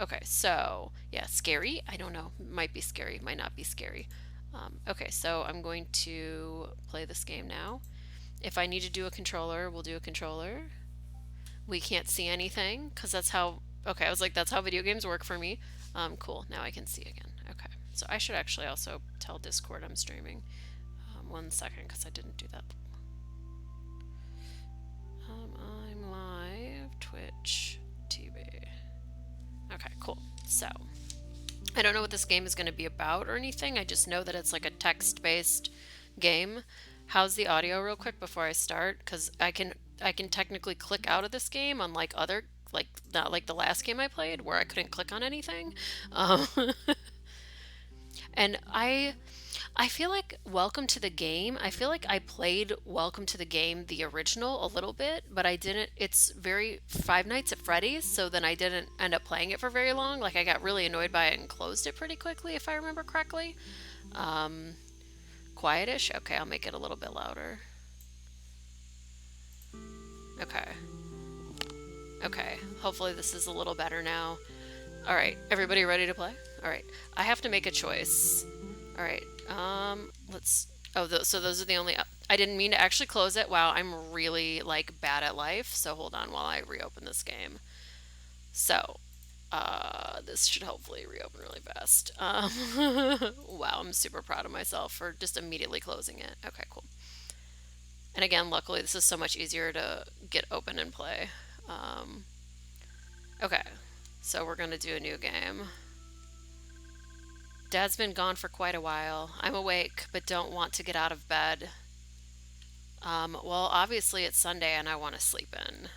Okay, so yeah, scary. I don't know. Might be scary, might not be scary. Okay, so I'm going to play this game now. If I need to do a controller, we'll do a controller. We can't see anything because that's how. Okay, I was like, that's how video games work for me. Cool. Now I can see again. Okay, so I should actually also tell Discord I'm streaming. 1 second, because I didn't do that. I'm live, Twitch TV. Okay, cool. So I don't know what this game is going to be about or anything. I just know that it's like a text-based game. How's the audio real quick before I start? Because I can technically click out of this game unlike other like not like the last game I played where I couldn't click on anything. Um, and I feel like Welcome to the Game, I feel like I played Welcome to the Game, the original, a little bit, but I didn't. It's very Five Nights at Freddy's, so then I didn't end up playing it for very long. Like, I got really annoyed by it and closed it pretty quickly, if I remember correctly. Um, Quietish? Okay, I'll make it a little bit louder. Okay. Okay. Hopefully, this is a little better now. All right, everybody ready to play? All right. I have to make a choice. All right. Let's. Oh, so those are the only. I didn't mean to actually close it. Wow, I'm really like bad at life. So hold on while I reopen this game. So, this should hopefully reopen really fast. Wow, I'm super proud of myself for just immediately closing it. Okay, cool. And again, luckily, this is so much easier to get open and play. Um, okay, so we're gonna do a new game. Dad's been gone for quite a while. I'm awake, but don't want to get out of bed. Well, obviously it's Sunday and I want to sleep in.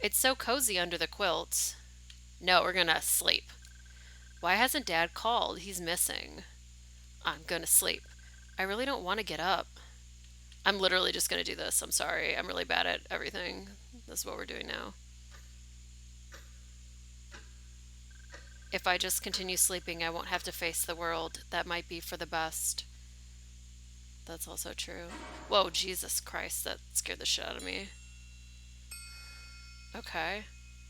It's so cozy under the quilt. No, we're gonna sleep. Why hasn't Dad called? He's missing. I'm gonna sleep. I really don't want to get up. I'm literally just gonna do this. I'm sorry. I'm really bad at everything. This is what we're doing now. If I just continue sleeping, I won't have to face the world. That might be for the best. That's also true. Whoa, Jesus Christ, that scared the shit out of me. Okay.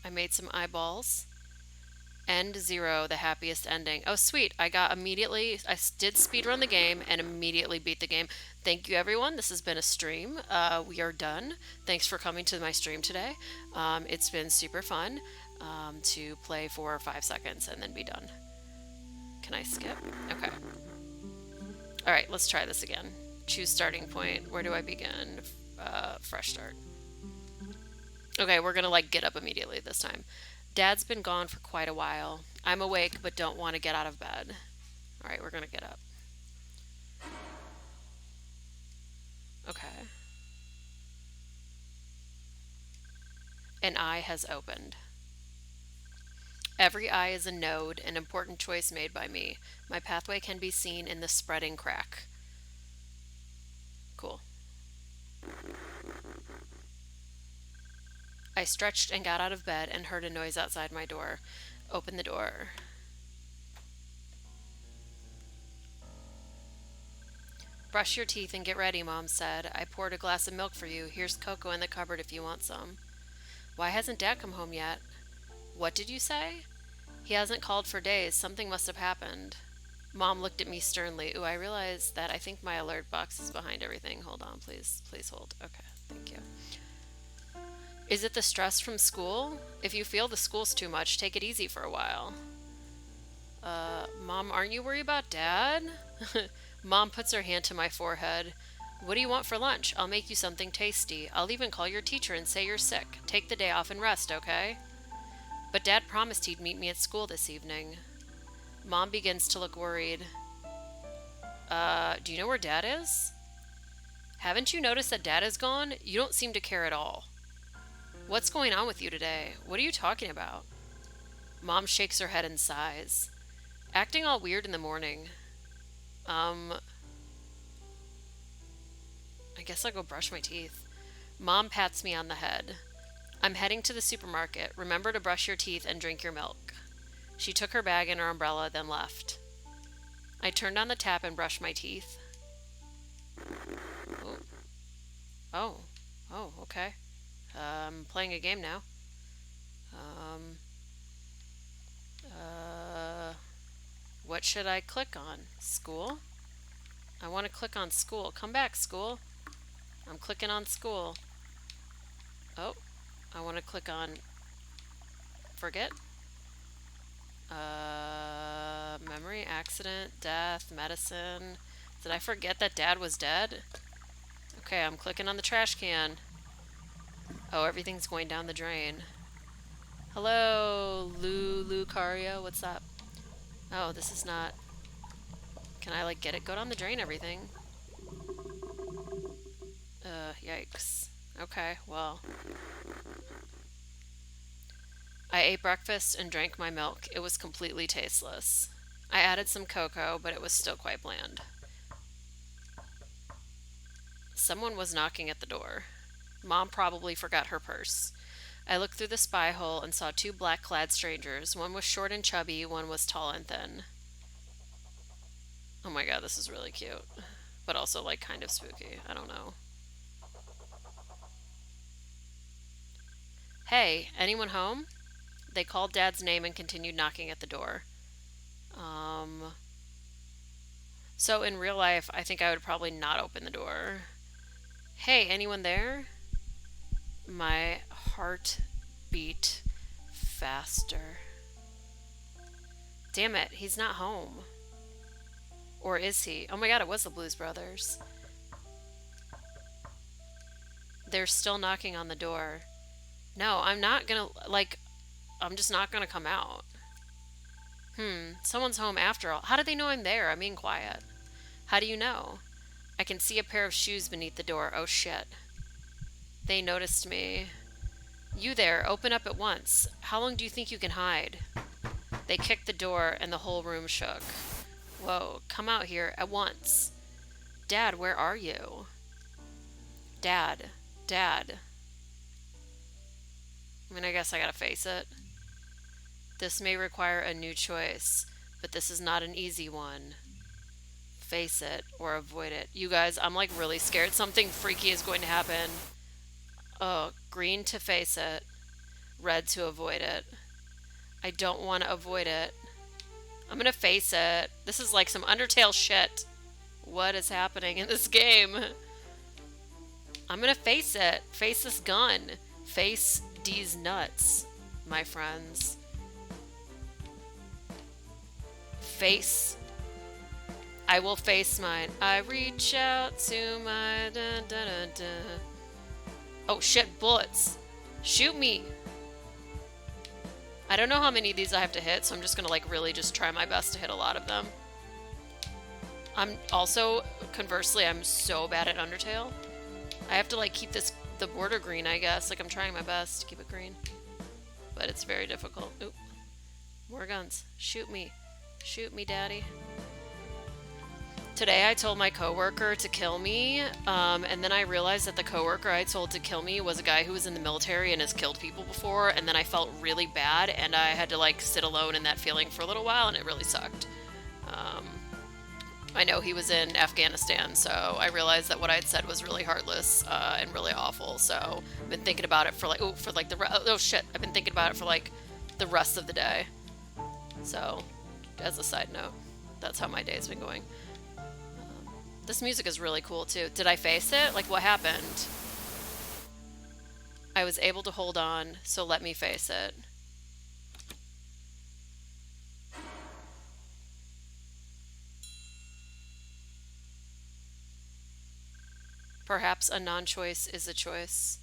I made some eyeballs. End zero, the happiest ending. Oh, sweet. I got immediately, I did speedrun the game and immediately beat the game. Thank you, everyone. This has been a stream. We are done. Thanks for coming to my stream today. It's been super fun to play for 5 seconds and then be done. Can I skip? Okay. All right, let's try this again. Choose starting point. Where do I begin? Fresh start. Okay, we're gonna like get up immediately this time. Dad's been gone for quite a while. I'm awake but don't want to get out of bed. All right, we're gonna get up. Okay. An eye has opened. Every eye is a node, an important choice made by me. My pathway can be seen in the spreading crack. Cool. I stretched and got out of bed and heard a noise outside my door. Open the door. Brush your teeth and get ready, Mom said. I poured a glass of milk for you. Here's cocoa in the cupboard if you want some. Why hasn't Dad come home yet? What did you say? He hasn't called for days. Something must have happened. Mom looked at me sternly. Ooh, I realized that I think my alert box is behind everything. Hold on, please. Please hold. Okay, thank you. Is it the stress from school? If you feel the school's too much, take it easy for a while. Mom, aren't you worried about Dad? Mom puts her hand to my forehead. What do you want for lunch? I'll make you something tasty. I'll even call your teacher and say you're sick. Take the day off and rest, okay? But Dad promised he'd meet me at school this evening. Mom begins to look worried. Do you know where Dad is? Haven't you noticed that Dad is gone? You don't seem to care at all. What's going on with you today? What are you talking about? Mom shakes her head and sighs. Acting all weird in the morning. Um, I guess I'll go brush my teeth. Mom pats me on the head. I'm heading to the supermarket. Remember to brush your teeth and drink your milk. She took her bag and her umbrella, then left. I turned on the tap and brushed my teeth. Oh, oh, oh, okay. I'm playing a game now. Um, What should I click on? School? I want to click on school. Come back, school. I'm clicking on school. Oh, I want to click on forget. Memory, accident, death, medicine. Did I forget that Dad was dead? Okay, I'm clicking on the trash can. Oh, everything's going down the drain. Hello, Lucario, what's up? Oh, this is not... Can I, like, get it? Go down the drain, everything. Yikes. Okay, well... I ate breakfast and drank my milk. It was completely tasteless. I added some cocoa, but it was still quite bland. Someone was knocking at the door. Mom probably forgot her purse. I looked through the spy hole and saw two black-clad strangers. One was short and chubby, one was tall and thin. Oh my god, this is really cute. But also, like, kind of spooky. I don't know. Hey, anyone home? They called Dad's name and continued knocking at the door. So in real life, I think I would probably not open the door. Hey, anyone there? My heart beat faster. Damn it, he's not home. Or is he? Oh my god, it was the Blues Brothers. They're still knocking on the door. No, I'm not gonna, like, I'm just not gonna come out. Someone's home after all. How do they know I'm there? I'm being quiet. How do you know? I can see a pair of shoes beneath the door. Oh shit. They noticed me. You there, open up at once. How long do you think you can hide? They kicked the door and the whole room shook. Whoa, come out here at once. Dad, where are you? Dad. Dad. I mean, I guess I gotta face it. This may require a new choice, but this is not an easy one. Face it or avoid it. You guys, I'm like really scared something freaky is going to happen. Oh, green to face it, red to avoid it. I don't want to avoid it. I'm gonna face it. This is like some Undertale shit. What is happening in this game? I'm gonna face it. Face this gun. Face these nuts, my friends. Face. I will face mine. I reach out to my dun, dun, dun, dun. Oh shit, bullets. Shoot me. I don't know how many of these I have to hit, so I'm just gonna like really just try my best to hit a lot of them. I'm also, conversely, I'm so bad at Undertale. I have to like keep the border green, I guess. Like I'm trying my best to keep it green. But it's very difficult. Oop. More guns. Shoot me. Shoot me, daddy. Today I told my coworker to kill me, and then I realized that the coworker I told to kill me was a guy who was in the military and has killed people before, and then I felt really bad, and I had to like sit alone in that feeling for a little while, and it really sucked. I know he was in Afghanistan, so I realized that what I had said was really heartless and really awful, so I've been thinking about it for like, oh shit, I've been thinking about it for like the rest of the day. So, as a side note, that's how my day's been going. This music is really cool too. Did I face it? Like what happened? I was able to hold on, so let me face it. Perhaps a non-choice is a choice.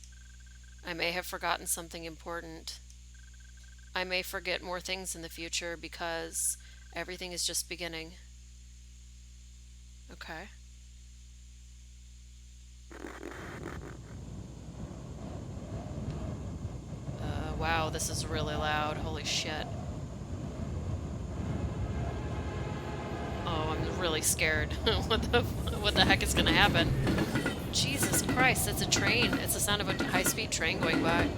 I may have forgotten something important. I may forget more things in the future because everything is just beginning. Okay. Wow, this is really loud. Holy shit. Oh, I'm really scared. What the heck is gonna happen? Jesus Christ, it's a train. It's the sound of a high-speed train going by.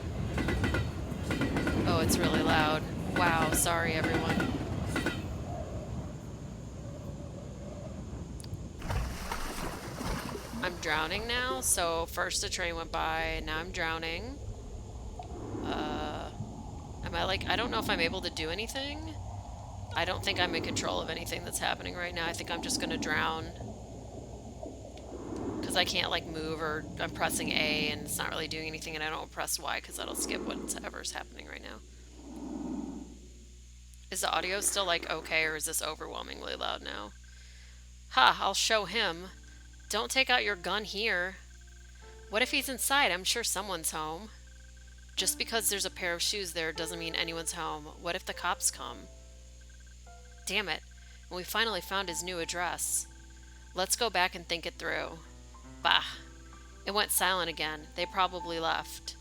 Oh, it's really loud. Wow, sorry everyone. I'm drowning now, so first a train went by, now I'm drowning. Am I like, I don't know if I'm able to do anything. I don't think I'm in control of anything that's happening right now. I think I'm just gonna drown because I can't like move, or I'm pressing A and it's not really doing anything, and I don't press Y because that'll skip whatever's happening right now. Is the audio still like okay, or is this overwhelmingly loud now? Ha, I'll show him. Don't take out your gun here. What if he's inside? I'm sure someone's home. Just because there's a pair of shoes there doesn't mean anyone's home. What if the cops come? Damn it. And we finally found his new address. Let's go back and think it through. Bah. It went silent again. They probably left.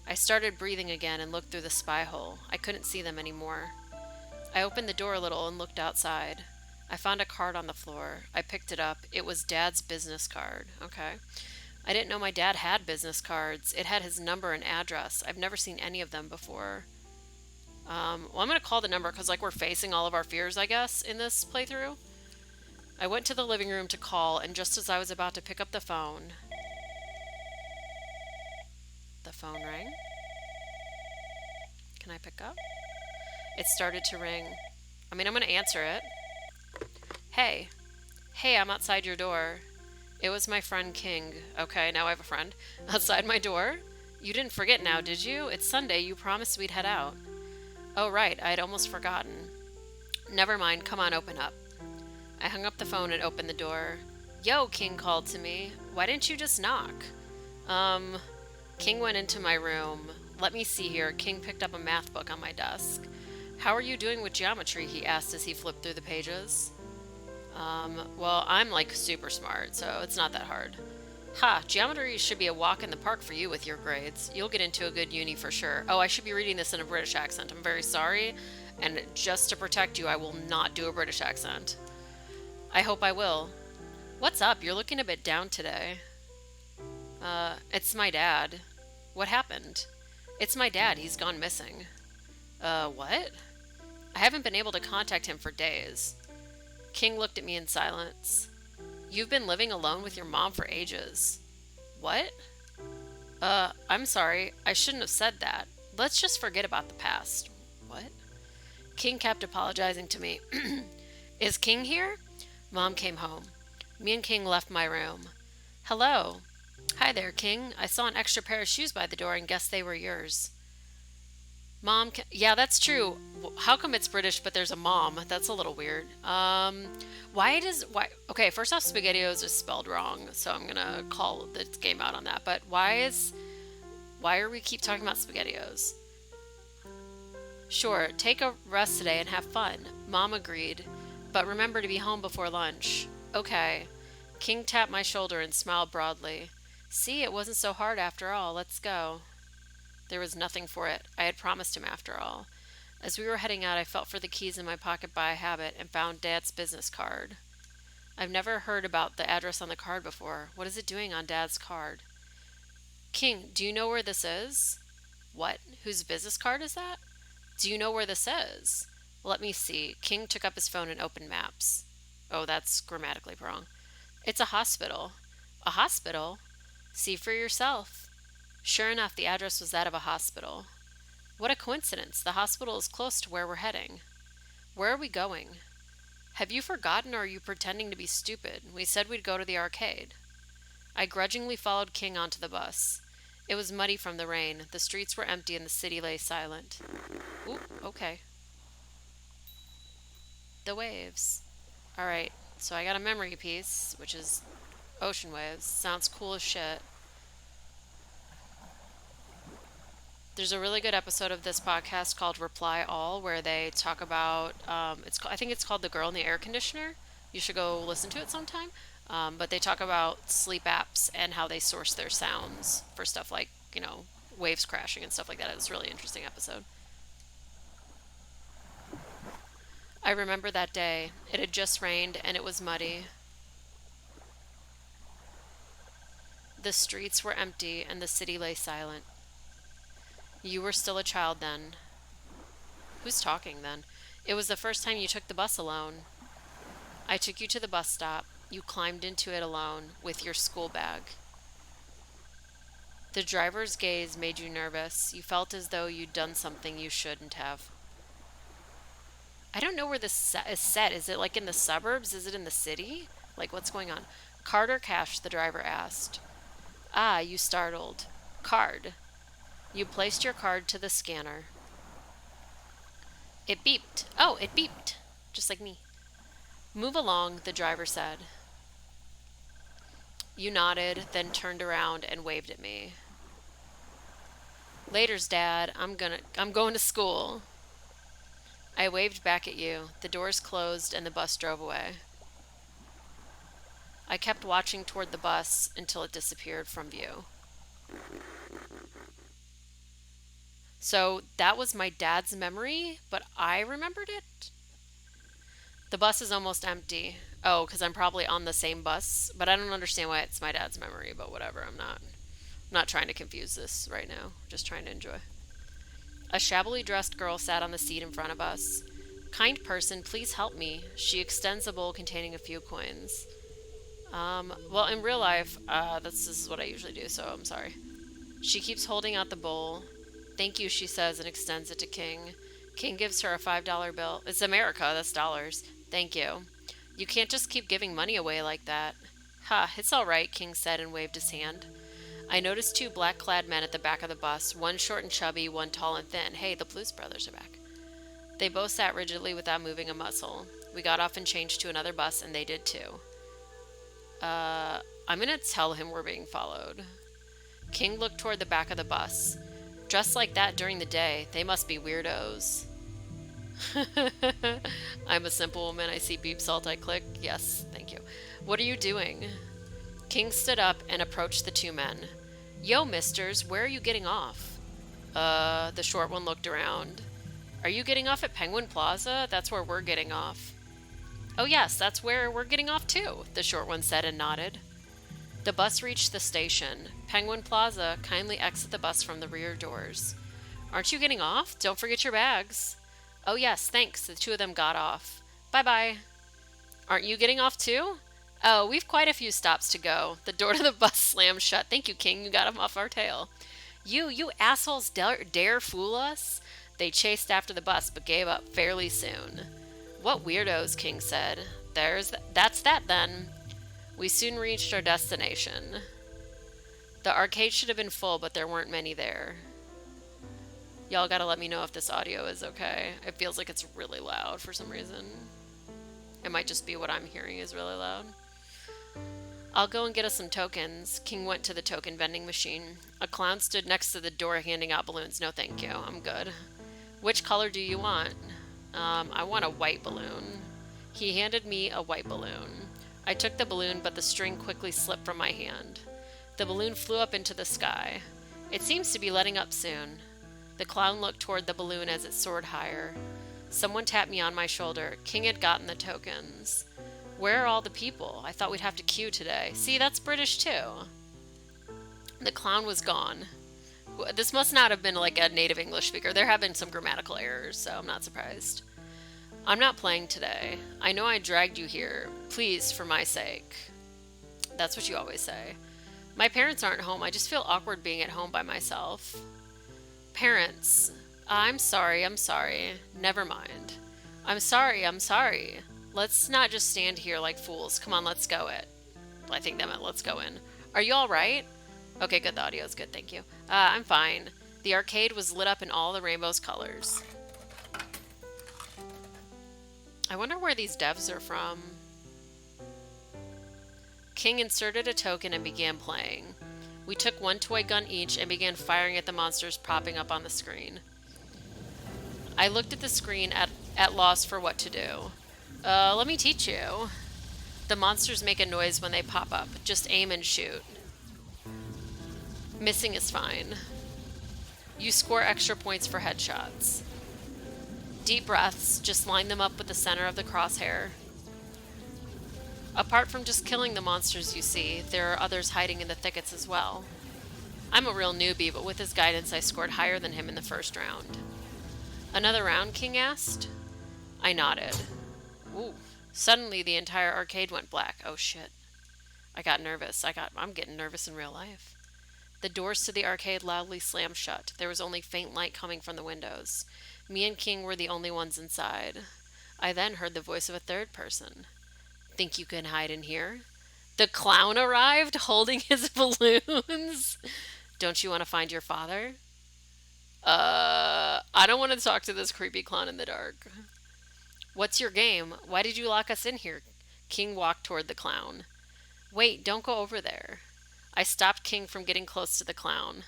I started breathing again and looked through the spy hole. I couldn't see them anymore. I opened the door a little and looked outside. I found a card on the floor. I picked it up. It was Dad's business card. Okay. I didn't know my dad had business cards. It had his number and address. I've never seen any of them before. Well, I'm going to call the number because, like, we're facing all of our fears, I guess, in this playthrough. I went to the living room to call, and just as I was about to pick up the phone rang. Can I pick up? It started to ring. I mean, I'm going to answer it. Hey. Hey, I'm outside your door. It was my friend King. Okay, now I have a friend. Outside my door? You didn't forget now, did you? It's Sunday. You promised we'd head out. Oh, right. I'd almost forgotten. Never mind. Come on, open up. I hung up the phone and opened the door. Yo, King called to me. Why didn't you just knock? King went into my room. Let me see here. King picked up a math book on my desk. How are you doing with geometry? He asked as he flipped through the pages. Well, I'm like super smart, so it's not that hard. Ha, geometry should be a walk in the park for you with your grades. You'll get into a good uni for sure. Oh, I should be reading this in a British accent. I'm very sorry, and just to protect you, I will not do a British accent. I hope I will. What's up? You're looking a bit down today. It's my dad. What happened? It's my dad. He's gone missing. What? I haven't been able to contact him for days. King looked at me in silence. You've been living alone with your mom for ages. What? I'm sorry. I shouldn't have said that. Let's just forget about the past. What? King kept apologizing to me. Is King here? Mom came home. Me and King left my room. Hello. Hi there, King. I saw an extra pair of shoes by the door and guessed they were yours. Mom, yeah, that's true. How come it's British but there's a mom? That's a little weird. Why? Okay, first off, SpaghettiOs is spelled wrong, so I'm gonna call the game out on that. But why are we keep talking about SpaghettiOs? Sure, take a rest today and have fun. Mom agreed, but remember to be home before lunch. Okay. King tapped my shoulder and smiled broadly. See, it wasn't so hard after all. Let's go. There was nothing for it. I had promised him after all. As we were heading out, I felt for the keys in my pocket by habit and found Dad's business card. I've never heard about the address on the card before. What is it doing on Dad's card? King, do you know where this is? What? Whose business card is that? Do you know where this is? Let me see. King took up his phone and opened maps. Oh, that's grammatically wrong. It's a hospital. A hospital? See for yourself. Sure enough, the address was that of a hospital. What a coincidence. The hospital is close to where we're heading. Where are we going? Have you forgotten, or are you pretending to be stupid? We said we'd go to the arcade. I grudgingly followed King onto the bus. It was muddy from the rain. The streets were empty and the city lay silent. Ooh, okay. The waves. Alright, so I got a memory piece, which is ocean waves. Sounds cool as shit. There's a really good episode of this podcast called Reply All, where they talk about, I think it's called The Girl in the Air Conditioner. You should go listen to it sometime. But they talk about sleep apps and how they source their sounds for stuff like, waves crashing and stuff like that. It was a really interesting episode. I remember that day. It had just rained and it was muddy. The streets were empty and the city lay silent. You were still a child then. Who's talking then? It was the first time you took the bus alone. I took you to the bus stop. You climbed into it alone with your school bag. The driver's gaze made you nervous. You felt as though you'd done something you shouldn't have. I don't know where this is set. Is it like in the suburbs? Is it in the city? Like, what's going on? Card or cash? The driver asked. Ah, you startled. Card. You placed your card to the scanner. It beeped. Oh, it beeped. Just like me. Move along, the driver said. You nodded, then turned around and waved at me. Later's, Dad. I'm going to school. I waved back at you. The doors closed and the bus drove away. I kept watching toward the bus until it disappeared from view. So that was my dad's memory, but I remembered it? The bus is almost empty. Oh, because I'm probably on the same bus, but I don't understand why it's my dad's memory, but whatever, I'm not trying to confuse this right now. Just trying to enjoy. A shabbily dressed girl sat on the seat in front of us. Kind person, please help me. She extends a bowl containing a few coins. Well, in real life, this is what I usually do, so I'm sorry. She keeps holding out the bowl. Thank you, she says, and extends it to King. King gives her a $5 bill. It's America, that's dollars. Thank you. You can't just keep giving money away like that. Ha, it's all right, King said and waved his hand. I noticed two black-clad men at the back of the bus, one short and chubby, one tall and thin. Hey, the Blues Brothers are back. They both sat rigidly without moving a muscle. We got off and changed to another bus, and they did too. I'm gonna tell him we're being followed. King looked toward the back of the bus. Dressed like that during the day, they must be weirdos. I'm a simple woman. I see beep salt. I click. Yes, thank you. What are you doing? King stood up and approached the two men. Yo, misters, where are you getting off? The short one looked around. Are you getting off at Penguin Plaza? That's where we're getting off. Oh yes, that's where we're getting off too, the short one said and nodded. The bus reached the station. Penguin Plaza, kindly exit the bus from the rear doors. Aren't you getting off? Don't forget your bags. Oh yes, thanks. The two of them got off. Bye-bye. Aren't you getting off too? Oh, we've quite a few stops to go. The door to the bus slammed shut. Thank you, King. You got him off our tail. You assholes dare fool us? They chased after the bus but gave up fairly soon. What weirdos, King said. That's that then. We soon reached our destination. The arcade should have been full, but there weren't many there. Y'all gotta let me know if this audio is okay. It feels like it's really loud for some reason. It might just be what I'm hearing is really loud. I'll go and get us some tokens. King went to the token vending machine. A clown stood next to the door handing out balloons. No thank you, I'm good. Which color do you want? I want a white balloon. He handed me a white balloon. I took the balloon, but the string quickly slipped from my hand. The balloon flew up into the sky. It seems to be letting up soon. The clown looked toward the balloon as it soared higher. Someone tapped me on my shoulder. King had gotten the tokens. Where are all the people? I thought we'd have to queue today. See, that's British too. The clown was gone. This must not have been like a native English speaker. There have been some grammatical errors, so I'm not surprised. I'm not playing today. I know I dragged you here. Please, for my sake. That's what you always say. My parents aren't home. I just feel awkward being at home by myself. Parents. I'm sorry. Never mind. I'm sorry. Let's not just stand here like fools. Come on, let's go it. I think that meant let's go in. Are you alright? Okay, good. The audio's good. Thank you. I'm fine. The arcade was lit up in all the rainbow's colors. I wonder where these devs are from. King inserted a token and began playing. We took one toy gun each and began firing at the monsters popping up on the screen. I looked at the screen at loss for what to do. Let me teach you. The monsters make a noise when they pop up. Just aim and shoot. Missing is fine. You score extra points for headshots. Deep breaths, just line them up with the center of the crosshair. Apart from just killing the monsters you see, there are others hiding in the thickets as well. I'm a real newbie, but with his guidance I scored higher than him in the first round. Another round, King asked? I nodded. Ooh. Suddenly the entire arcade went black. Oh shit. I got nervous. I'm getting nervous in real life. The doors to the arcade loudly slammed shut. There was only faint light coming from the windows. Me and King were the only ones inside. I then heard the voice of a third person. Think you can hide in here? The clown arrived holding his balloons. Don't you want to find your father? I don't want to talk to this creepy clown in the dark. What's your game? Why did you lock us in here? King walked toward the clown. Wait, don't go over there. I stopped King from getting close to the clown.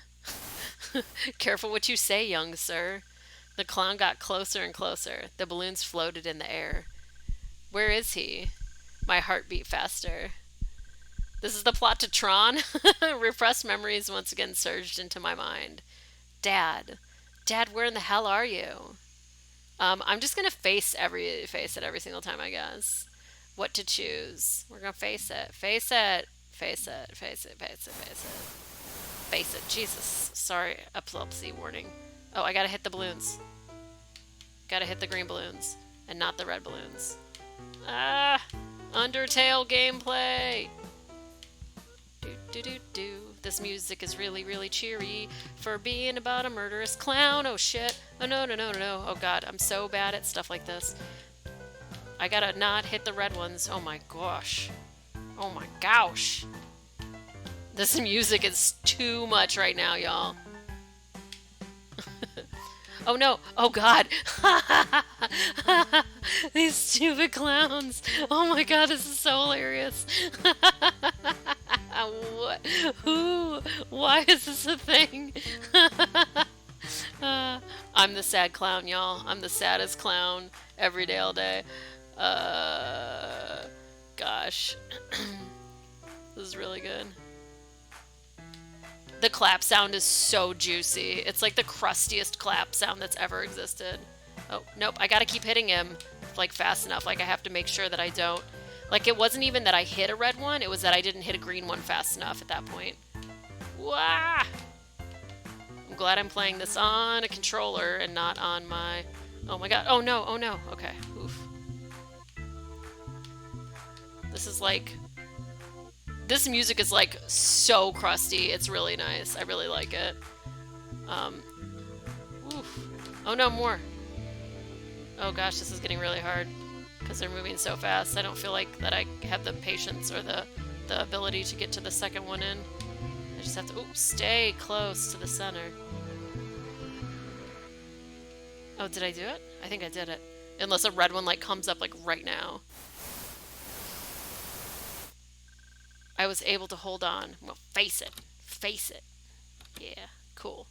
Careful what you say, young sir. The clown got closer and closer. The balloons floated in the air. Where is he? My heart beat faster. This is the plot to Tron. Repressed memories once again surged into my mind. Dad. Dad, where in the hell are you? I'm just gonna face it every single time, I guess. What to choose? We're gonna face it. Face it. Face it. Face it. Face it. Face it. Face it. Jesus. Sorry, epilepsy warning. Oh, I gotta hit the balloons. Gotta hit the green balloons and not the red balloons. Ah, Undertale gameplay. Do do do do. This music is really, really cheery for being about a murderous clown. Oh shit. Oh no, no, no, no, no. Oh god, I'm so bad at stuff like this. I gotta not hit the red ones. Oh my gosh. Oh my gosh. This music is too much right now, y'all. Oh no. Oh god. These stupid clowns. Oh my god, this is so hilarious. What? Who? Why is this a thing? I'm the sad clown, y'all. I'm the saddest clown every day, all day. Gosh. This is really good. The clap sound is so juicy. It's like the crustiest clap sound that's ever existed. Oh, nope. I gotta keep hitting him, like, fast enough. Like, I have to make sure that I don't... Like, it wasn't even that I hit a red one. It was that I didn't hit a green one fast enough at that point. Wah! I'm glad I'm playing this on a controller and not on my... Oh my god. Oh no. Oh no. Okay. Oof. This is like... This music is like so crusty. It's really nice. I really like it. Oof. Oh no, more. Oh gosh, this is getting really hard because they're moving so fast. I don't feel like that I have the patience or the ability to get to the second one in. I just have to stay close to the center. Oh, did I do it? I think I did it. Unless a red one like comes up like right now. I was able to hold on. Well, face it. Face it. Yeah, cool.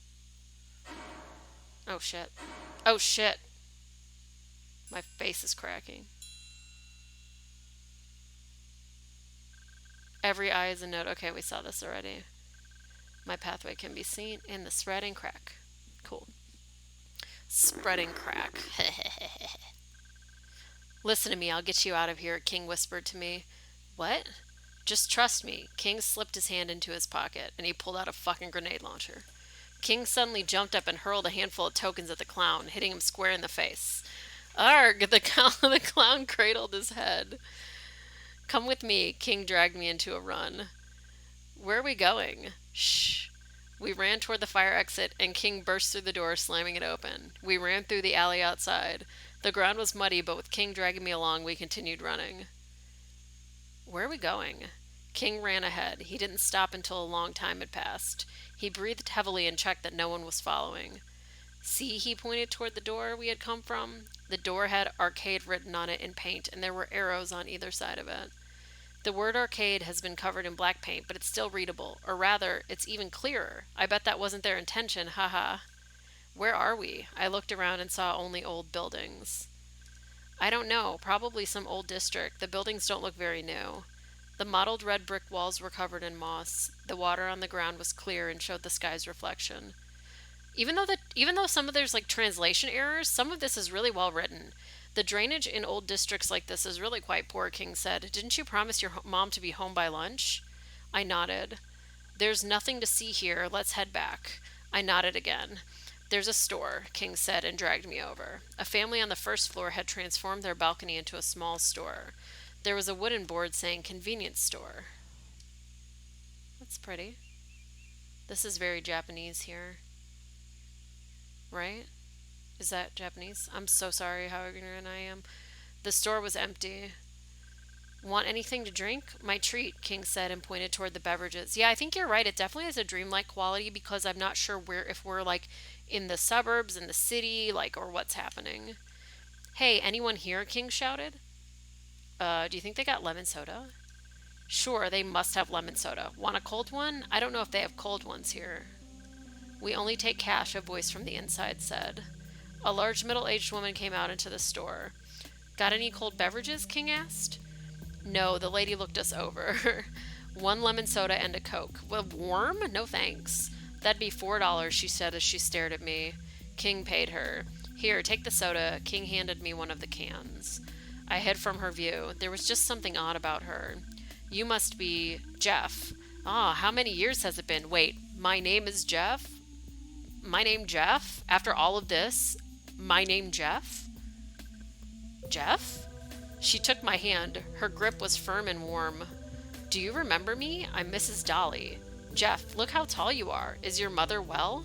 Oh shit. Oh shit. My face is cracking. Every eye is a note. Okay, we saw this already. My pathway can be seen in the spreading crack. Cool. Spreading crack. Listen to me, I'll get you out of here, King whispered to me. What? Just trust me. King slipped his hand into his pocket, and he pulled out a fucking grenade launcher. King suddenly jumped up and hurled a handful of tokens at the clown, hitting him square in the face. Arg! The clown cradled his head. Come with me. King dragged me into a run. Where are we going? Shh. We ran toward the fire exit, and King burst through the door, slamming it open. We ran through the alley outside. The ground was muddy, but with King dragging me along, we continued running. Where are we going? King ran ahead. He didn't stop until a long time had passed. He breathed heavily and checked that no one was following. See, he pointed toward the door we had come from. The door had arcade written on it in paint, and there were arrows on either side of it. The word arcade has been covered in black paint, but it's still readable. Or rather, it's even clearer. I bet that wasn't their intention, haha. Where are we? I looked around and saw only old buildings. I don't know, probably some old district. The buildings don't look very new. The mottled red brick walls were covered in moss. The water on the ground was clear and showed the sky's reflection. Even though some of there's like translation errors, some of this is really well written. The drainage in old districts like this is really quite poor, King said. Didn't you promise your mom to be home by lunch? I nodded. There's nothing to see here. Let's head back. I nodded again. There's a store, King said and dragged me over. A family on the first floor had transformed their balcony into a small store. There was a wooden board saying convenience store. That's pretty. This is very Japanese here. Right? Is that Japanese? I'm so sorry how ignorant I am. The store was empty. Want anything to drink? My treat, King said and pointed toward the beverages. Yeah, I think you're right. It definitely has a dreamlike quality because I'm not sure where if we're like in the suburbs, in the city, like or what's happening. Hey, anyone here? King shouted. Do you think they got lemon soda? Sure, they must have lemon soda. Want a cold one? I don't know if they have cold ones here. We only take cash, a voice from the inside said. A large middle-aged woman came out into the store. Got any cold beverages? King asked. No, the lady looked us over. One lemon soda and a Coke. Well, warm? No thanks. That'd be $4, she said as she stared at me. King paid her. Here, take the soda. King handed me one of the cans. I hid from her view. There was just something odd about her. You must be Jeff. Ah, how many years has it been? Wait, my name is Jeff? My name Jeff? After all of this, my name Jeff? Jeff? She took my hand. Her grip was firm and warm. Do you remember me? I'm Mrs. Dolly. Jeff, look how tall you are. Is your mother well?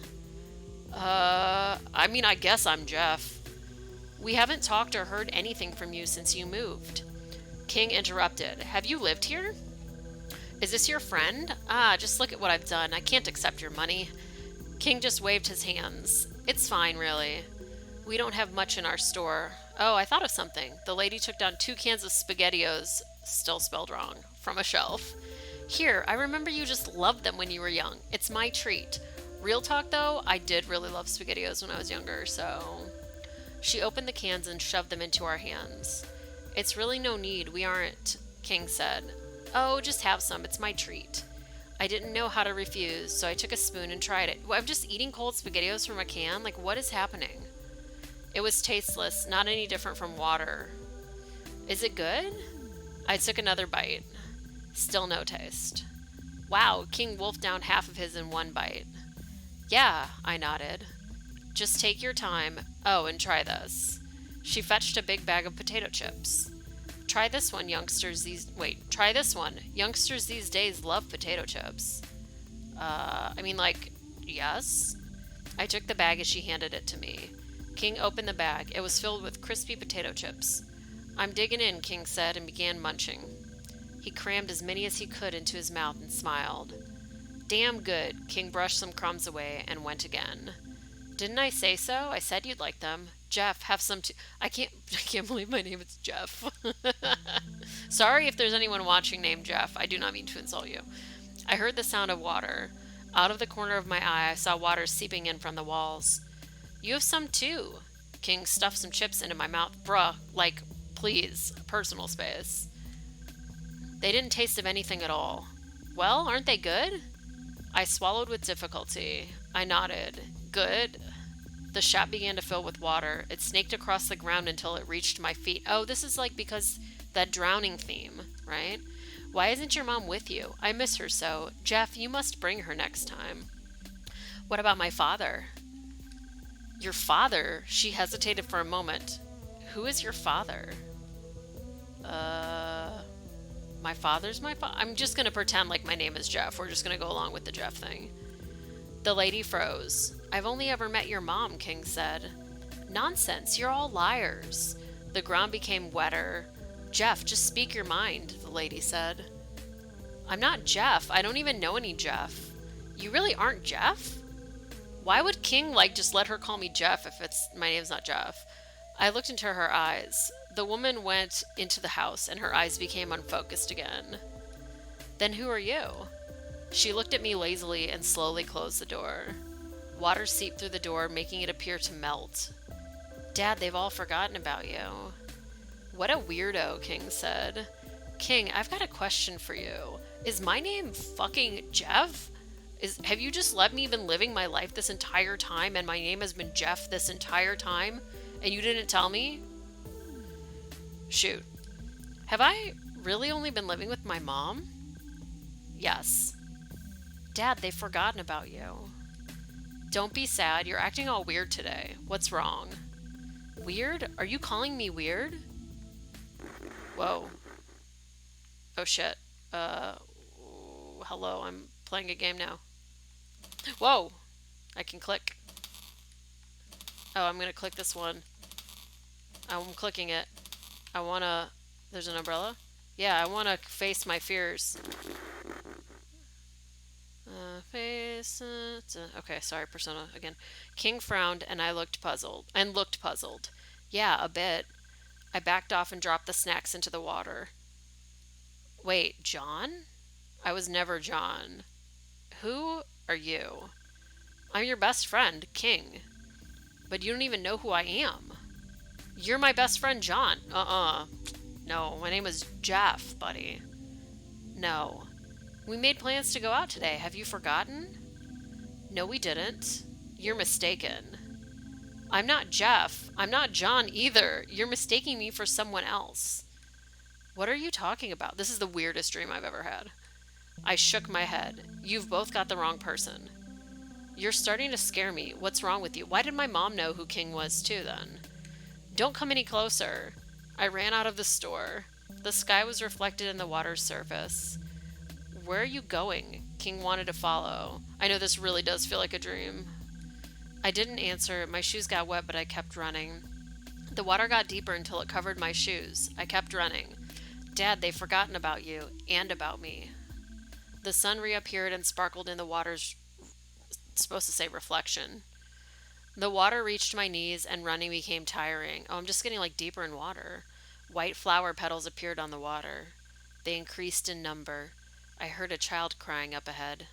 I guess I'm Jeff. We haven't talked or heard anything from you since you moved. King interrupted. Have you lived here? Is this your friend? Ah, just look at what I've done. I can't accept your money. King just waved his hands. It's fine, really. We don't have much in our store. Oh, I thought of something. The lady took down 2 cans of SpaghettiOs, still spelled wrong, from a shelf. Here, I remember you just loved them when you were young. It's my treat. Real talk, though, I did really love SpaghettiOs when I was younger, so... She opened the cans and shoved them into our hands. It's really no need. We aren't, King said. Oh, just have some. It's my treat. I didn't know how to refuse, so I took a spoon and tried it. I'm just eating cold SpaghettiOs from a can? Like, what is happening? It was tasteless, not any different from water. Is it good? I took another bite. Still no taste. Wow, King wolfed down half of his in one bite. Yeah, I nodded. Just take your time. Oh, and try this. She fetched a big bag of potato chips. Try this one, youngsters try this one. Youngsters these days love potato chips. Yes? I took the bag as she handed it to me. King opened the bag. It was filled with crispy potato chips. I'm digging in, King said, and began munching. He crammed as many as he could into his mouth and smiled. Damn good. King brushed some crumbs away and went again. Didn't I say so? I said you'd like them. Jeff, have some too. I can't believe my name is Jeff. Sorry if there's anyone watching named Jeff. I do not mean to insult you. I heard the sound of water. Out of the corner of my eye, I saw water seeping in from the walls. You have some too. King stuffed some chips into my mouth. Bruh, please, personal space. They didn't taste of anything at all. Well, aren't they good? I swallowed with difficulty. I nodded. Good. The shop began to fill with water. It snaked across the ground until it reached my feet. Oh, this is because that drowning theme, right? Why isn't your mom with you? I miss her so. Jeff, you must bring her next time. What about my father? Your father? She hesitated for a moment. Who is your father? My father's my father? I'm just going to pretend like my name is Jeff. We're just going to go along with the Jeff thing. The lady froze. I've only ever met your mom, King said. Nonsense, you're all liars. The ground became wetter. Jeff, just speak your mind, the lady said. I'm not Jeff. I don't even know any Jeff. You really aren't Jeff? Why would King just let her call me Jeff if my name's not Jeff? I looked into her eyes. The woman went into the house and her eyes became unfocused again. Then who are you? She looked at me lazily and slowly closed the door. Water seeped through the door, making it appear to melt. Dad, they've all forgotten about you. What a weirdo, King said. King, I've got a question for you. Is my name fucking Jeff? Have you just let me been living my life this entire time and my name has been Jeff this entire time and you didn't tell me? Shoot. Have I really only been living with my mom? Yes. Dad, they've forgotten about you. Don't be sad. You're acting all weird today. What's wrong? Weird? Are you calling me weird? Whoa. Oh shit. Hello, I'm playing a game now. Whoa! I can click. Oh, I'm gonna click this one. I'm clicking it. I wanna. There's an umbrella? Yeah, I wanna face my fears. Okay, sorry, Persona again. King frowned and I looked puzzled. And looked puzzled. Yeah, a bit. I backed off and dropped the snacks into the water. Wait, John? I was never John. Who are you? I'm your best friend, King. But you don't even know who I am. You're my best friend, John. No, my name is Jeff, buddy. No. We made plans to go out today. Have you forgotten? No, we didn't. You're mistaken. I'm not Jeff. I'm not John either. You're mistaking me for someone else. What are you talking about? This is the weirdest dream I've ever had. I shook my head. You've both got the wrong person. You're starting to scare me. What's wrong with you? Why did my mom know who King was too then? Don't come any closer. I ran out of the store. The sky was reflected in the water's surface. Where are you going? King wanted to follow. I know this really does feel like a dream. I didn't answer. My shoes got wet, but I kept running. The water got deeper until it covered my shoes. I kept running. Dad, they've forgotten about you and about me. The sun reappeared and sparkled in the water's, it's supposed to say reflection. The water reached my knees and running became tiring. Oh, I'm just getting like deeper in water. White flower petals appeared on the water. They increased in number. I heard a child crying up ahead.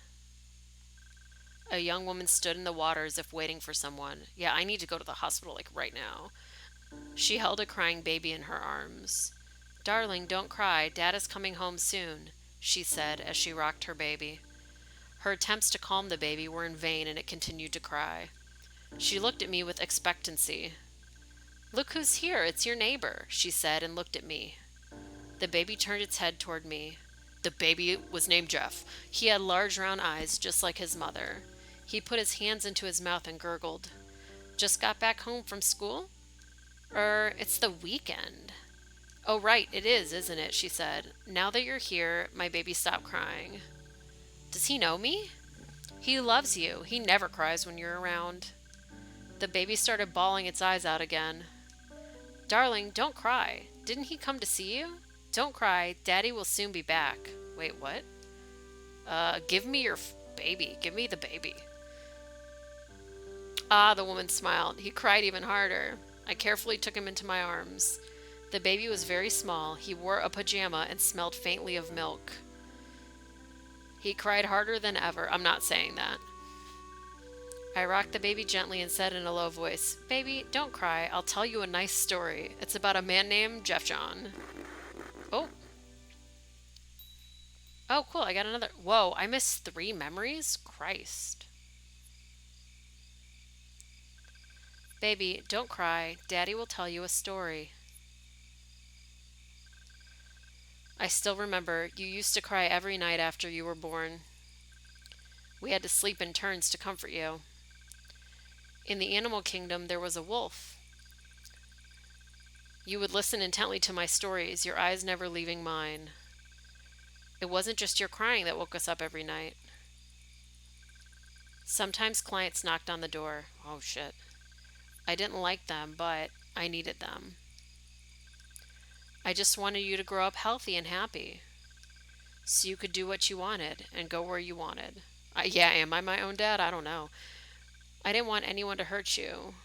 A young woman stood in the water as if waiting for someone. Yeah, I need to go to the hospital like right now. She held a crying baby in her arms. Darling, don't cry. Dad is coming home soon, she said as she rocked her baby. Her attempts to calm the baby were in vain and it continued to cry. She looked at me with expectancy. Look who's here, it's your neighbor, she said and looked at me. The baby turned its head toward me. The baby was named Jeff. He had large round eyes, just like his mother. He put his hands into his mouth and gurgled. Just got back home from school? It's the weekend. Oh, right, it is, isn't it? She said. Now that you're here, my baby stopped crying. Does he know me? He loves you. He never cries when you're around. The baby started bawling its eyes out again. Darling, don't cry. Didn't he come to see you? Don't cry. Daddy will soon be back. Wait, what? Give me your baby. Give me the baby. Ah, the woman smiled. He cried even harder. I carefully took him into my arms. The baby was very small. He wore a pajama and smelled faintly of milk. He cried harder than ever. I'm not saying that. I rocked the baby gently and said in a low voice, Baby, don't cry. I'll tell you a nice story. It's about a man named Jeff John. Oh. Oh, cool. I got another. Whoa, I missed 3 memories? Christ. Baby, don't cry. Daddy will tell you a story. I still remember you used to cry every night after you were born. We had to sleep in turns to comfort you. In the animal kingdom, there was a wolf. You would listen intently to my stories, your eyes never leaving mine. It wasn't just your crying that woke us up every night. Sometimes clients knocked on the door. Oh, shit. I didn't like them, but I needed them. I just wanted you to grow up healthy and happy, so you could do what you wanted and go where you wanted. Yeah, am I my own dad? I don't know. I didn't want anyone to hurt you.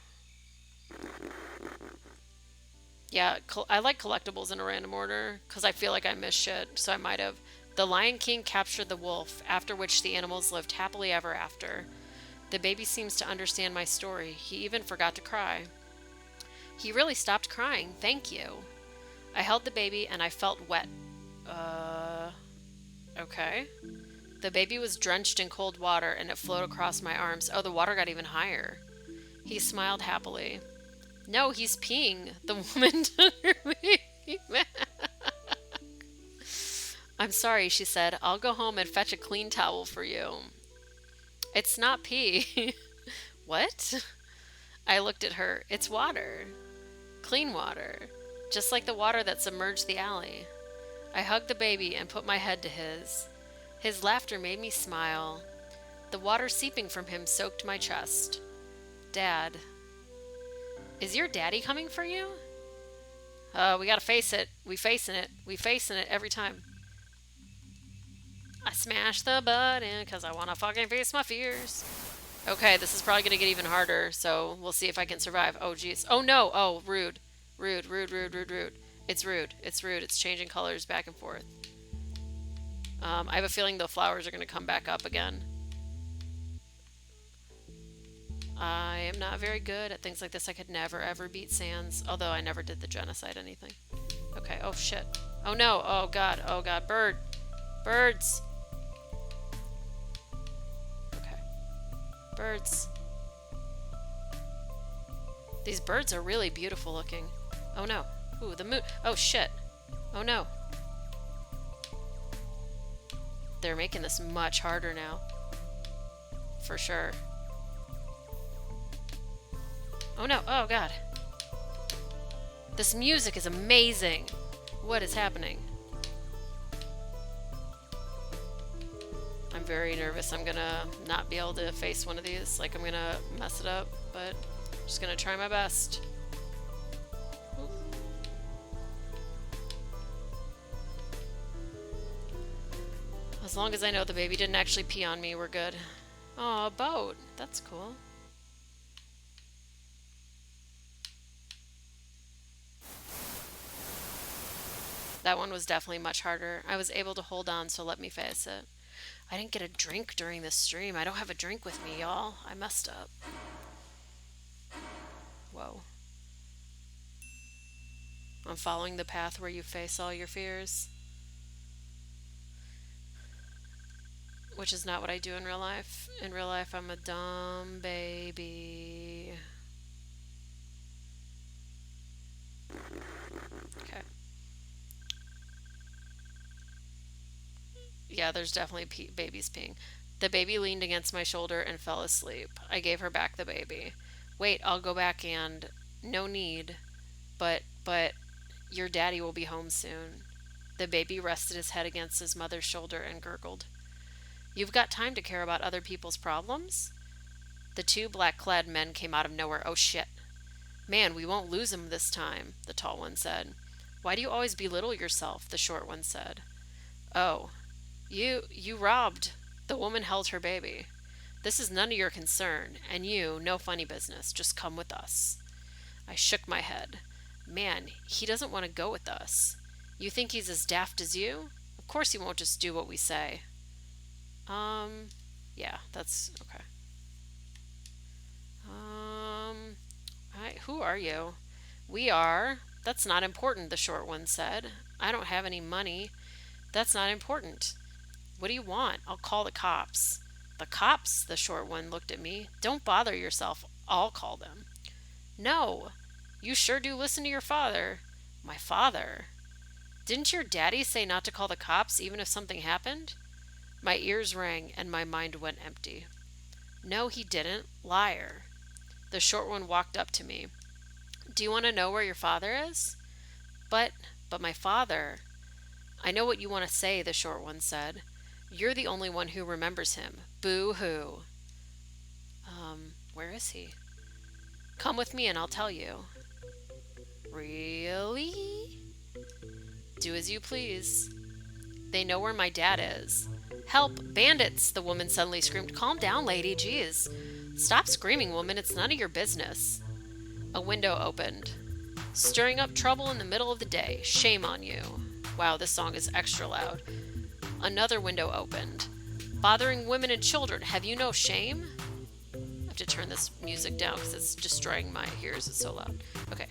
Yeah, I like collectibles in a random order because I feel like I missed shit, so I might have. The Lion King captured the wolf, after which the animals lived happily ever after. The baby seems to understand my story. He even forgot to cry. He really stopped crying. Thank you. I held the baby and I felt wet. Okay. The baby was drenched in cold water and it flowed across my arms. Oh, the water got even higher. He smiled happily. No, he's peeing. The woman took her baby back. I'm sorry, she said. I'll go home and fetch a clean towel for you. It's not pee. What? I looked at her. It's water. Clean water. Just like the water that submerged the alley. I hugged the baby and put my head to his. His laughter made me smile. The water seeping from him soaked my chest. Dad. Is your daddy coming for you? We gotta face it. We facing it. We facing it every time. I smash the button because I want to fucking face my fears. Okay, this is probably gonna get even harder, so we'll see if I can survive. Oh, jeez. Oh, no. Oh, rude. Rude, rude, rude, rude, rude. It's rude. It's rude. It's changing colors back and forth. I have a feeling the flowers are gonna come back up again. I am not very good at things like this. I could never ever beat Sans, although I never did the genocide anything. Okay, oh shit. Oh no, oh god, oh god. Bird. Birds. Okay. Birds. These birds are really beautiful looking. Oh no. Ooh, the moon. Oh shit. Oh no. They're making this much harder now. For sure. Oh no, oh god. This music is amazing. What is happening? I'm very nervous. I'm gonna not be able to face one of these. Like, I'm gonna mess it up, but I'm just gonna try my best. As long as I know the baby didn't actually pee on me, we're good. Oh, a boat. That's cool. That one was definitely much harder. I was able to hold on, so let me face it. I didn't get a drink during this stream. I don't have a drink with me, y'all. I messed up. Whoa. I'm following the path where you face all your fears. Which is not what I do in real life. In real life, I'm a dumb baby. Okay. Yeah, there's definitely babies peeing. The baby leaned against my shoulder and fell asleep. I gave her back the baby. Wait, I'll go back and... No need. But, your daddy will be home soon. The baby rested his head against his mother's shoulder and gurgled. You've got time to care about other people's problems? The two black-clad men came out of nowhere. Oh shit. Man, we won't lose him this time, the tall one said. Why do you always belittle yourself? The short one said. Oh. You robbed. The woman held her baby. This is none of your concern, and you, no funny business. Just come with us. I shook my head. Man, he doesn't want to go with us. You think he's as daft as you? Of course he won't just do what we say. Yeah, that's okay. Who are you? We are. That's not important, the short one said. I don't have any money. That's not important. What do you want? I'll call the cops. The cops? The short one looked at me. Don't bother yourself. I'll call them. No. You sure do listen to your father. My father? Didn't your daddy say not to call the cops even if something happened? My ears rang and my mind went empty. No, he didn't. Liar. The short one walked up to me. Do you want to know where your father is? But my father... I know what you want to say, the short one said. You're the only one who remembers him. Boo-hoo. Where is he? Come with me and I'll tell you. Really? Do as you please. They know where my dad is. Help! Bandits! The woman suddenly screamed. Calm down, lady. Jeez. Stop screaming, woman. It's none of your business. A window opened. Stirring up trouble in the middle of the day. Shame on you. Wow, this song is extra loud. Another window opened. Bothering women and children. Have you no shame? I have to turn this music down because it's destroying my ears. It's so loud. Okay.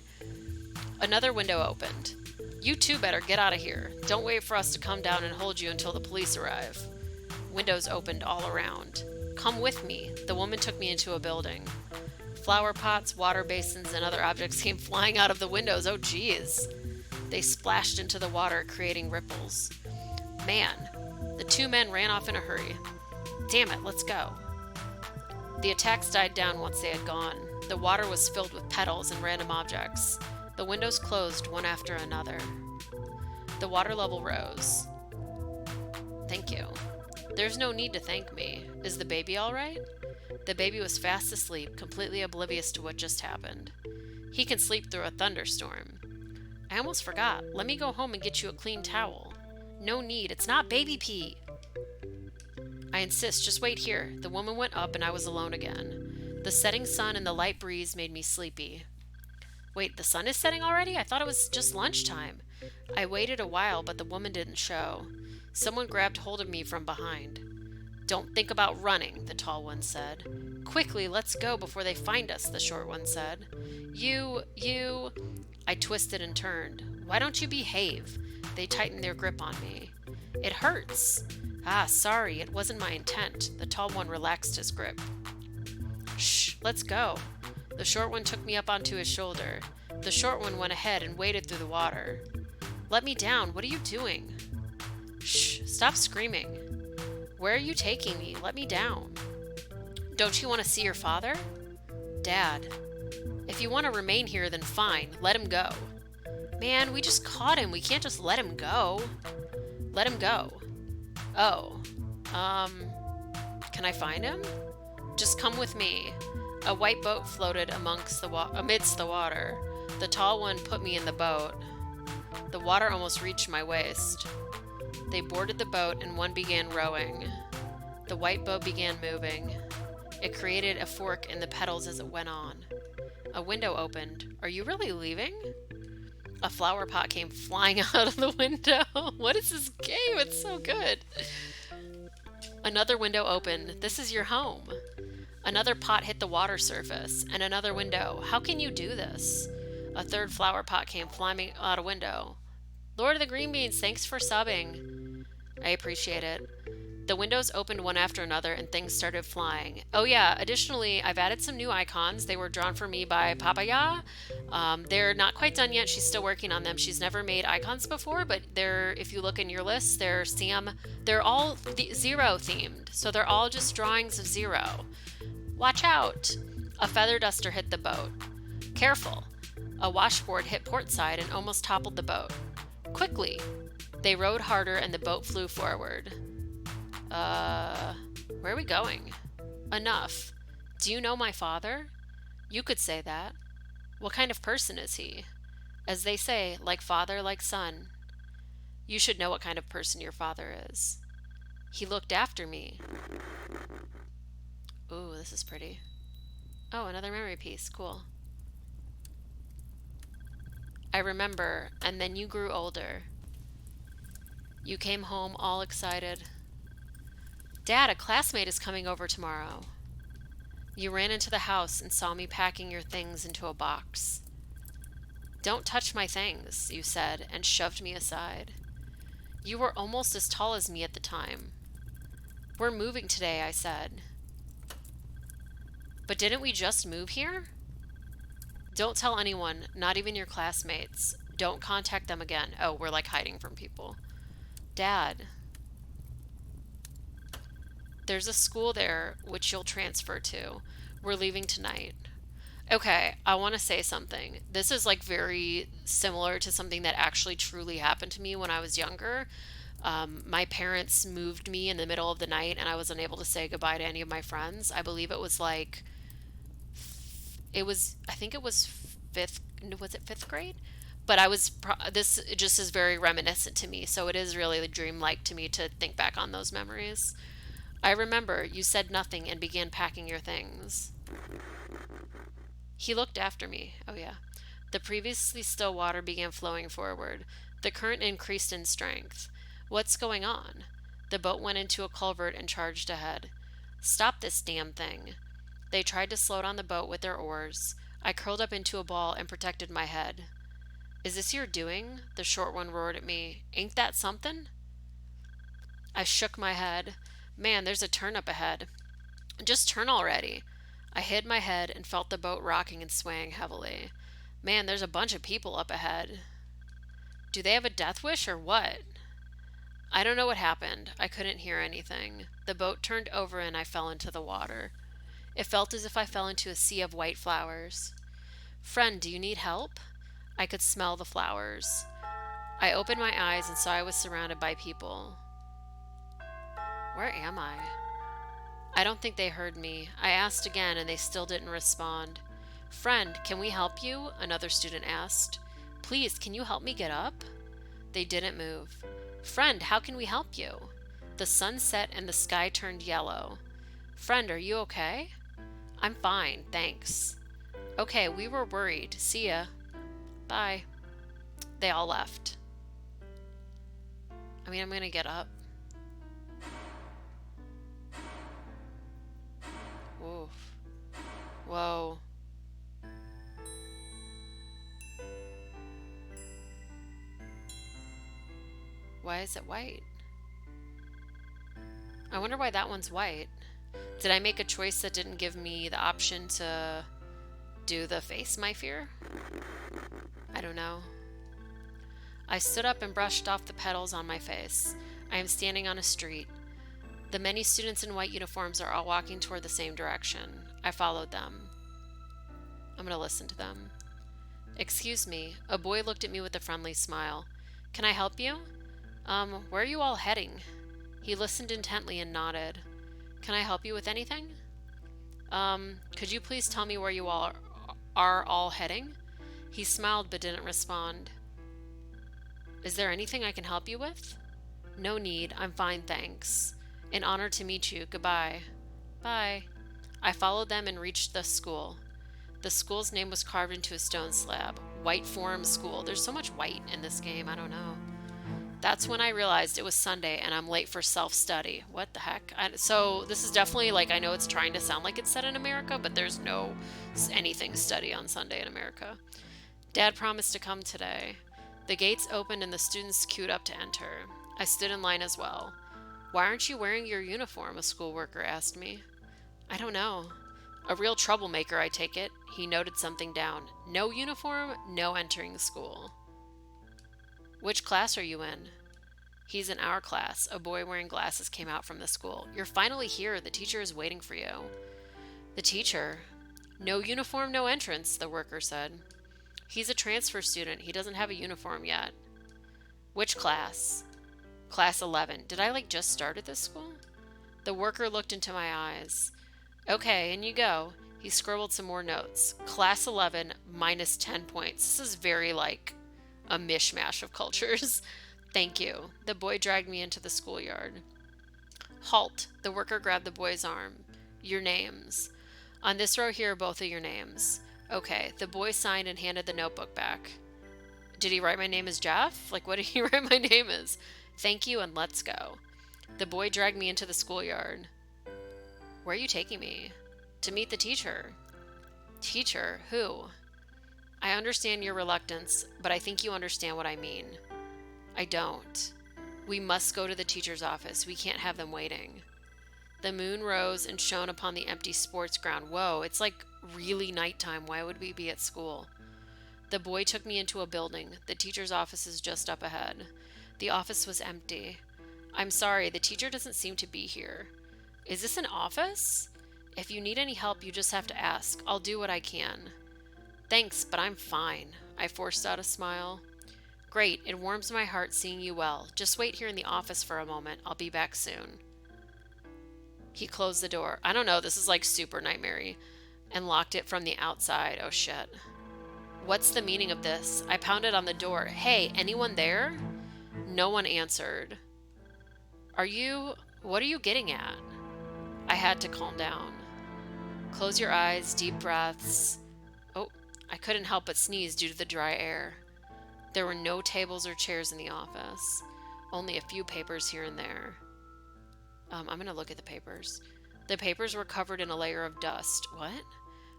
Another window opened. You two better get out of here. Don't wait for us to come down and hold you until the police arrive. Windows opened all around. Come with me. The woman took me into a building. Flower pots, water basins, and other objects came flying out of the windows. Oh, geez. They splashed into the water, creating ripples. Man, the two men ran off in a hurry. Damn it, let's go. The attacks died down once they had gone. The water was filled with petals and random objects. The windows closed one after another. The water level rose. Thank you. There's no need to thank me. Is the baby all right? The baby was fast asleep, completely oblivious to what just happened. He can sleep through a thunderstorm. I almost forgot. Let me go home and get you a clean towel. No need. It's not baby pee. I insist. Just wait here. The woman went up and I was alone again. The setting sun and the light breeze made me sleepy. Wait, the sun is setting already? I thought it was just lunchtime. I waited a while, but the woman didn't show. Someone grabbed hold of me from behind. Don't think about running, the tall one said. Quickly, let's go before they find us, the short one said. You. I twisted and turned. Why don't you behave? They tightened their grip on me. It hurts. Ah, sorry, it wasn't my intent. The tall one relaxed his grip. Shh, let's go. The short one took me up onto his shoulder. The short one went ahead and waded through the water. Let me down. What are you doing? Shh, stop screaming. Where are you taking me? Let me down. Don't you want to see your father? Dad. If you want to remain here, then fine. Let him go. Man, we just caught him. We can't just let him go. Let him go. Oh. Can I find him? Just come with me. A white boat floated amidst the water. The tall one put me in the boat. The water almost reached my waist. They boarded the boat and one began rowing. The white boat began moving. It created a fork in the pedals as it went on. A window opened. Are you really leaving? A flower pot came flying out of the window. What is this game? It's so good. Another window opened. This is your home. Another pot hit the water surface, and another window. How can you do this? A third flower pot came flying out a window. Lord of the Green Beans, thanks for subbing. I appreciate it. The windows opened one after another and things started flying. Oh yeah, additionally, I've added some new icons. They were drawn for me by Papaya. They're not quite done yet. She's still working on them. She's never made icons before, but if you look in your list, they're all Zero themed. So they're all just drawings of Zero. Watch out! A feather duster hit the boat. Careful! A washboard hit port side and almost toppled the boat. Quickly! They rowed harder and the boat flew forward. Where are we going? Enough. Do you know my father? You could say that. What kind of person is he? As they say, like father, like son. You should know what kind of person your father is. He looked after me. Ooh, this is pretty. Oh, another memory piece. Cool. I remember, and then you grew older. You came home all excited. Dad, a classmate is coming over tomorrow. You ran into the house and saw me packing your things into a box. Don't touch my things, you said, and shoved me aside. You were almost as tall as me at the time. We're moving today, I said. But didn't we just move here? Don't tell anyone, not even your classmates. Don't contact them again. Oh, we're like hiding from people. Dad. There's a school there which you'll transfer to. We're leaving tonight. Okay, I want to say something. This is like very similar to something that actually truly happened to me when I was younger. My parents moved me in the middle of the night and I was unable to say goodbye to any of my friends. I believe it was like, I think it was fifth grade? But this just is very reminiscent to me, so it is really dreamlike to me to think back on those memories. I remember you said nothing and began packing your things. He looked after me. Oh yeah. The previously still water began flowing forward. The current increased in strength. What's going on? The boat went into a culvert and charged ahead. Stop this damn thing. They tried to slow down the boat with their oars. I curled up into a ball and protected my head. Is this your doing? The short one roared at me. Ain't that something? I shook my head. Man, there's a turn up ahead. Just turn already. I hid my head and felt the boat rocking and swaying heavily. Man, there's a bunch of people up ahead. Do they have a death wish or what? I don't know what happened. I couldn't hear anything. The boat turned over and I fell into the water. It felt as if I fell into a sea of white flowers. Friend, do you need help? I could smell the flowers. I opened my eyes and saw I was surrounded by people. Where am I? I don't think they heard me. I asked again and they still didn't respond. Friend, can we help you? Another student asked. Please, can you help me get up? They didn't move. Friend, how can we help you? The sun set and the sky turned yellow. Friend, are you okay? I'm fine, thanks. Okay, we were worried. See ya. Bye. They all left. I mean, I'm gonna get up. Oof. Whoa. Why is it white? I wonder why that one's white. Did I make a choice that didn't give me the option to do the face my fear? I don't know. I stood up and brushed off the petals on my face. I am standing on a street. The many students in white uniforms are all walking toward the same direction. I followed them. I'm going to listen to them. Excuse me. A boy looked at me with a friendly smile. Can I help you? Where are you all heading? He listened intently and nodded. Can I help you with anything? Could you please tell me where you all are all heading? He smiled but didn't respond. Is there anything I can help you with? No need. I'm fine, thanks. An honor to meet you. Goodbye. Bye. I followed them and reached the school. The school's name was carved into a stone slab. White Forum School. There's so much white in this game. I don't know. That's when I realized it was Sunday and I'm late for self-study. What the heck? So this is definitely like, I know it's trying to sound like it's set in America, but there's no anything study on Sunday in America. Dad promised to come today. The gates opened and the students queued up to enter. I stood in line as well. Why aren't you wearing your uniform? A school worker asked me. I don't know. A real troublemaker, I take it. He noted something down. No uniform, no entering school. Which class are you in? He's in our class. A boy wearing glasses came out from the school. You're finally here. The teacher is waiting for you. The teacher? No uniform, no entrance, the worker said. He's a transfer student. He doesn't have a uniform yet. Which class? Class 11. Did I just start at this school? The worker looked into my eyes. Okay, in you go. He scribbled some more notes. Class 11 minus 10 points. This is very a mishmash of cultures. Thank you. The boy dragged me into the schoolyard. Halt. The worker grabbed the boy's arm. Your names. On this row here are both of your names. Okay. The boy signed and handed the notebook back. Did he write my name as Jeff? What did he write my name as? Thank you and let's go. The boy dragged me into the schoolyard. Where are you taking me? To meet the teacher. Teacher? Who? I understand your reluctance, but I think you understand what I mean. I don't. We must go to the teacher's office. We can't have them waiting. The moon rose and shone upon the empty sports ground. Whoa, it's really nighttime. Why would we be at school? The boy took me into a building. The teacher's office is just up ahead. The office was empty. I'm sorry, the teacher doesn't seem to be here. Is this an office? If you need any help, you just have to ask. I'll do what I can. Thanks, but I'm fine. I forced out a smile. Great, it warms my heart seeing you well. Just wait here in the office for a moment. I'll be back soon. He closed the door. I don't know, this is super nightmare-y. And locked it from the outside. Oh shit. What's the meaning of this? I pounded on the door. Hey, anyone there? No one answered. What are you getting at? I had to calm down. Close your eyes, deep breaths. Oh, I couldn't help but sneeze due to the dry air. There were no tables or chairs in the office. Only a few papers here and there. I'm going to look at the papers. The papers were covered in a layer of dust. What?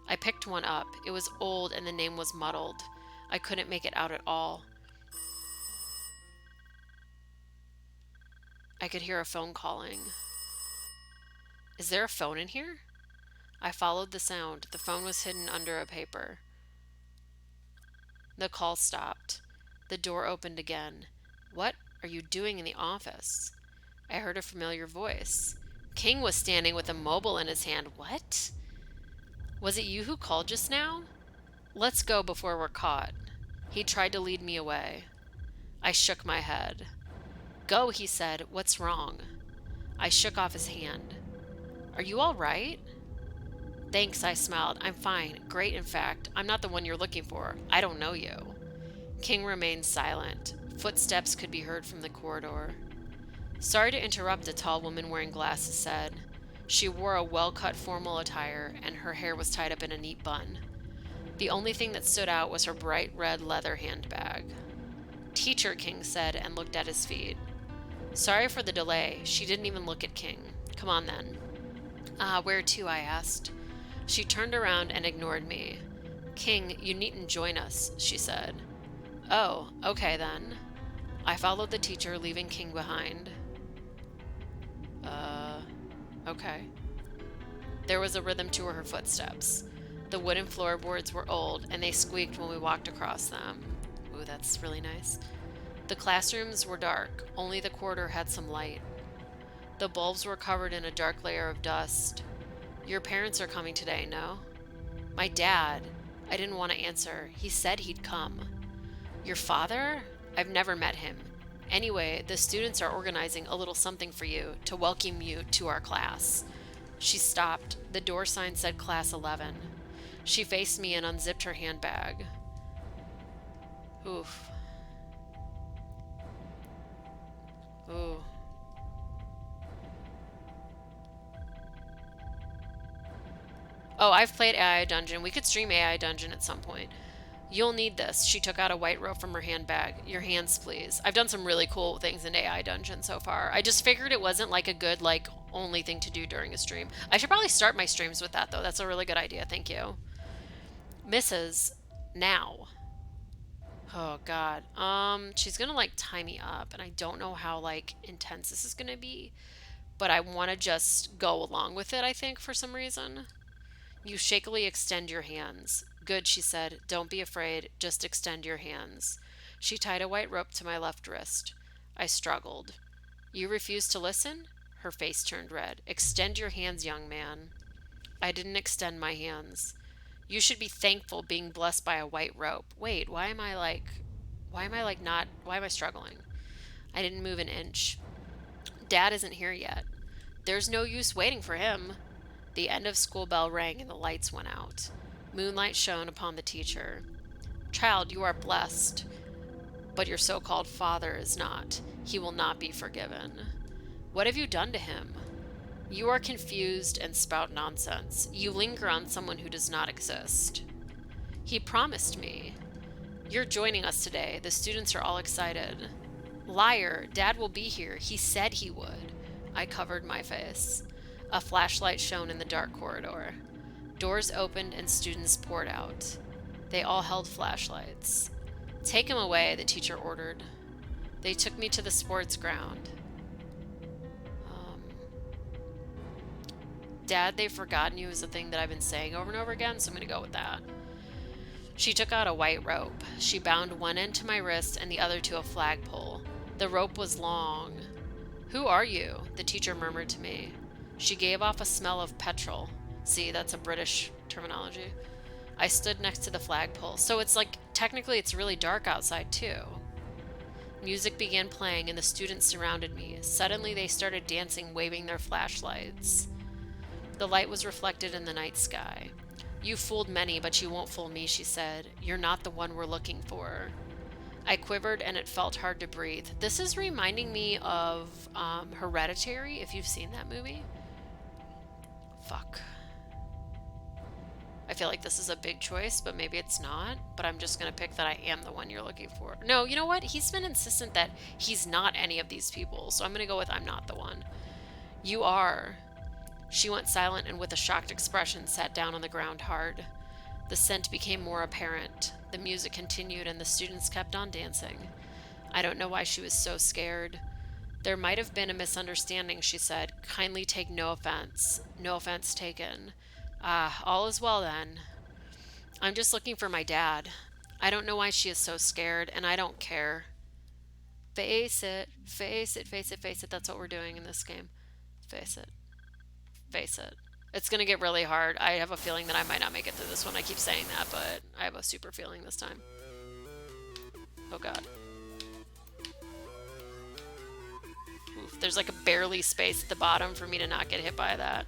I picked one up. It was old and the name was muddled. I couldn't make it out at all. I could hear a phone calling. Is there a phone in here? I followed the sound. The phone was hidden under a paper. The call stopped. The door opened again. What are you doing in the office? I heard a familiar voice. King was standing with a mobile in his hand. What? Was it you who called just now? Let's go before we're caught. He tried to lead me away. I shook my head. Go, he said. What's wrong? I shook off his hand. Are you all right? Thanks, I smiled. I'm fine. Great, in fact. I'm not the one you're looking for. I don't know you. King remained silent. Footsteps could be heard from the corridor. Sorry to interrupt, a tall woman wearing glasses said. She wore a well-cut formal attire, and her hair was tied up in a neat bun. The only thing that stood out was her bright red leather handbag. Teacher, King said, and looked at his feet. Sorry for the delay. She didn't even look at King. Come on, then. Where to? I asked. She turned around and ignored me. King, you needn't join us, she said. Oh, okay then. I followed the teacher, leaving King behind. Okay. There was a rhythm to her footsteps. The wooden floorboards were old, and they squeaked when we walked across them. Ooh, that's really nice. The classrooms were dark. Only the corridor had some light. The bulbs were covered in a dark layer of dust. Your parents are coming today, no? My dad. I didn't want to answer. He said he'd come. Your father? I've never met him. Anyway, the students are organizing a little something for you to welcome you to our class. She stopped. The door sign said Class 11. She faced me and unzipped her handbag. Oof. Ooh. Oh, I've played AI Dungeon. We could stream AI Dungeon at some point. You'll need this. She took out a white rope from her handbag. Your hands, please. I've done some really cool things in AI Dungeon so far. I just figured it wasn't like a good, like, only thing to do during a stream. I should probably start my streams with that, though. That's a really good idea. Thank you. Mrs. Now. Oh, God. She's gonna, like, tie me up, and I don't know how, like, intense this is gonna be, but I want to just go along with it, I think, for some reason. You shakily extend your hands. Good, she said. Don't be afraid. Just extend your hands. She tied a white rope to my left wrist. I struggled. You refuse to listen? Her face turned red. Extend your hands, young man. I didn't extend my hands. You should be thankful being blessed by a white rope. Wait, why am I struggling? I didn't move an inch. Dad isn't here yet. There's no use waiting for him. The end of school bell rang and the lights went out. Moonlight shone upon the teacher. Child, you are blessed, but your so-called father is not. He will not be forgiven. What have you done to him? You are confused and spout nonsense. You linger on someone who does not exist. He promised me. You're joining us today. The students are all excited. Liar, Dad will be here. He said he would. I covered my face. A flashlight shone in the dark corridor. Doors opened and students poured out. They all held flashlights. Take him away, the teacher ordered. They took me to the sports ground. Dad, they've forgotten you is a thing that I've been saying over and over again, so I'm going to go with that. She took out a white rope. She bound one end to my wrist and the other to a flagpole. The rope was long. Who are you? The teacher murmured to me. She gave off a smell of petrol. See, that's a British terminology. I stood next to the flagpole. So it's like, technically it's really dark outside too. Music began playing and the students surrounded me. Suddenly they started dancing, waving their flashlights. The light was reflected in the night sky. You fooled many, but you won't fool me, she said. You're not the one we're looking for. I quivered and it felt hard to breathe. This is reminding me of Hereditary, if you've seen that movie. Fuck. I feel like this is a big choice, but maybe it's not. But I'm just going to pick that I am the one you're looking for. No, you know what? He's been insistent that he's not any of these people. So I'm going to go with I'm not the one. You are. She went silent and with a shocked expression sat down on the ground hard. The scent became more apparent. The music continued and the students kept on dancing. I don't know why she was so scared. There might have been a misunderstanding, she said. Kindly take no offense. No offense taken. Ah, all is well then. I'm just looking for my dad. I don't know why she is so scared, and I don't care. Face it, face it, face it, face it. That's what we're doing in this game. Face it. Face it. It's going to get really hard. I have a feeling that I might not make it through this one. I keep saying that, but I have a super feeling this time. Oh god. Oof, there's like a barely space at the bottom for me to not get hit by that.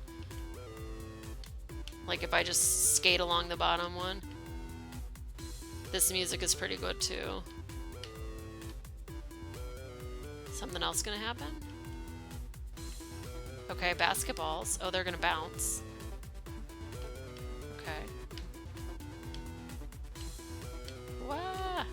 Like if I just skate along the bottom one. This music is pretty good too. Something else gonna happen? Okay, basketballs. Oh, they're gonna bounce. Okay. Wah!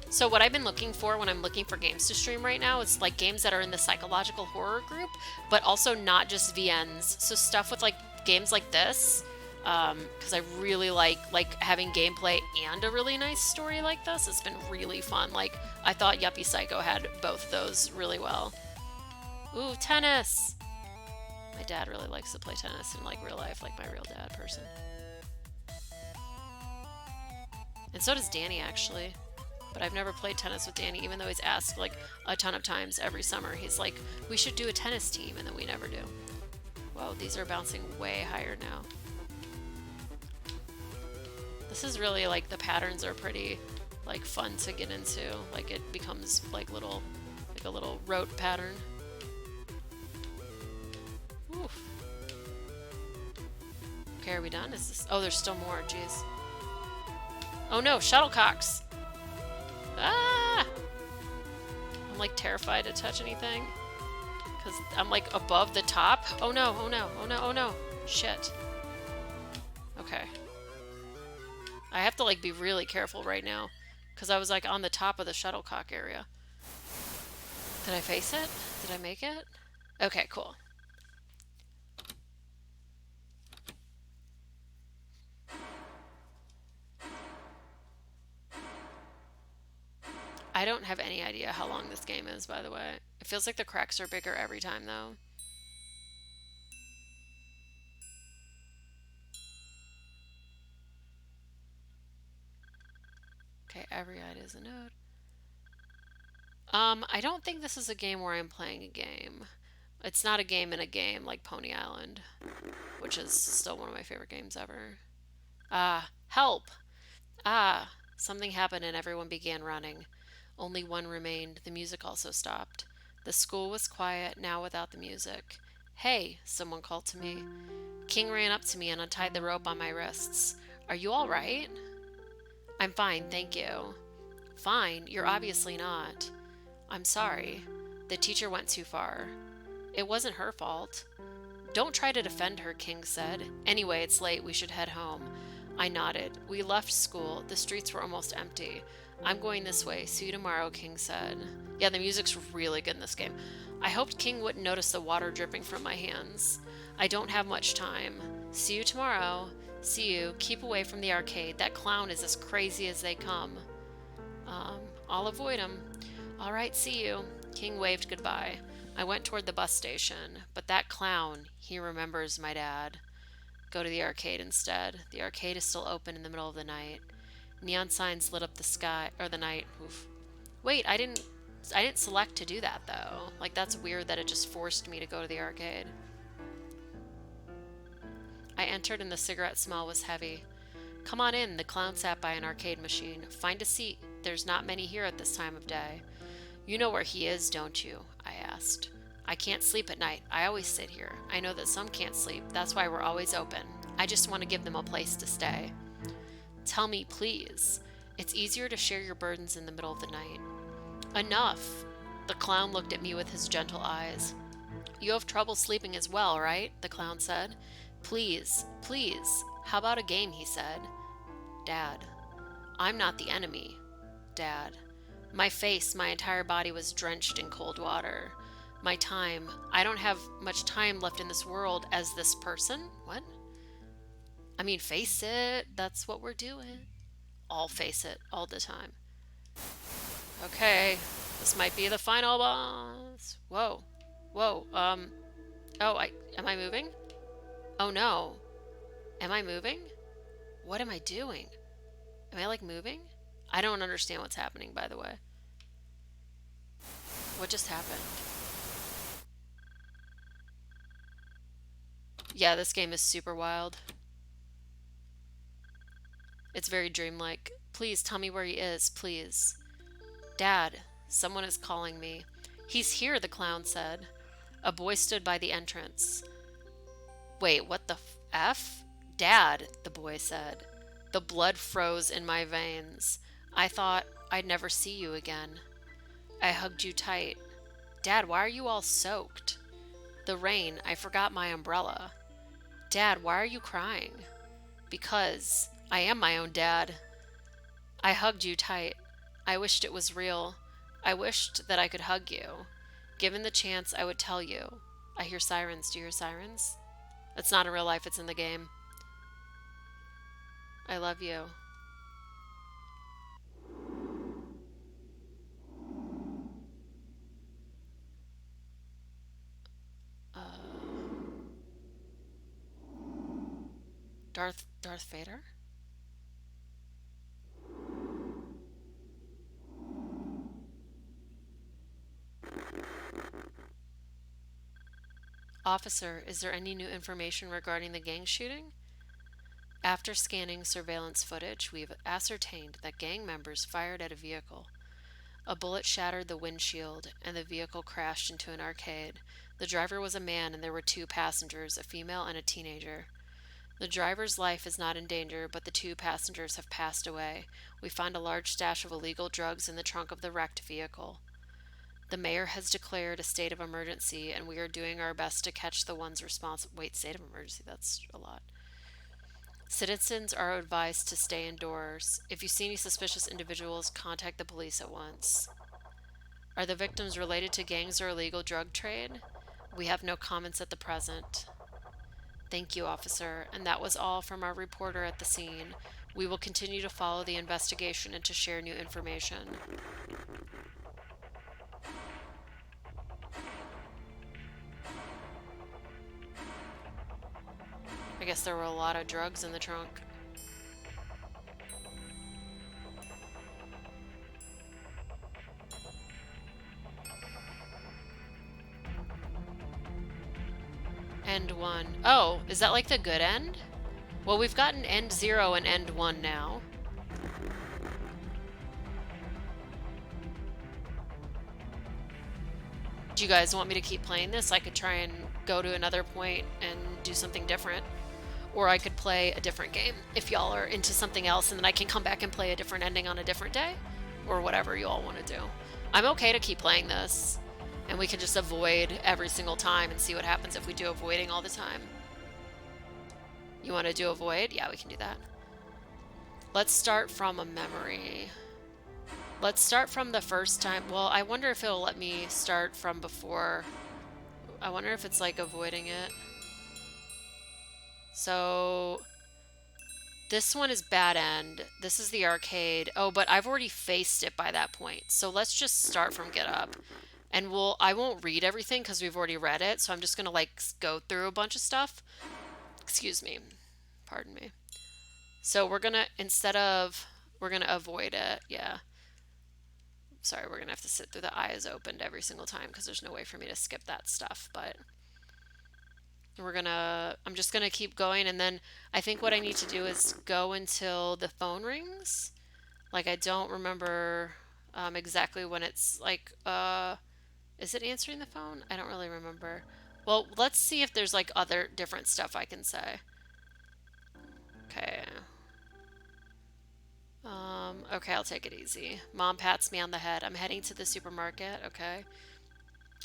So what I've been looking for when I'm looking for games to stream right now is like games that are in the psychological horror group, but also not just VNs. So stuff with like games like this, because I really like having gameplay and a really nice story like this. It's been really fun. Like I thought Yuppie Psycho had both those really well. Ooh, tennis! My dad really likes to play tennis in like real life, like my real dad person. And so does Danny actually. But I've never played tennis with Danny, even though he's asked like a ton of times every summer. He's like, we should do a tennis team, and then we never do. Whoa, these are bouncing way higher now. This is really like the patterns are pretty like fun to get into. Like it becomes like a little rote pattern. Oof. Okay, are we done? Is this? Oh, there's still more. Jeez. Oh no, shuttlecocks. Ah! I'm like terrified to touch anything because I'm like above the top. Oh no, oh no, oh no, oh no. Shit. Okay. I have to like be really careful right now because I was like on the top of the shuttlecock area. Did I face it? Did I make it? Okay, cool. I don't have any idea how long this game is, by the way. It feels like the cracks are bigger every time, though. Okay, every eye is a node. I don't think this is a game where I'm playing a game. It's not a game in a game like Pony Island, which is still one of my favorite games ever. Ah, help! Ah, something happened and everyone began running. Only one remained. The music also stopped. The school was quiet, now without the music. Hey, someone called to me. King ran up to me and untied the rope on my wrists. Are you all right? I'm fine, thank you. Fine, you're obviously not. I'm sorry. The teacher went too far. It wasn't her fault. Don't try to defend her, King said. Anyway, it's late. We should head home. I nodded. We left school. The streets were almost empty. I'm going this way. See you tomorrow, King said. Yeah, the music's really good in this game. I hoped King wouldn't notice the water dripping from my hands. I don't have much time. See you tomorrow. See you. Keep away from the arcade. That clown is as crazy as they come. I'll avoid him. All right, see you. King waved goodbye. I went toward the bus station, but that clown, he remembers my dad. Go to the arcade instead. The arcade is still open in the middle of the night. Neon signs lit up the sky or the night. Oof. Wait, I didn't select to do that though. Like that's weird that it just forced me to go to the arcade. I entered and the cigarette smell was heavy. Come on in, the clown sat by an arcade machine. Find a seat. There's not many here at this time of day. You know where he is, don't you? I asked. I can't sleep at night. I always sit here. I know that some can't sleep. That's why we're always open. I just want to give them a place to stay. Tell me, please. It's easier to share your burdens in the middle of the night. Enough. The clown looked at me with his gentle eyes. You have trouble sleeping as well, right? The clown said. Please, please. How about a game, he said. Dad. I'm not the enemy. Dad. My face, my entire body was drenched in cold water. My time. I don't have much time left in this world as this person. What? I mean, face it. That's what we're doing. All face it all the time. Okay. This might be the final boss. Whoa. Whoa. Oh, am I moving? Oh no. Am I moving? What am I doing? Am I like moving? I don't understand what's happening, by the way. What just happened? Yeah, this game is super wild. It's very dreamlike. Please tell me where he is, please. Dad, someone is calling me. He's here, the clown said. A boy stood by the entrance. Wait, what the F? Dad, the boy said. The blood froze in my veins. I thought I'd never see you again. I hugged you tight. Dad, why are you all soaked? The rain, I forgot my umbrella. Dad, why are you crying? Because I am my own dad. I hugged you tight. I wished it was real. I wished that I could hug you. Given the chance, I would tell you. I hear sirens. Do you hear sirens? It's not in real life, it's in the game. I love you. Darth Vader? Officer, is there any new information regarding the gang shooting? After scanning surveillance footage, we've ascertained that gang members fired at a vehicle. A bullet shattered the windshield, and the vehicle crashed into an arcade. The driver was a man, and there were 2 passengers, a female and a teenager. The driver's life is not in danger, but the 2 passengers have passed away. We find a large stash of illegal drugs in the trunk of the wrecked vehicle. The mayor has declared a state of emergency, and we are doing our best to catch the ones responsible. Wait, state of emergency? That's a lot. Citizens are advised to stay indoors. If you see any suspicious individuals, contact the police at once. Are the victims related to gangs or illegal drug trade? We have no comments at the present. Thank you, officer. And that was all from our reporter at the scene. We will continue to follow the investigation and to share new information. I guess there were a lot of drugs in the trunk. End 1. Oh, is that like the good end? Well, we've gotten end 0 and end 1 now. Do you guys want me to keep playing this? I could try and go to another point and do something different. Or I could play a different game if y'all are into something else, and then I can come back and play a different ending on a different day. Or whatever you all want to do. I'm okay to keep playing this. And we can just avoid every single time and see what happens if we do avoiding all the time. You want to do avoid? Yeah, we can do that. Let's start from a memory. Let's start from the first time. Well, I wonder if it'll let me start from before. I wonder if it's like avoiding it. So this one is bad end. This is the arcade. Oh, but I've already faced it by that point. So let's just start from get up. And I won't read everything because we've already read it. So I'm just going to like go through a bunch of stuff. Excuse me. Pardon me. So we're going to, we're going to avoid it. Yeah. Sorry, we're going to have to sit through the eyes opened every single time because there's no way for me to skip that stuff. But I'm just going to keep going. And then I think what I need to do is go until the phone rings. Like I don't remember exactly when it's like, is it answering the phone? I don't really remember. Well, let's see if there's like other different stuff I can say. Okay. Okay, I'll take it easy. Mom pats me on the head. I'm heading to the supermarket. Okay.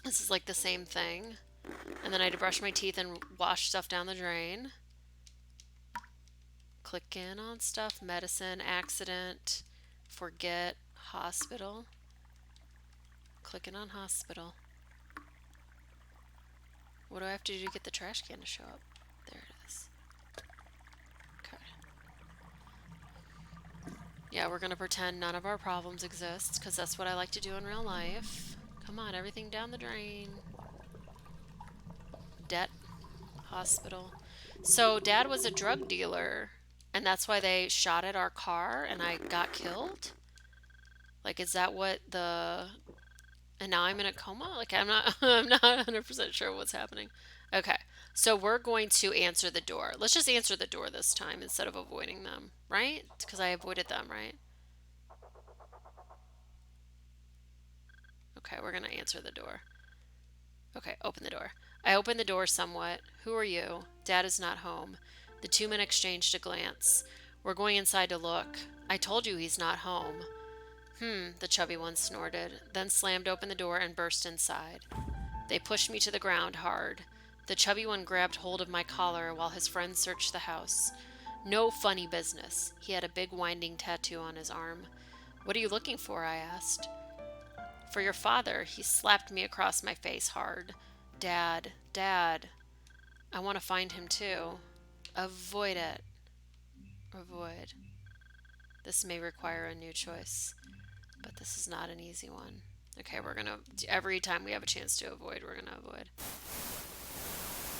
This is like the same thing. And then I had to brush my teeth and wash stuff down the drain. Click in on stuff. Medicine, accident, forget, hospital. Clicking on hospital. What do I have to do to get the trash can to show up? There it is. Okay. Yeah, we're going to pretend none of our problems exist because that's what I like to do in real life. Come on, everything down the drain. Debt. Hospital. So Dad was a drug dealer and that's why they shot at our car and I got killed? Like, is that what and now I'm in a coma? Like, I'm not 100% sure what's happening. Okay, so we're going to answer the door. Let's just answer the door this time instead of avoiding them, right? Because I avoided them, right? Okay, we're going to answer the door. Okay, open the door. I opened the door somewhat. Who are you? Dad is not home. The 2 men exchanged a glance. We're going inside to look. I told you he's not home. The chubby one snorted, then slammed open the door and burst inside. They pushed me to the ground hard. The chubby one grabbed hold of my collar while his friends searched the house. No funny business. He had a big winding tattoo on his arm. What are you looking for? I asked. For your father. He slapped me across my face hard. Dad, Dad. I want to find him too. Avoid it. Avoid. This may require a new choice, but this is not an easy one. Okay, we're gonna, every time we have a chance to avoid, we're gonna avoid.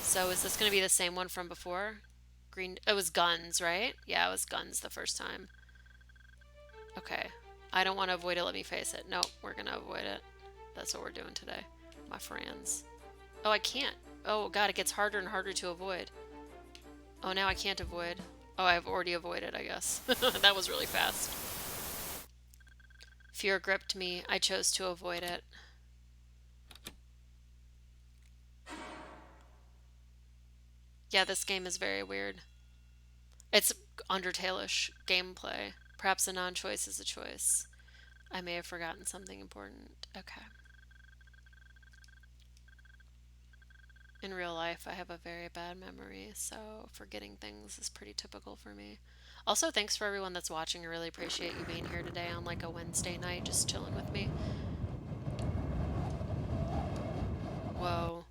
So is this gonna be the same one from before? Green, it was guns, right? Yeah, it was guns the first time. Okay, I don't want to avoid it, let me face it. Nope, we're gonna avoid it. That's what we're doing today, my friends. Oh, I can't. Oh god, it gets harder and harder to avoid. Oh, now I can't avoid. Oh, I've already avoided, I guess. That was really fast. Fear gripped me. I chose to avoid it. Yeah, this game is very weird. It's Undertale-ish gameplay. Perhaps a non-choice is a choice. I may have forgotten something important. Okay. In real life, I have a very bad memory, so forgetting things is pretty typical for me. Also, thanks for everyone that's watching. I really appreciate you being here today on like a Wednesday night, just chilling with me. Whoa.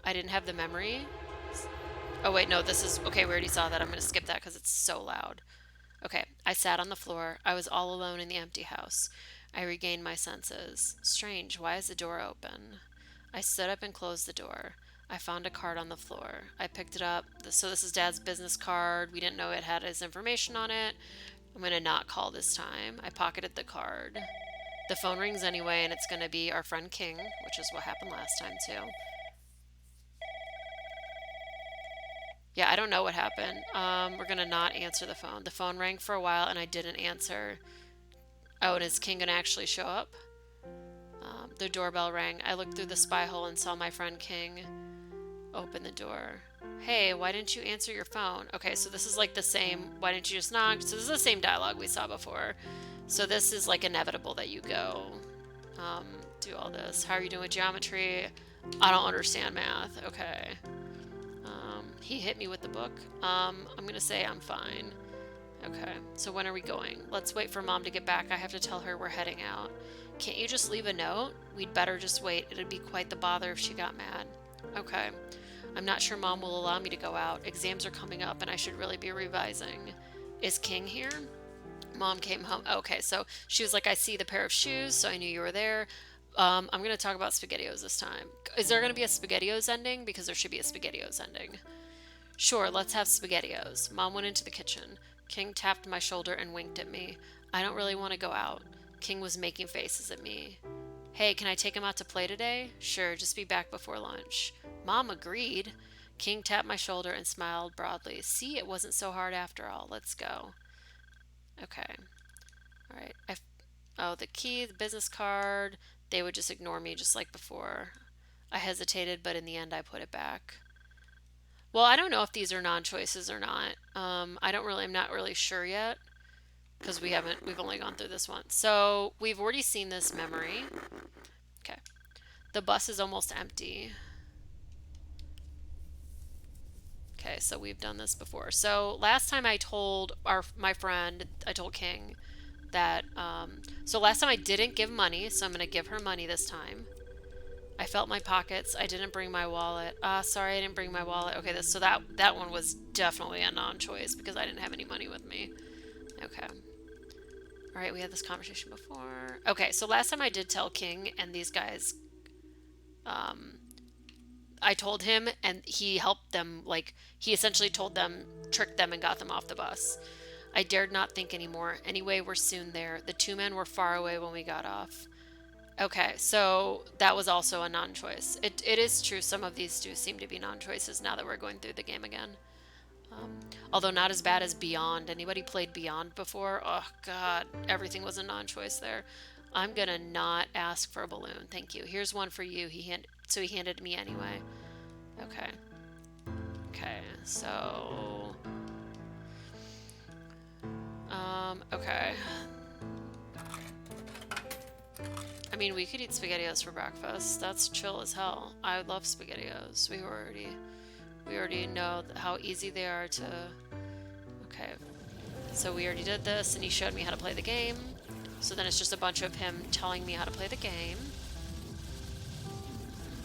I didn't have the memory. Oh wait, no, this is, okay, we already saw that. I'm gonna skip that because it's so loud. Okay, I sat on the floor. I was all alone in the empty house. I regained my senses. Strange, why is the door open? I stood up and closed the door. I found a card on the floor. I picked it up. So this is Dad's business card. We didn't know it had his information on it. I'm gonna not call this time. I pocketed the card. The phone rings anyway, and it's gonna be our friend King, which is what happened last time too. Yeah, I don't know what happened. We're gonna not answer the phone. The phone rang for a while and I didn't answer. Oh, and is King gonna actually show up? The doorbell rang. I looked through the spy hole and saw my friend King open the door. Hey, why didn't you answer your phone? Okay, so this is like the same, why didn't you just knock? So this is the same dialogue we saw before. So this is like inevitable that you go do all this. How are you doing with geometry? I don't understand math. Okay. He hit me with the book. I'm gonna say I'm fine. Okay, so when are we going? Let's wait for Mom to get back. I have to tell her we're heading out. Can't you just leave a note? We'd better just wait. It'd be quite the bother if she got mad. Okay. I'm not sure Mom will allow me to go out. Exams are coming up and I should really be revising. Is King here? Mom came home. Okay, so she was like, I see the pair of shoes, so I knew you were there. I'm going to talk about SpaghettiOs this time. Is there going to be a SpaghettiOs ending? Because there should be a SpaghettiOs ending. Sure, let's have SpaghettiOs. Mom went into the kitchen. King tapped my shoulder and winked at me. I don't really want to go out. King was making faces at me. Hey, can I take him out to play today? Sure, just be back before lunch. Mom agreed. King tapped my shoulder and smiled broadly. See, it wasn't so hard after all. Let's go. Okay. All right. Oh, the key, the business card. They would just ignore me just like before. I hesitated, but in the end I put it back. Well, I don't know if these are non-choices or not. I'm not really sure yet because we've only gone through this once. So we've already seen this memory. Okay. The bus is almost empty. Okay, so we've done this before. So last time I told my friend, I told King that, so last time I didn't give money, so I'm going to give her money this time. I felt my pockets. I didn't bring my wallet. Sorry, I didn't bring my wallet. Okay, so that one was definitely a non-choice because I didn't have any money with me. Okay. All right, we had this conversation before. Okay, so last time I did tell King and these guys, I told him and he helped them, like, he essentially told them, tricked them and got them off the bus. I dared not think anymore. Anyway, we're soon there. The two men were far away when we got off. Okay, so that was also a non-choice. It is true, some of these do seem to be non-choices now that we're going through the game again. Although not as bad as Beyond. Anybody played Beyond before? Oh god, everything was a non-choice there. I'm gonna not ask for a balloon. Thank you. Here's one for you. So he handed me anyway. Okay. Okay, so... okay. I mean, we could eat SpaghettiOs for breakfast. That's chill as hell. I love SpaghettiOs. We already know how easy they are to. Okay, so we already did this, and he showed me how to play the game. So then it's just a bunch of him telling me how to play the game.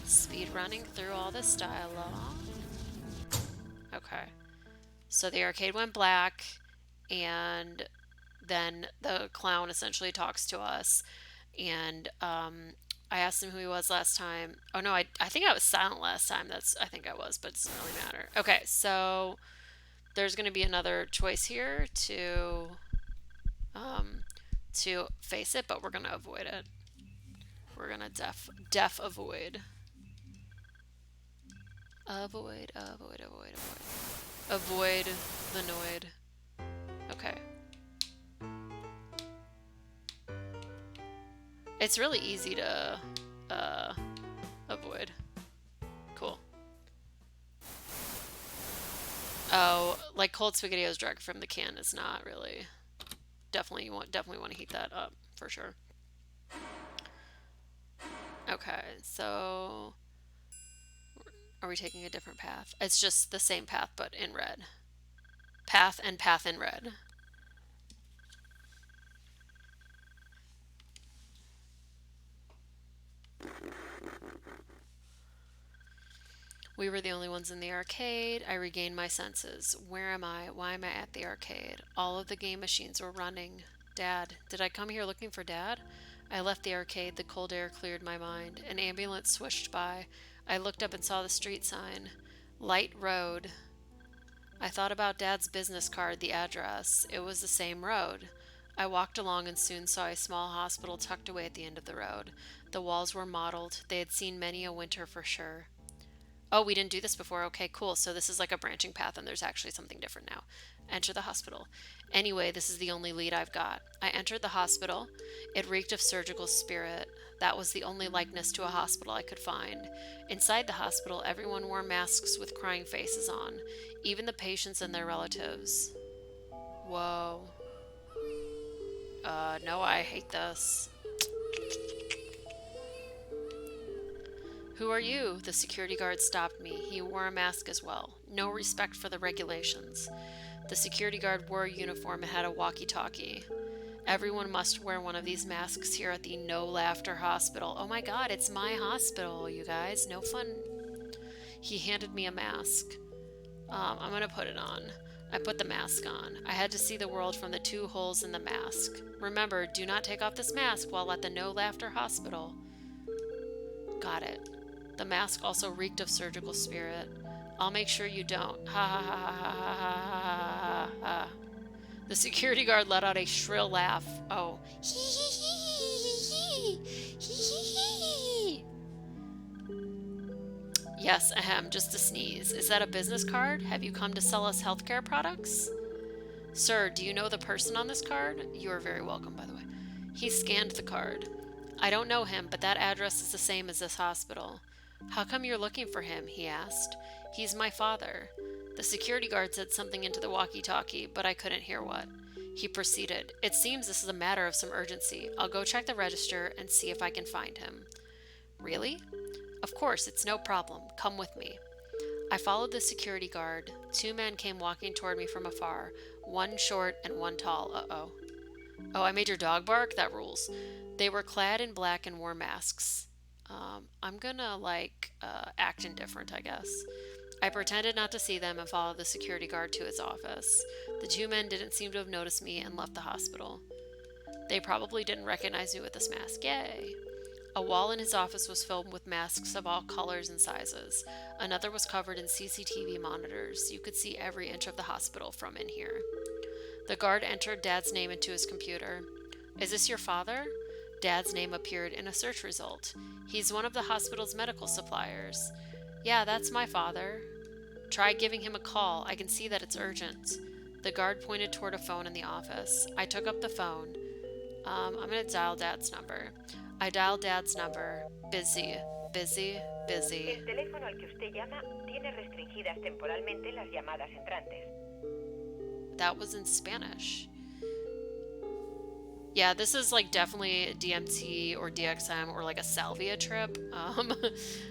Speed running through all this dialogue. Okay. So the arcade went black, and then the clown essentially talks to us. And I asked him who he was last time. Oh no, I think I was silent last time. I think I was, but it doesn't really matter. Okay, so there's going to be another choice here um, to face it, but we're going to avoid it. We're going to def avoid. Avoid. Avoid the noid. Okay. It's really easy to avoid. Cool. Oh, like cold SpaghettiOs direct from the can is not really. Definitely want to heat that up for sure. Okay, so are we taking a different path? It's just the same path but in red. Path in red. We were the only ones in the arcade. I regained my senses. Where am I? Why am I at the arcade? All of the game machines were running. Dad. Did I come here looking for Dad? I left the arcade. The cold air cleared my mind. An ambulance swished by. I looked up and saw the street sign. Light Road. I thought about Dad's business card, the address. It was the same road. I walked along and soon saw a small hospital tucked away at the end of the road. The walls were mottled. They had seen many a winter for sure. Oh, we didn't do this before. Okay, cool. So this is like a branching path and there's actually something different now. Enter the hospital. Anyway, this is the only lead I've got. I entered the hospital. It reeked of surgical spirit. That was the only likeness to a hospital I could find. Inside the hospital, everyone wore masks with crying faces on, even the patients and their relatives. Whoa. No, I hate this. Who are you? The security guard stopped me. He wore a mask as well. No respect for the regulations. The security guard wore a uniform and had a walkie-talkie. Everyone must wear one of these masks here at the No Laughter Hospital. Oh my god, it's my hospital, you guys. No fun. He handed me a mask. I'm gonna put it on. I put the mask on. I had to see the world from the two holes in the mask. Remember, do not take off this mask while at the No Laughter Hospital. Got it. The mask also reeked of surgical spirit. I'll make sure you don't. Ha ha ha ha ha ha ha ha ha. The security guard let out a shrill laugh. Oh. Hee hee hee hee hee hee. Yes, ahem, just a sneeze. Is that a business card? Have you come to sell us healthcare products? Sir, do you know the person on this card? You are very welcome, by the way. He scanned the card. I don't know him, but that address is the same as this hospital. How come you're looking for him? He asked. He's my father. The security guard said something into the walkie-talkie, but I couldn't hear what. He proceeded. It seems this is a matter of some urgency. I'll go check the register and see if I can find him. Really? Of course, it's no problem. Come with me. I followed the security guard. Two men came walking toward me from afar, one short and one tall. Uh-oh. Oh, I made your dog bark? That rules. They were clad in black and wore masks. I'm gonna, act indifferent, I guess. I pretended not to see them and followed the security guard to his office. The two men didn't seem to have noticed me and left the hospital. They probably didn't recognize me with this mask. Yay! A wall in his office was filled with masks of all colors and sizes. Another was covered in CCTV monitors. You could see every inch of the hospital from in here. The guard entered Dad's name into his computer. Is this your father? Dad's name appeared in a search result. He's one of the hospital's medical suppliers. Yeah, that's my father. Try giving him a call. I can see that it's urgent. The guard pointed toward a phone in the office. I took up the phone. I'm going to dial Dad's number. I dialed Dad's number. Busy. Busy. Busy. El teléfono al que usted llama tiene restringidas temporalmente las llamadas entrantes. That was in Spanish. Yeah, this is like definitely DMT or DXM or like a salvia trip.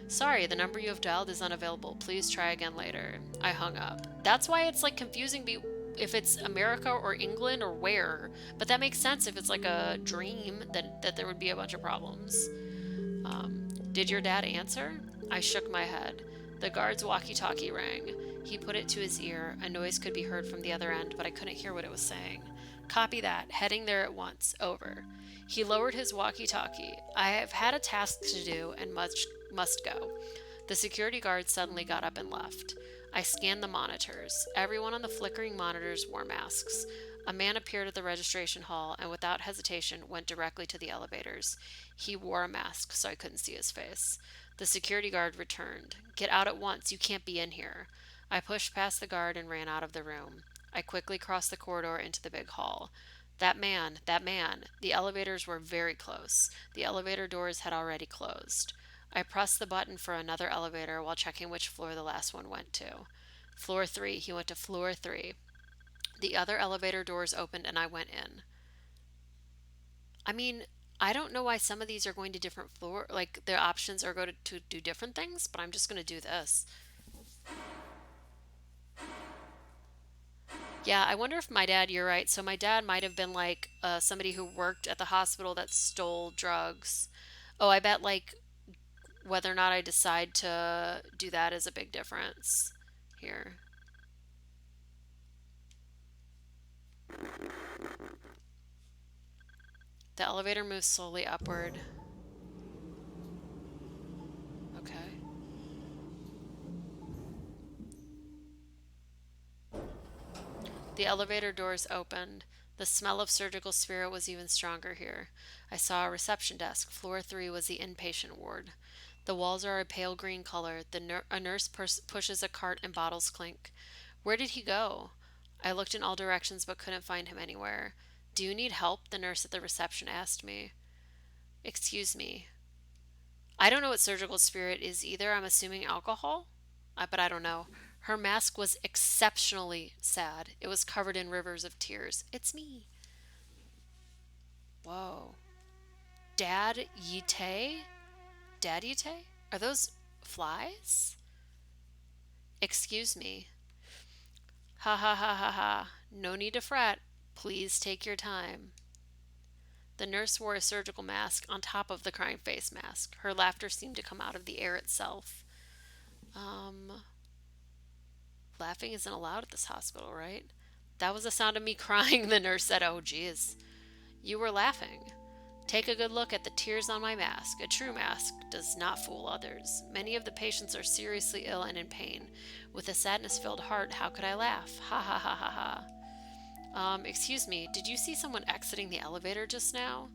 Sorry, the number you have dialed is unavailable. Please try again later. I hung up. That's why it's like confusing if it's America or England or where. But that makes sense if it's like a dream that there would be a bunch of problems. Did your dad answer? I shook my head. The guard's walkie-talkie rang. He put it to his ear. A noise could be heard from the other end, but I couldn't hear what it was saying. Copy that. Heading there at once. Over. He lowered his walkie-talkie. I have had a task to do and must go. The security guard suddenly got up and left. I scanned the monitors. Everyone on the flickering monitors wore masks. A man appeared at the registration hall and without hesitation went directly to the elevators. He wore a mask, so I couldn't see his face. The security guard returned. Get out at once. You can't be in here. I pushed past the guard and ran out of the room. I quickly crossed the corridor into the big hall. That man. The elevators were very close. The elevator doors had already closed. I pressed the button for another elevator while checking which floor the last one went to. Floor 3. He went to floor 3. The other elevator doors opened and I went in. I mean, I don't know why some of these are going to different floor, like their options are going to do different things, but I'm just going to do this. Yeah, I wonder if my dad, you're right. So my dad might have been like somebody who worked at the hospital that stole drugs. Oh, I bet like whether or not I decide to do that is a big difference here. The elevator moves slowly upward. Okay. The elevator doors opened. The smell of surgical spirit was even stronger here. I saw a reception desk. Floor 3 was the inpatient ward. The walls are a pale green color. A nurse pushes a cart and bottles clink. Where did he go? I looked in all directions but couldn't find him anywhere. Do you need help? The nurse at the reception asked me. Excuse me. I don't know what surgical spirit is either. I'm assuming alcohol? But I don't know. Her mask was exceptionally sad. It was covered in rivers of tears. It's me. Whoa. Dad Yite? Dad Yite? Are those flies? Excuse me. Ha ha ha ha ha. No need to fret. Please take your time. The nurse wore a surgical mask on top of the crying face mask. Her laughter seemed to come out of the air itself. Um, Laughing isn't allowed at this hospital, right? That was the sound of me crying, the nurse said. Oh, geez. You were laughing. Take a good look at the tears on my mask. A true mask does not fool others. Many of the patients are seriously ill and in pain. With a sadness filled heart, how could I laugh? Ha ha ha ha ha. Excuse me, did you see someone exiting the elevator just now?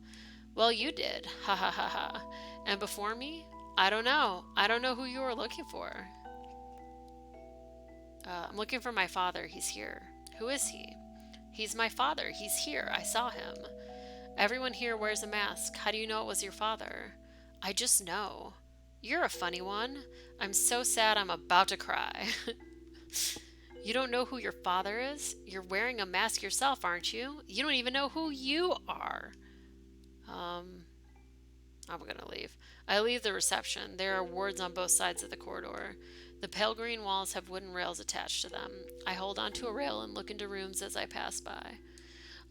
Well, you did. Ha ha ha ha. And before me? I don't know. I don't know who you were looking for. I'm looking for my father. He's here. Who is he? He's my father. He's here. I saw him. Everyone here wears a mask. How do you know it was your father? I just know. You're a funny one. I'm so sad I'm about to cry. You don't know who your father is? You're wearing a mask yourself, aren't you? You don't even know who you are. Um, I'm gonna leave. I leave the reception. There are wards on both sides of the corridor. The pale green walls have wooden rails attached to them. I hold onto a rail and look into rooms as I pass by.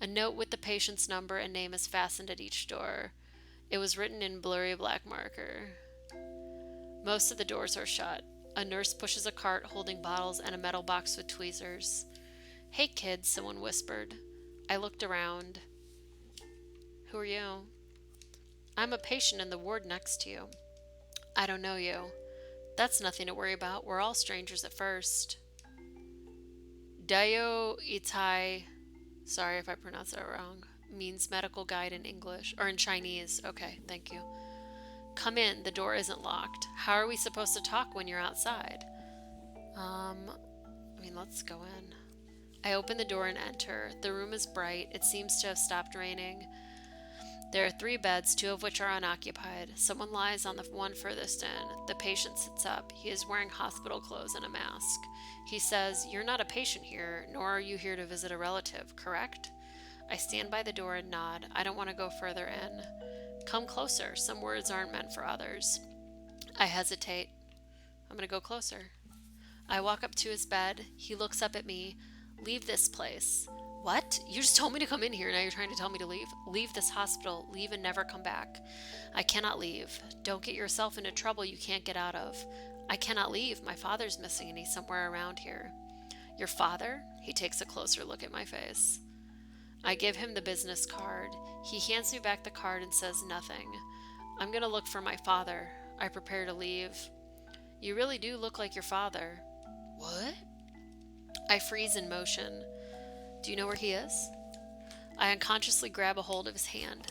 A note with the patient's number and name is fastened at each door. It was written in blurry black marker. Most of the doors are shut. A nurse pushes a cart holding bottles and a metal box with tweezers. Hey kids, someone whispered. I looked around. Who are you? I'm a patient in the ward next to you. I don't know you. That's nothing to worry about. We're all strangers at first. Dayo Itai, sorry if I pronounced that wrong, means medical guide in English, or in Chinese. Okay, thank you. Come in, the door isn't locked. How are we supposed to talk when you're outside? Let's go in. I open the door and enter. The room is bright. It seems to have stopped raining. There are 3 beds, 2 of which are unoccupied. Someone lies on the one furthest in. The patient sits up. He is wearing hospital clothes and a mask. He says, "You're not a patient here, nor are you here to visit a relative, correct?" I stand by the door and nod. I don't want to go further in. Come closer. Some words aren't meant for others. I hesitate. I'm going to go closer. I walk up to his bed. He looks up at me. Leave this place. What? You just told me to come in here. Now you're trying to tell me to leave? Leave this hospital. Leave and never come back. I cannot leave. Don't get yourself into trouble you can't get out of. I cannot leave. My father's missing and he's somewhere around here. Your father? He takes a closer look at my face. I give him the business card. He hands me back the card and says nothing. I'm going to look for my father. I prepare to leave. You really do look like your father. What? I freeze in motion. Do you know where he is? I unconsciously grab a hold of his hand.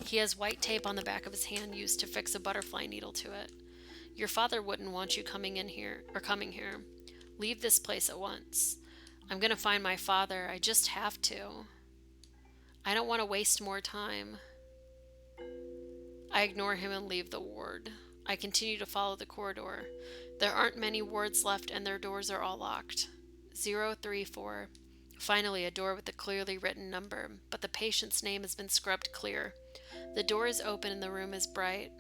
He has white tape on the back of his hand used to fix a butterfly needle to it. Your father wouldn't want you coming here. Leave this place at once. I'm going to find my father. I just have to. I don't want to waste more time. I ignore him and leave the ward. I continue to follow the corridor. There aren't many wards left and their doors are all locked. 034. Finally, a door with a clearly written number, but the patient's name has been scrubbed clear. The door is open and the room is bright.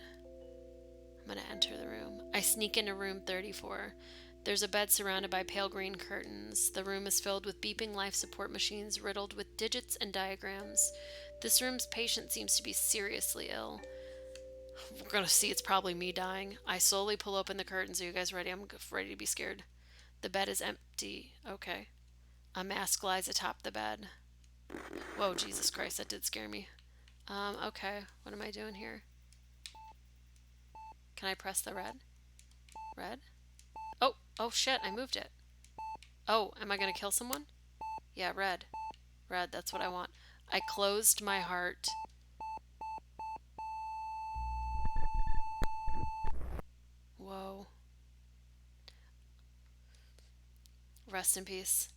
I'm going to enter the room. I sneak into room 34. There's a bed surrounded by pale green curtains. The room is filled with beeping life support machines riddled with digits and diagrams. This room's patient seems to be seriously ill. We're going to see it's probably me dying. I slowly pull open the curtains. Are you guys ready? I'm ready to be scared. The bed is empty. Okay. A mask lies atop the bed. Whoa, Jesus Christ, that did scare me. Okay. What am I doing here? Can I press the red? Red? Oh shit, I moved it. Oh, am I gonna kill someone? Yeah, red. Red, that's what I want. I closed my heart. Whoa. Rest in peace.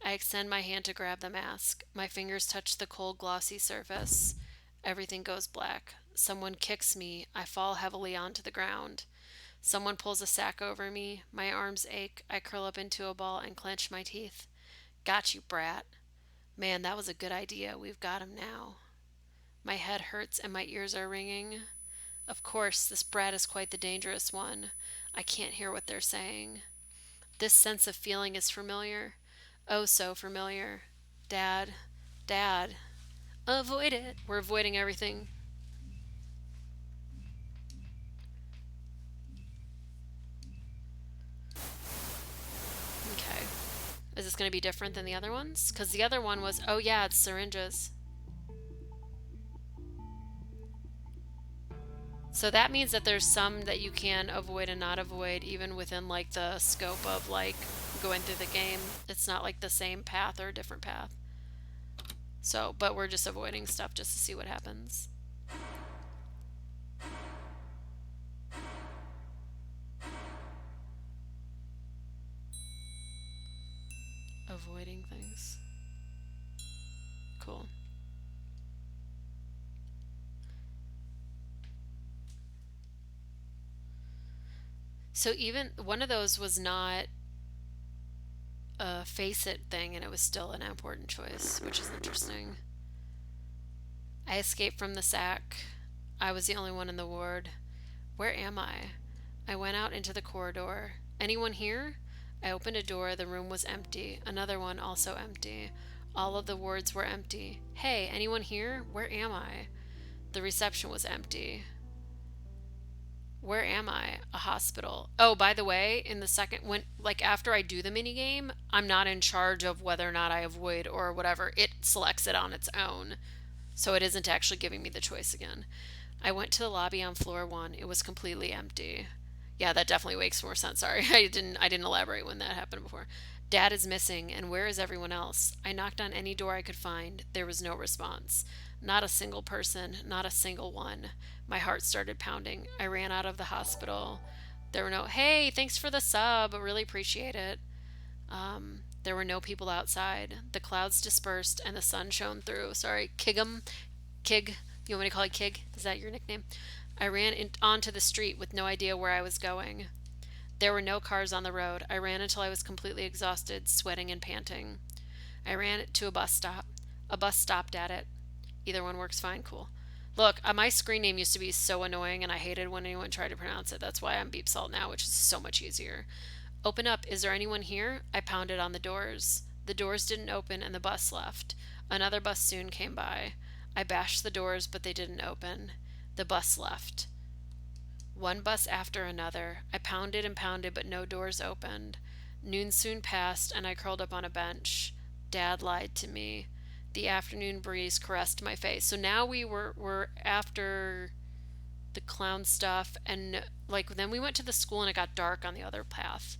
I extend my hand to grab the mask. My fingers touch the cold, glossy surface. Everything goes black. Someone kicks me. I fall heavily onto the ground. Someone pulls a sack over me. My arms ache. I curl up into a ball and clench my teeth. Got you, brat. Man, that was a good idea. We've got him now. My head hurts and my ears are ringing. Of course, this brat is quite the dangerous one. I can't hear what they're saying. This sense of feeling is familiar. Oh, so familiar. Dad. Dad. Avoid it. We're avoiding everything. Okay. Is this going to be different than the other ones? Because the other one was, oh yeah, it's syringes. So that means that there's some that you can avoid and not avoid, even within like the scope of like going through the game. It's not like the same path or a different path. So, but we're just avoiding stuff just to see what happens. Avoiding things. Cool. So even one of those was not a face it thing and it was still an important choice, which is interesting. I escaped from the sack. I was the only one in the ward. Where am I? I went out into the corridor. Anyone here? I opened a door. The room was empty. Another one also empty. All of the wards were empty. Hey, anyone here? Where am I? The reception was empty. Where am I? A hospital. Oh, by the way, in the second, when, like, after I do the minigame, I'm not in charge of whether or not I avoid or whatever. It selects it on its own. So it isn't actually giving me the choice again. I went to the lobby on floor 1. It was completely empty. Yeah, that definitely makes more sense. Sorry, I didn't elaborate when that happened before. Dad is missing, and where is everyone else? I knocked on any door I could find. There was no response. Not a single person, not a single one. My heart started pounding. I ran out of the hospital. There were no, hey, thanks for the sub. I really appreciate it. There were no people outside. The clouds dispersed and the sun shone through. Sorry, Kig. You want me to call you Kig? Is that your nickname? I ran onto the street with no idea where I was going. There were no cars on the road. I ran until I was completely exhausted, sweating and panting. I ran to a bus stop. A bus stopped at it. Either one works fine, cool. Look, my screen name used to be so annoying and I hated when anyone tried to pronounce it. That's why I'm Beep Salt now, which is so much easier. Open up, is there anyone here? I pounded on the doors. The doors didn't open and the bus left. Another bus soon came by. I bashed the doors, but they didn't open. The bus left. One bus after another. I pounded and pounded, but no doors opened. Noon soon passed, and I curled up on a bench. Dad lied to me. The afternoon breeze caressed my face. So now we're after the clown stuff, and like then we went to the school and it got dark on the other path.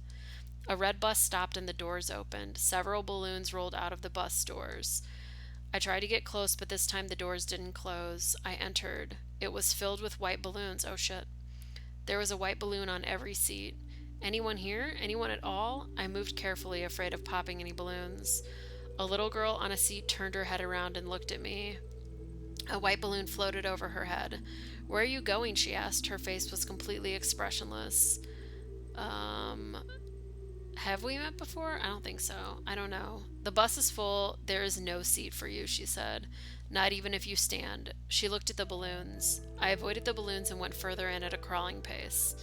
A red bus stopped and the doors opened. Several balloons rolled out of the bus doors. I tried to get close, but this time the doors didn't close. I entered. It was filled with white balloons. Oh shit. There was a white balloon on every seat. Anyone here? Anyone at all? I moved carefully, afraid of popping any balloons. A little girl on a seat turned her head around and looked at me. A white balloon floated over her head. Where are you going? She asked. Her face was completely expressionless. Have we met before? I don't think so. I don't know. The bus is full. There is no seat for you, she said. Not even if you stand. She looked at the balloons. I avoided the balloons and went further in at a crawling pace.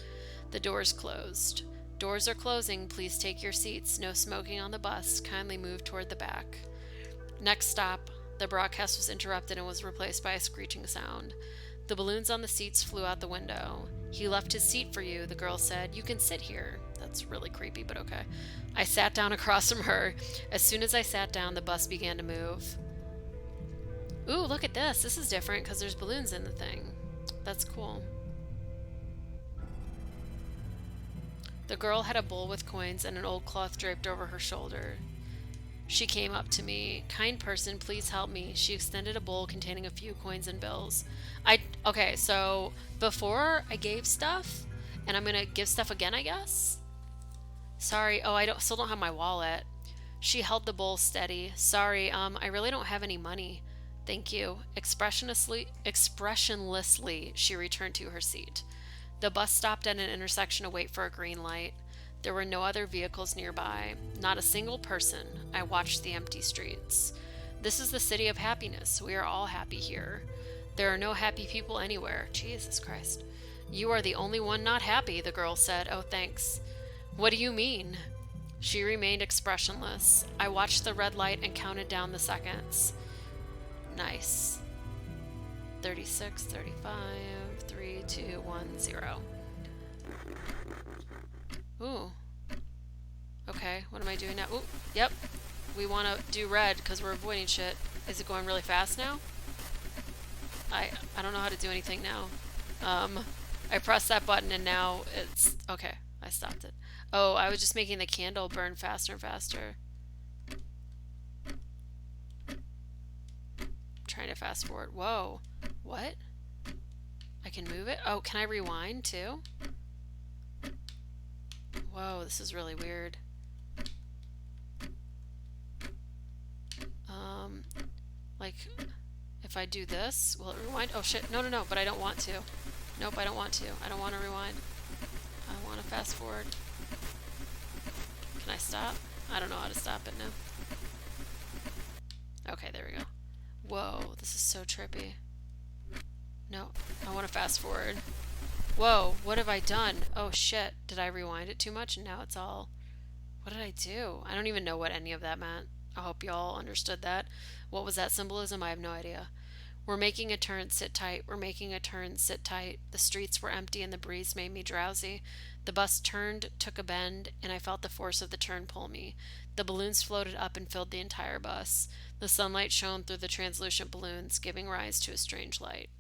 The doors closed. Doors are closing. Please take your seats. No smoking on the bus. Kindly move toward the back. Next stop. The broadcast was interrupted and was replaced by a screeching sound. The balloons on the seats flew out the window. He left his seat for you, the girl said. You can sit here. That's really creepy, but okay. I sat down across from her. As soon as I sat down, the bus began to move. Ooh, look at this. This is different because there's balloons in the thing. That's cool. The girl had a bowl with coins and an old cloth draped over her shoulder. She came up to me. Kind person, please help me. She extended a bowl containing a few coins and bills. Okay, so before I gave stuff, and I'm gonna give stuff again, I guess? Sorry, oh, still don't have my wallet. She held the bowl steady. Sorry, I really don't have any money. Thank you. Expressionlessly, she returned to her seat. The bus stopped at an intersection to wait for a green light. There were no other vehicles nearby. Not a single person. I watched the empty streets. This is the city of happiness. We are all happy here. There are no happy people anywhere. Jesus Christ. You are the only one not happy, the girl said. Oh, thanks. What do you mean? She remained expressionless. I watched the red light and counted down the seconds. Nice. 36, 35, 3, 2, 1, 0. Ooh. Okay, what am I doing now? Ooh, yep. We want to do red because we're avoiding shit. Is it going really fast now? I don't know how to do anything now. I pressed that button and now it's... Okay, I stopped it. Oh, I was just making the candle burn faster and faster. Trying to fast forward. Whoa. What? I can move it? Oh, can I rewind too? Whoa, this is really weird. Like, if I do this, will it rewind? Oh shit, no, but I don't want to. Nope, I don't want to. I don't want to rewind. I want to fast forward. Can I stop? I don't know how to stop it now. Okay, there we go. Whoa, this is so trippy. No, I want to fast forward. Whoa, what have I done? Oh shit, did I rewind it too much and now it's all... What did I do? I don't even know what any of that meant. I hope y'all understood that. What was that symbolism? I have no idea. We're making a turn, sit tight. We're making a turn, sit tight. The streets were empty and the breeze made me drowsy. The bus turned, took a bend, and I felt the force of the turn pull me. The balloons floated up and filled the entire bus. The sunlight shone through the translucent balloons, giving rise to a strange light.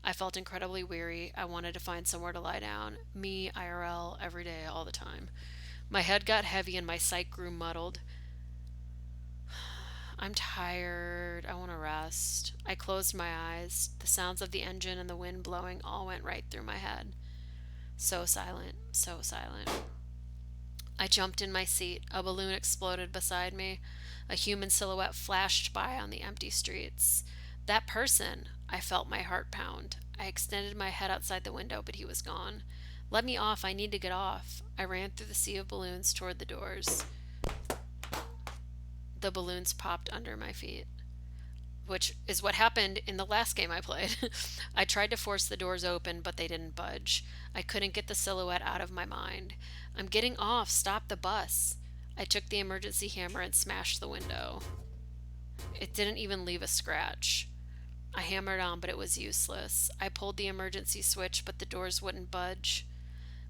I felt incredibly weary. I wanted to find somewhere to lie down. Me, IRL, every day, all the time. My head got heavy and my sight grew muddled. I'm tired. I want to rest. I closed my eyes. The sounds of the engine and the wind blowing all went right through my head. So silent, so silent. I jumped in my seat. A balloon exploded beside me. A human silhouette flashed by on the empty streets. That person! I felt my heart pound. I extended my head outside the window, but he was gone. Let me off. I need to get off. I ran through the sea of balloons toward the doors. The balloons popped under my feet. which is what happened in the last game I played. I tried to force the doors open, but they didn't budge. I couldn't get the silhouette out of my mind. I'm getting off. Stop the bus. I took the emergency hammer and smashed the window. It didn't even leave a scratch. I hammered on, but it was useless. I pulled the emergency switch, but the doors wouldn't budge.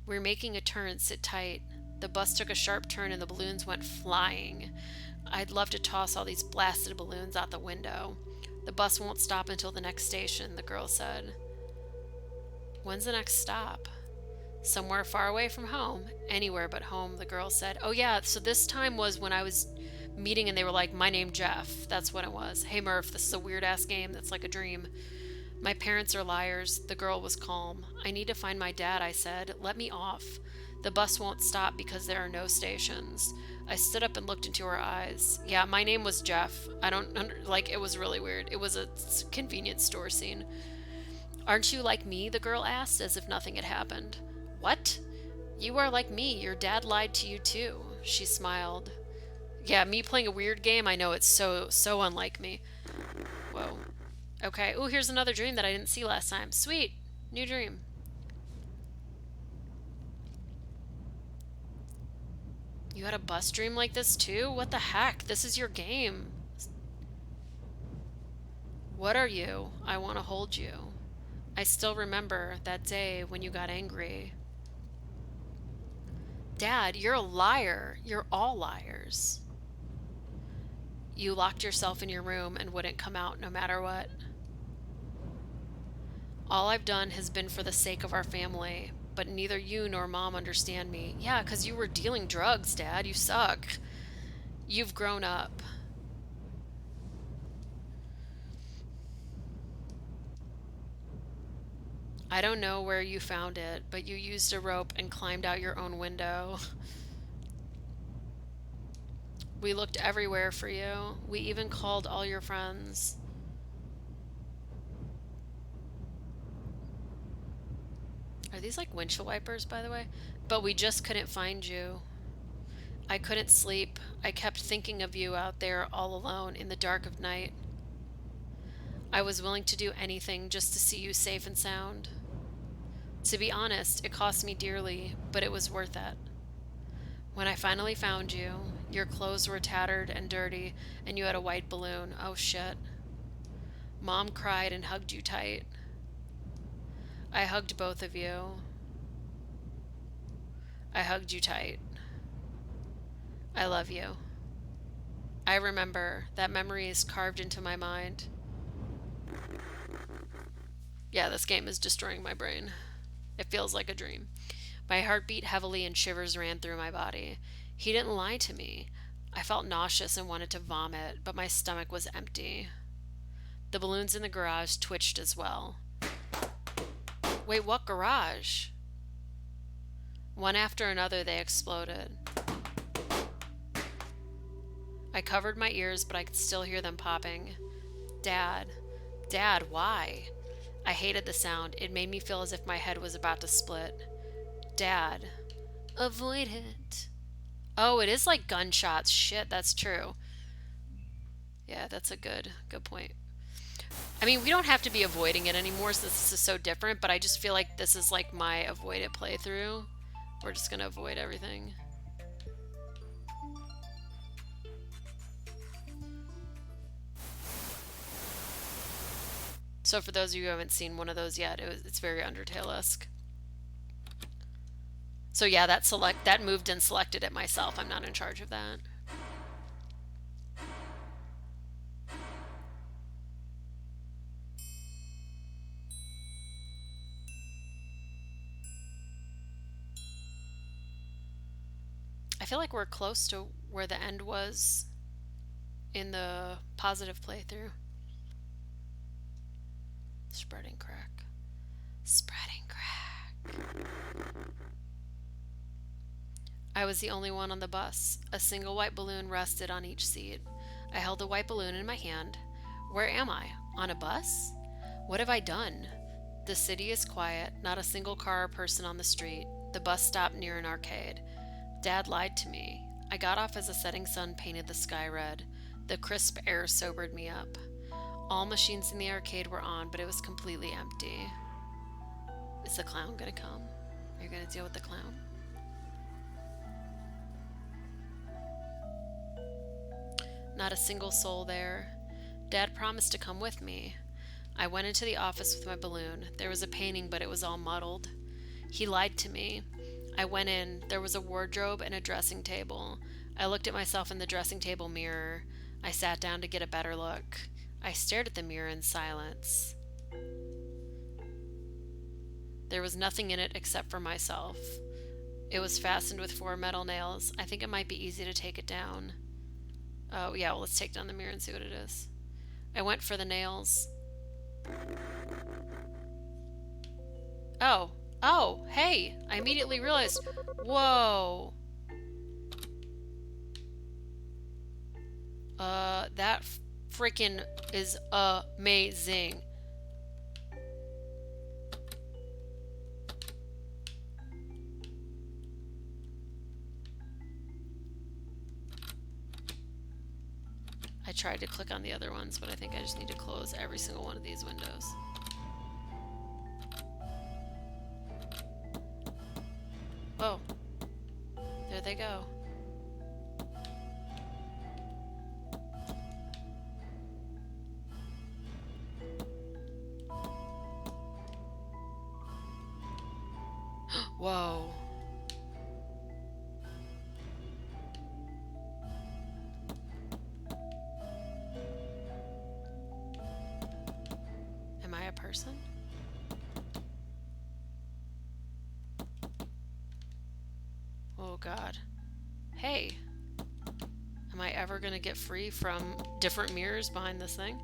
We were making a turn. Sit tight. The bus took a sharp turn and the balloons went flying. I'd love to toss all these blasted balloons out the window. The bus won't stop until the next station, the girl said. When's the next stop? Somewhere far away from home. Anywhere but home, the girl said. Oh yeah, so this time was when I was meeting and they were like, my name Jeff. That's what it was. Hey Murph, this is a weird ass game that's like a dream. My parents are liars. The girl was calm. I need to find my dad, I said. Let me off. The bus won't stop because there are no stations. I stood up and looked into her eyes. Yeah, my name was Jeff. It was really weird. It was a convenience store scene. Aren't you like me? The girl asked, as if nothing had happened. What? You are like me. Your dad lied to you too. She smiled. Yeah, me playing a weird game, I know it's so unlike me. Whoa. Okay. Ooh, here's another dream that I didn't see last time. Sweet. New dream. You had a bus dream like this too? What the heck? This is your game. What are you? I want to hold you. I still remember that day when you got angry. Dad, you're a liar. You're all liars. You locked yourself in your room and wouldn't come out no matter what. All I've done has been for the sake of our family, but neither you nor Mom understand me. Yeah, 'cause you were dealing drugs, Dad. You suck. You've grown up. I don't know where you found it, but you used a rope and climbed out your own window. We looked everywhere for you. We even called all your friends. Are these like windshield wipers, by the way? But we just couldn't find you. I couldn't sleep. I kept thinking of you out there all alone in the dark of night. I was willing to do anything just to see you safe and sound. To be honest, it cost me dearly, but it was worth it. When I finally found you, your clothes were tattered and dirty, and you had a white balloon. Oh shit. Mom cried and hugged you tight. I hugged both of you. I hugged you tight. I love you. I remember. That memory is carved into my mind. Yeah, this game is destroying my brain. It feels like a dream. My heart beat heavily and shivers ran through my body. He didn't lie to me. I felt nauseous and wanted to vomit, but my stomach was empty. The balloons in the garage twitched as well. Wait, what garage? One after another, they exploded. I covered my ears, but I could still hear them popping. Dad. Dad, why? I hated the sound. It made me feel as if my head was about to split. Dad. Avoid it. Oh, it is like gunshots. Shit, that's true. Yeah, that's a good point. I mean, we don't have to be avoiding it anymore since this is so different, but I just feel like this is like my avoid it playthrough. We're just gonna avoid everything. So for those of you who haven't seen one of those yet, it's very Undertale-esque. So yeah, that moved and selected it myself. I'm not in charge of that. I feel like we're close to where the end was in the positive playthrough. Spreading crack. Spreading crack. I was the only one on the bus. A single white balloon rested on each seat. I held the white balloon in my hand. Where am I? On a bus? What have I done? The city is quiet, not a single car or person on the street. The bus stopped near an arcade. Dad lied to me. I got off as the setting sun painted the sky red. The crisp air sobered me up. All machines in the arcade were on, but it was completely empty. Is the clown gonna come? Are you gonna deal with the clown? Not a single soul there. Dad promised to come with me. I went into the office with my balloon. There was a painting, but it was all muddled. He lied to me. I went in. There was a wardrobe and a dressing table. I looked at myself in the dressing table mirror. I sat down to get a better look. I stared at the mirror in silence. There was nothing in it except for myself. It was fastened with 4 metal nails. I think it might be easy to take it down. Oh, yeah, well, let's take down the mirror and see what it is. I went for the nails. Oh, hey! I immediately realized. Whoa! That freaking is amazing. I tried to click on the other ones, but I think I just need to close every single one of these windows. Whoa. There they go. Whoa. Am I a person? Oh God. Hey. Am I ever gonna get free from different mirrors behind this thing?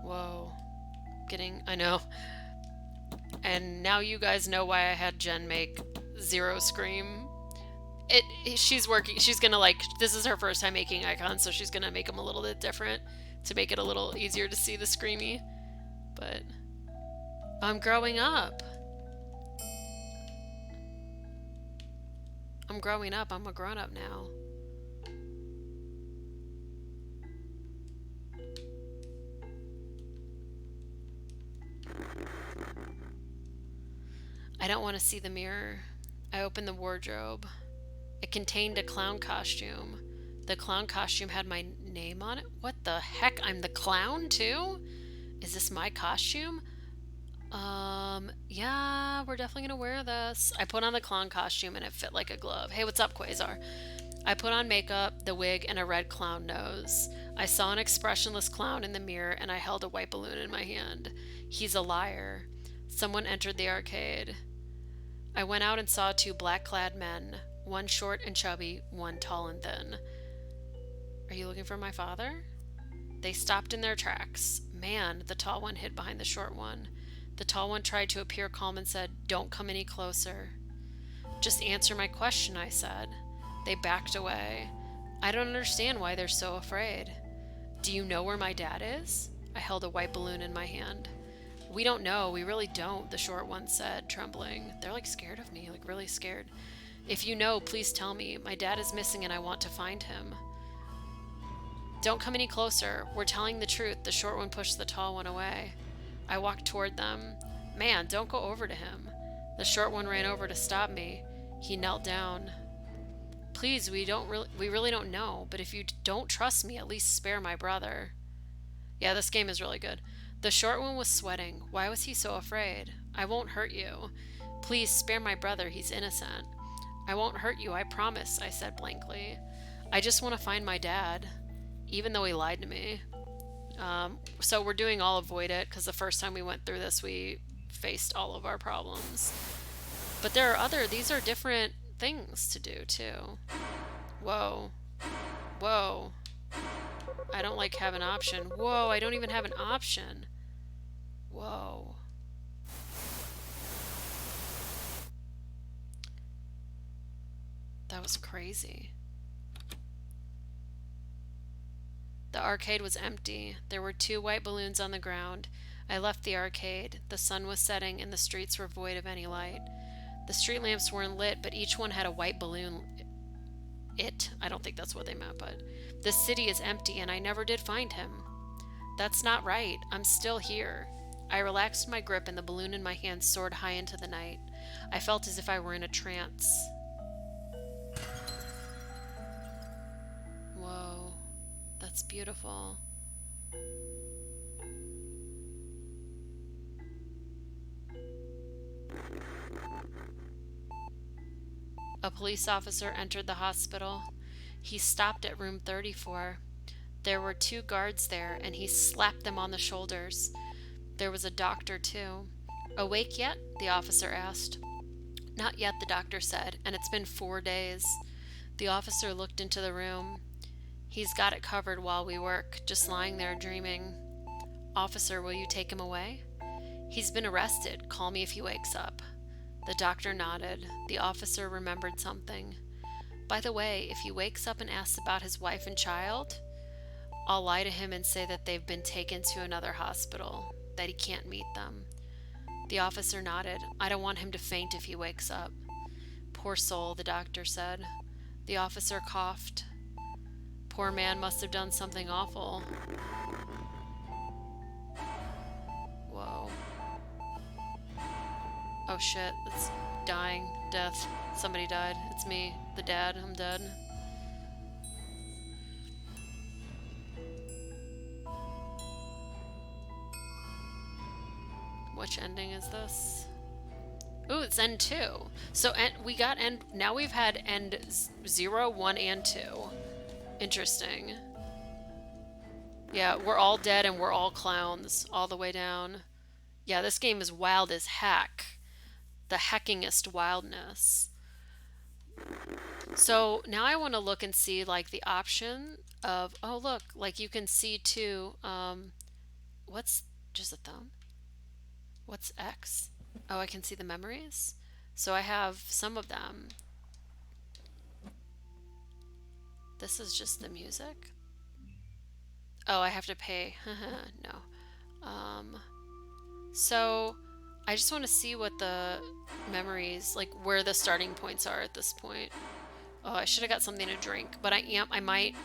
Whoa. I know. And now you guys know why I had Jen make Zero scream. She's gonna this is her first time making icons, so she's gonna make them a little bit different to make it a little easier to see the screamy. But I'm growing up. I'm growing up. I'm a grown-up now. I don't want to see the mirror. I opened the wardrobe. It contained a clown costume. The clown costume had my name on it. What the heck? I'm the clown too? Is this my costume? Yeah, we're definitely gonna wear this. I put on the clown costume and it fit like a glove. Hey, what's up, Quasar? I put on makeup, the wig, and a red clown nose. I saw an expressionless clown in the mirror and I held a white balloon in my hand. He's a liar. Someone entered the arcade. I went out and saw 2 black-clad men, one short and chubby, one tall and thin. Are you looking for my father? They stopped in their tracks. Man, the tall one hid behind the short one. The tall one tried to appear calm and said, "Don't come any closer." "Just answer my question," I said. They backed away. I don't understand why they're so afraid. "Do you know where my dad is?" I held a white balloon in my hand. "We don't know, we really don't," the short one said, trembling. They're like scared of me, like really scared. "If you know, please tell me. My dad is missing and I want to find him." "Don't come any closer. We're telling the truth." The short one pushed the tall one away. I walked toward them. "Man, don't go over to him." The short one ran over to stop me. He knelt down. "Please, we really don't know, but if you don't trust me, at least spare my brother." Yeah, this game is really good. The short one was sweating. Why was he so afraid? "I won't hurt you. Please spare my brother, he's innocent." "I won't hurt you, I promise," I said blankly. "I just want to find my dad," even though he lied to me. So we're doing all avoid it, because the first time we went through this, we faced all of our problems. But these are different things to do, too. Whoa. Whoa. I don't have an option. Whoa, I don't even have an option. Whoa. That was crazy. The arcade was empty. There were 2 white balloons on the ground. I left the arcade. The sun was setting and the streets were void of any light. The street lamps weren't lit, but each one had a white balloon. I don't think that's what they meant, but the city is empty and I never did find him. That's not right. I'm still here. I relaxed my grip and the balloon in my hand soared high into the night. I felt as if I were in a trance. Whoa, that's beautiful. A police officer entered the hospital. He stopped at room 34. There were 2 guards there, and he slapped them on the shoulders. There was a doctor, too. Awake yet? The officer asked. Not yet, the doctor said, and it's been 4 days. The officer looked into the room. He's got it covered while we work, just lying there dreaming. Officer, will you take him away? He's been arrested. Call me if he wakes up. The doctor nodded. The officer remembered something. By the way, if he wakes up and asks about his wife and child, I'll lie to him and say that they've been taken to another hospital, that he can't meet them. The officer nodded. I don't want him to faint if he wakes up. Poor soul, the doctor said. The officer coughed. Poor man must have done something awful. Whoa. Oh shit, it's dying. Death. Somebody died. It's me, the dad. I'm dead. Which ending is this? Ooh, it's end 2. So we got end. Now we've had end 0, 1, and 2. Interesting. Yeah, we're all dead and we're all clowns all the way down. Yeah, this game is wild as heck. The heckingest wildness. So now I want to look and see like the option of, oh look, like you can see too, what's just a thumb? What's X? Oh, I can see the memories. So I have some of them. This is just the music. Oh, I have to pay. No. So I just want to see what the memories, like where the starting points are at this point. Oh, I should have got something to drink, but I might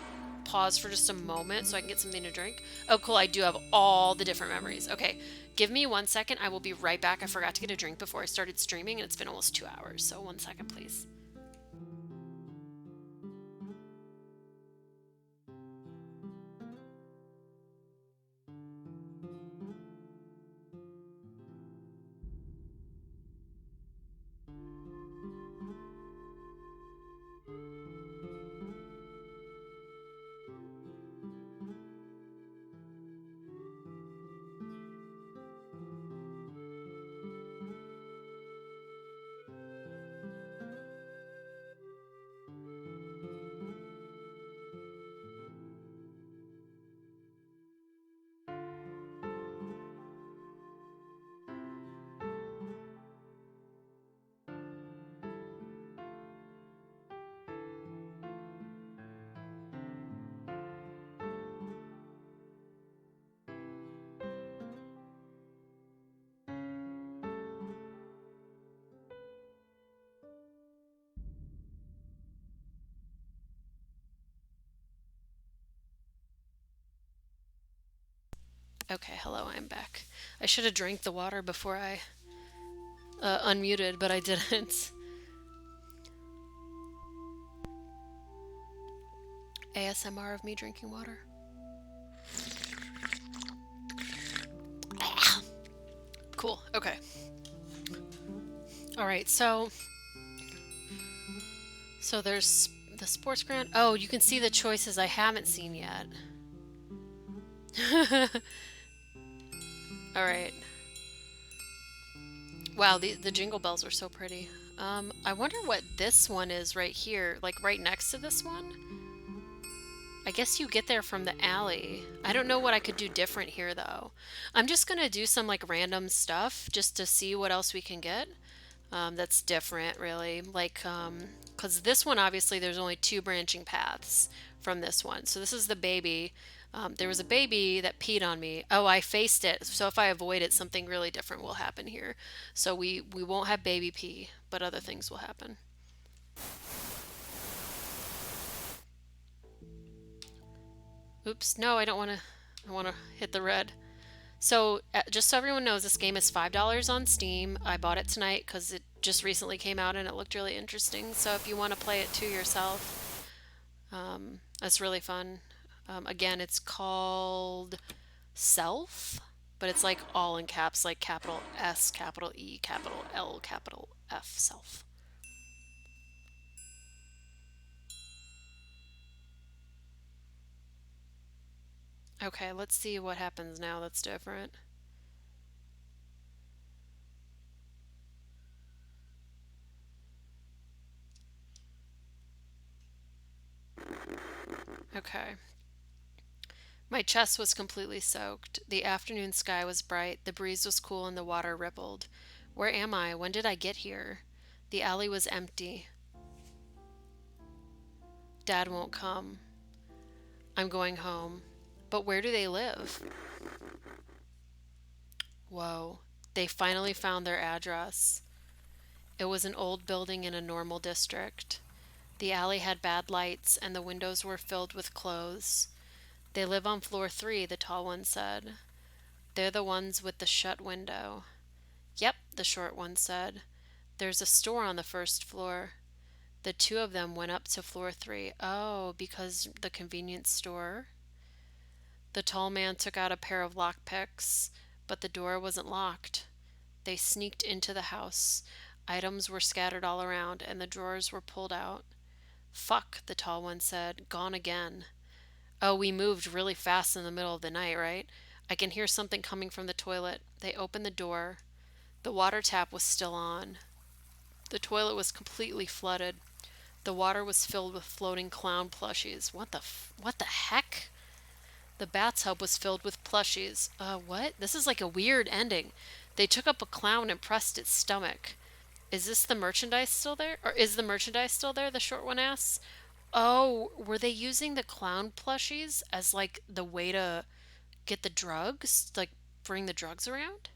pause for just a moment so I can get something to drink. Oh, cool. I do have all the different memories. Okay. Give me 1 second. I will be right back. I forgot to get a drink before I started streaming and it's been almost 2 hours. So 1 second, please. Okay, hello, I'm back. I should have drank the water before I unmuted, but I didn't. ASMR of me drinking water. Cool, okay. Alright, so there's the sports grant. Oh, you can see the choices I haven't seen yet. Alright. Wow, the jingle bells are so pretty. I wonder what this one is right here, like right next to this one. I guess you get there from the alley. I don't know what I could do different here though. I'm just gonna do some like random stuff just to see what else we can get. That's different really. Like, because this one obviously there's only 2 branching paths from this one. So this is the baby. There was a baby that peed on me. Oh, I faced it. So if I avoid it, something really different will happen here. So we won't have baby pee, but other things will happen. Oops, no, I don't want to. I want to hit the red. So just so everyone knows, this game is $5 on Steam. I bought it tonight because it just recently came out and it looked really interesting. So if you want to play it too yourself, it's really fun. Again, it's called Self, but it's like all in caps, like capital S, capital E, capital L, capital F, Self. Okay, let's see what happens now that's different. Okay. My chest was completely soaked. The afternoon sky was bright, the breeze was cool, and the water rippled. Where am I? When did I get here? The alley was empty. Dad won't come. I'm going home. But where do they live? Whoa. They finally found their address. It was an old building in a normal district. The alley had bad lights, and the windows were filled with clothes. They live on floor 3, the tall one said. They're the ones with the shut window. Yep, the short one said. There's a store on the first floor. The two of them went up to floor 3. Oh, because the convenience store? The tall man took out a pair of lockpicks, but the door wasn't locked. They sneaked into the house. Items were scattered all around, and the drawers were pulled out. Fuck, the tall one said. Gone again. Oh, we moved really fast in the middle of the night, right? I can hear something coming from the toilet. They opened the door. The water tap was still on. The toilet was completely flooded. The water was filled with floating clown plushies. What the heck? The bathtub was filled with plushies. What? This is like a weird ending. They took up a clown and pressed its stomach. Is this the merchandise still there? Or is the merchandise still there? The short one asks. Oh, were they using the clown plushies as like the way to get the drugs? Like bring the drugs around?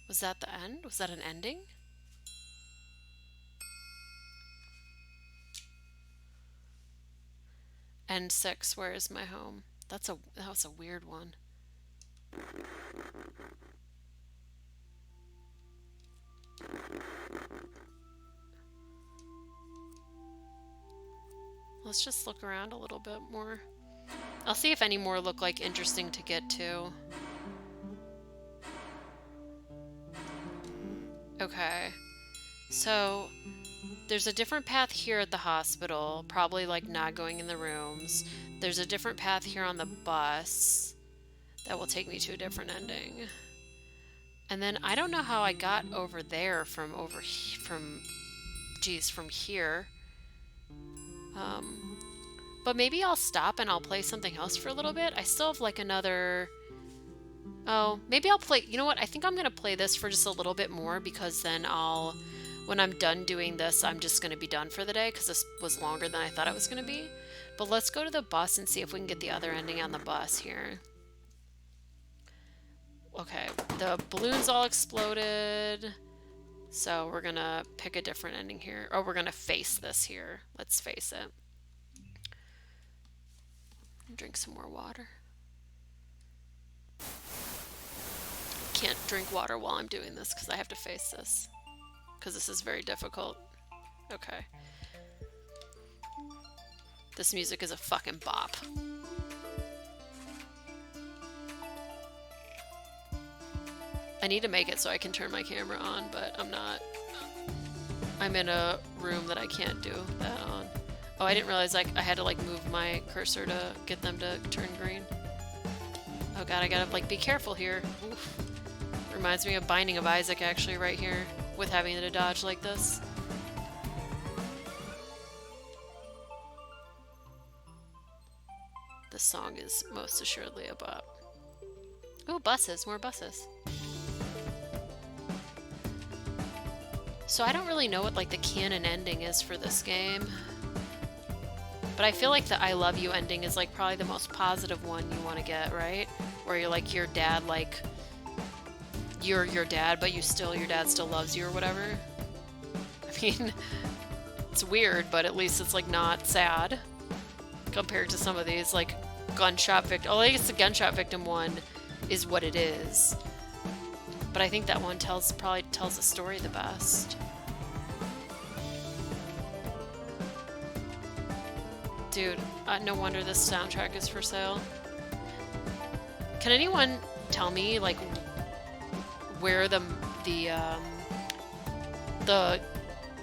Was that the end? Was that an ending? End 6, where is my home? That was a weird one. Let's just look around a little bit more. I'll see if any more look like interesting to get to. Okay. So there's a different path here at the hospital, probably like not going in the rooms. There's a different path here on the bus that will take me to a different ending. And then I don't know how I got over there from from here. Um, but maybe I'll stop and I'll play something else for a little bit. I still have like another. Oh, maybe I'll play. You know what? I think I'm going to play this for just a little bit more because then when I'm done doing this, I'm just going to be done for the day because this was longer than I thought it was going to be. But let's go to the bus and see if we can get the other ending on the bus here. Okay, the balloons all exploded. So we're going to pick a different ending here. Or we're going to face this here. Let's face it. Drink some more water. Can't drink water while I'm doing this because I have to face this. Because this is very difficult. Okay. This music is a fucking bop. I need to make it so I can turn my camera on, but I'm not. I'm in a room that I can't do that on. Oh, I didn't realize like I had to like move my cursor to get them to turn green. Oh god, I gotta like be careful here. Oof. Reminds me of Binding of Isaac actually right here with having to dodge like this. This song is most assuredly a bop. Oh, buses, more buses. So I don't really know what like the canon ending is for this game. But I feel like the I love you ending is like probably the most positive one you want to get, right? Where you're like your dad like you're your dad but your dad still loves you or whatever. I mean, it's weird, but at least it's like not sad compared to some of these like gunshot victim. Oh, I guess the gunshot victim one is what it is. But I think that one probably tells the story the best. Dude, no wonder this soundtrack is for sale. Can anyone tell me like where the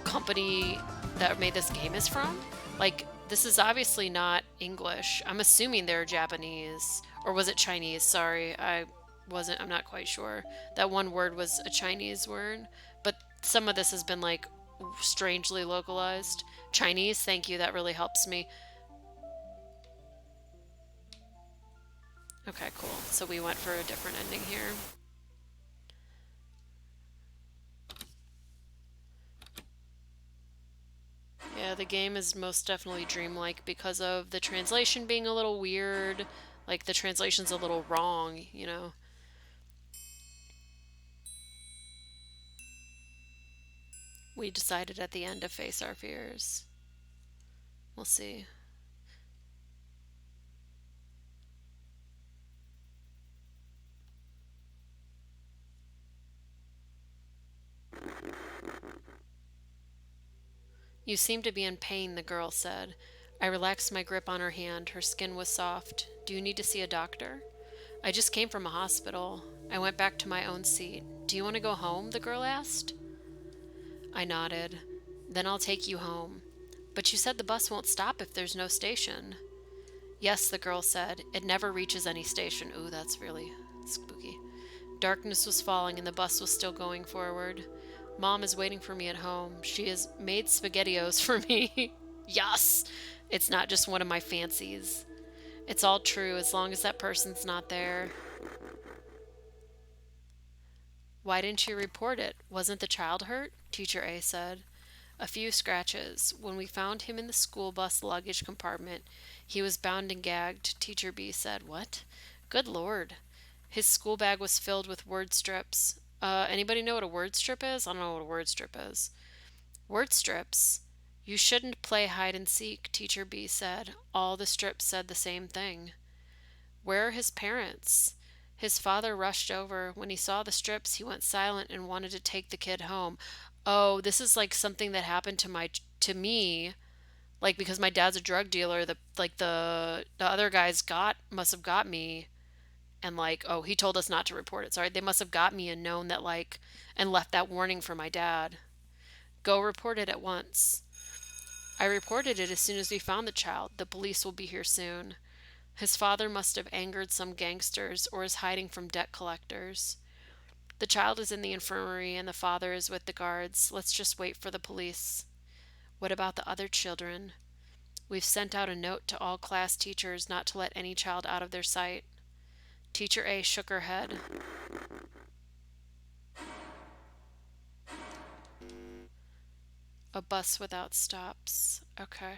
company that made this game is from? Like, this is obviously not English. I'm assuming they're Japanese. Or was it Chinese? Sorry, I'm not quite sure. That one word was a Chinese word. But some of this has been like strangely localized. Chinese, thank you, that really helps me. Okay, cool. So we went for a different ending here. Yeah, the game is most definitely dreamlike because of the translation being a little weird. Like, the translation's a little wrong, you know? We decided at the end to face our fears. We'll see. You seem to be in pain, the girl said. I relaxed my grip on her hand. Her skin was soft. Do you need to see a doctor? I just came from a hospital. I went back to my own seat. Do you want to go home? The girl asked. I nodded. Then I'll take you home. But you said the bus won't stop if there's no station. Yes, the girl said. It never reaches any station. Ooh, that's really spooky. Darkness was falling and the bus was still going forward. Mom is waiting for me at home. She has made SpaghettiOs for me. Yes! It's not just one of my fancies. It's all true as long as that person's not there. Why didn't you report it? Wasn't the child hurt? Teacher A said. A few scratches. When we found him in the school bus luggage compartment, he was bound and gagged. Teacher B said. What? Good Lord. His school bag was filled with word strips. Anybody know what a word strip is? I don't know what a word strip is. Word strips? You shouldn't play hide and seek, Teacher B said. All the strips said the same thing. Where are his parents? His father rushed over. When he saw the strips, he went silent and wanted to take the kid home. Oh, this is like something that happened to me, like because my dad's a drug dealer. The other guys must have got me, and like, oh, he told us not to report it. Sorry, they must have got me and known that like and left that warning for my dad. Go report it at once. I reported it as soon as we found the child. The police will be here soon. His father must have angered some gangsters or is hiding from debt collectors. The child is in the infirmary and the father is with the guards. Let's just wait for the police. What about the other children? We've sent out a note to all class teachers not to let any child out of their sight. Teacher A shook her head. A bus without stops. Okay.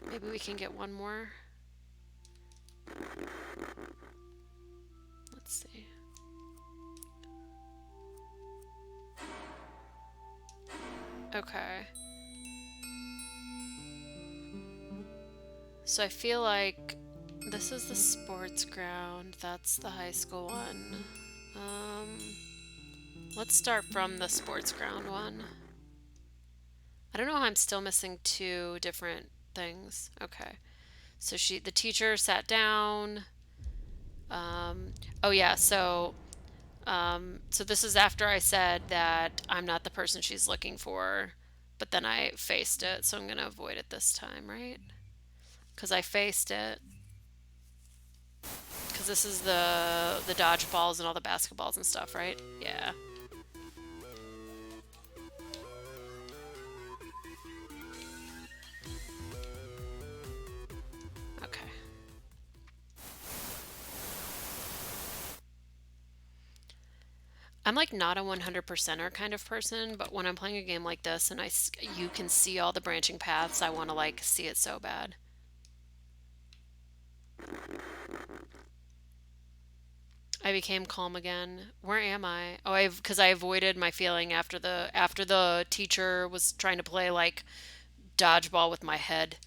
Maybe we can get one more. Let's see. Okay. So I feel like this is the sports ground. That's the high school one. Let's start from the sports ground one. I don't know how I'm still missing two different things. Okay. So the teacher sat down. Oh yeah, so this is after I said that I'm not the person she's looking for, but then I faced it, so I'm gonna avoid it this time, right? Because I faced it. Because this is the dodgeballs and all the basketballs and stuff, right? Yeah. Okay. I'm like not a 100%er kind of person, but when I'm playing a game like this and you can see all the branching paths, I want to like see it so bad. I became calm again. Where am I? Oh, I've because I avoided my feeling after the teacher was trying to play like dodgeball with my head.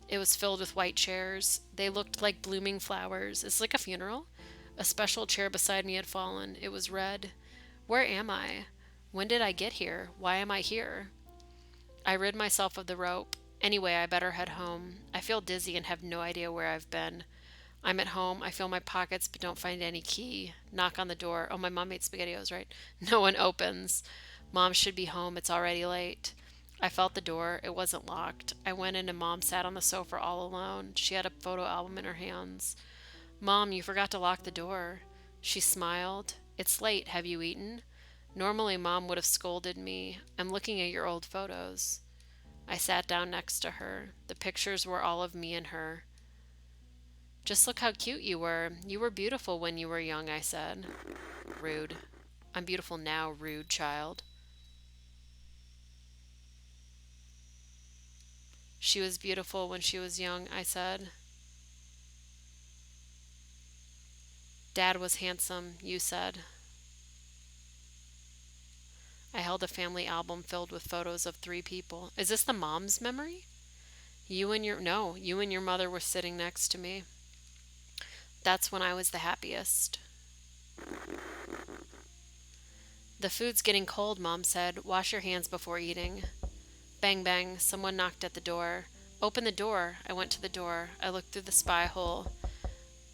It was filled with white chairs. They looked like blooming flowers. It's like a funeral. A special chair beside me had fallen. It was red. Where am I? When did I get here? Why am I here? I rid myself of the rope. Anyway, I better head home. I feel dizzy and have no idea where I've been. I'm at home. I feel my pockets but don't find any key. Knock on the door. Oh, my mom made SpaghettiOs, right? No one opens. Mom should be home. It's already late. I felt the door. It wasn't locked. I went in and Mom sat on the sofa all alone. She had a photo album in her hands. Mom, you forgot to lock the door. She smiled. It's late. Have you eaten? Normally, Mom would have scolded me. I'm looking at your old photos. I sat down next to her. The pictures were all of me and her. Just look how cute you were. You were beautiful when you were young, I said. Rude. I'm beautiful now, rude child. She was beautiful when she was young, I said. Dad was handsome, you said. I held a family album filled with photos of three people. Is this the mom's memory? You and your mother were sitting next to me. That's when I was the happiest. The food's getting cold, Mom said. Wash your hands before eating. Bang, bang. Someone knocked at the door. Open the door. I went to the door. I looked through the spy hole.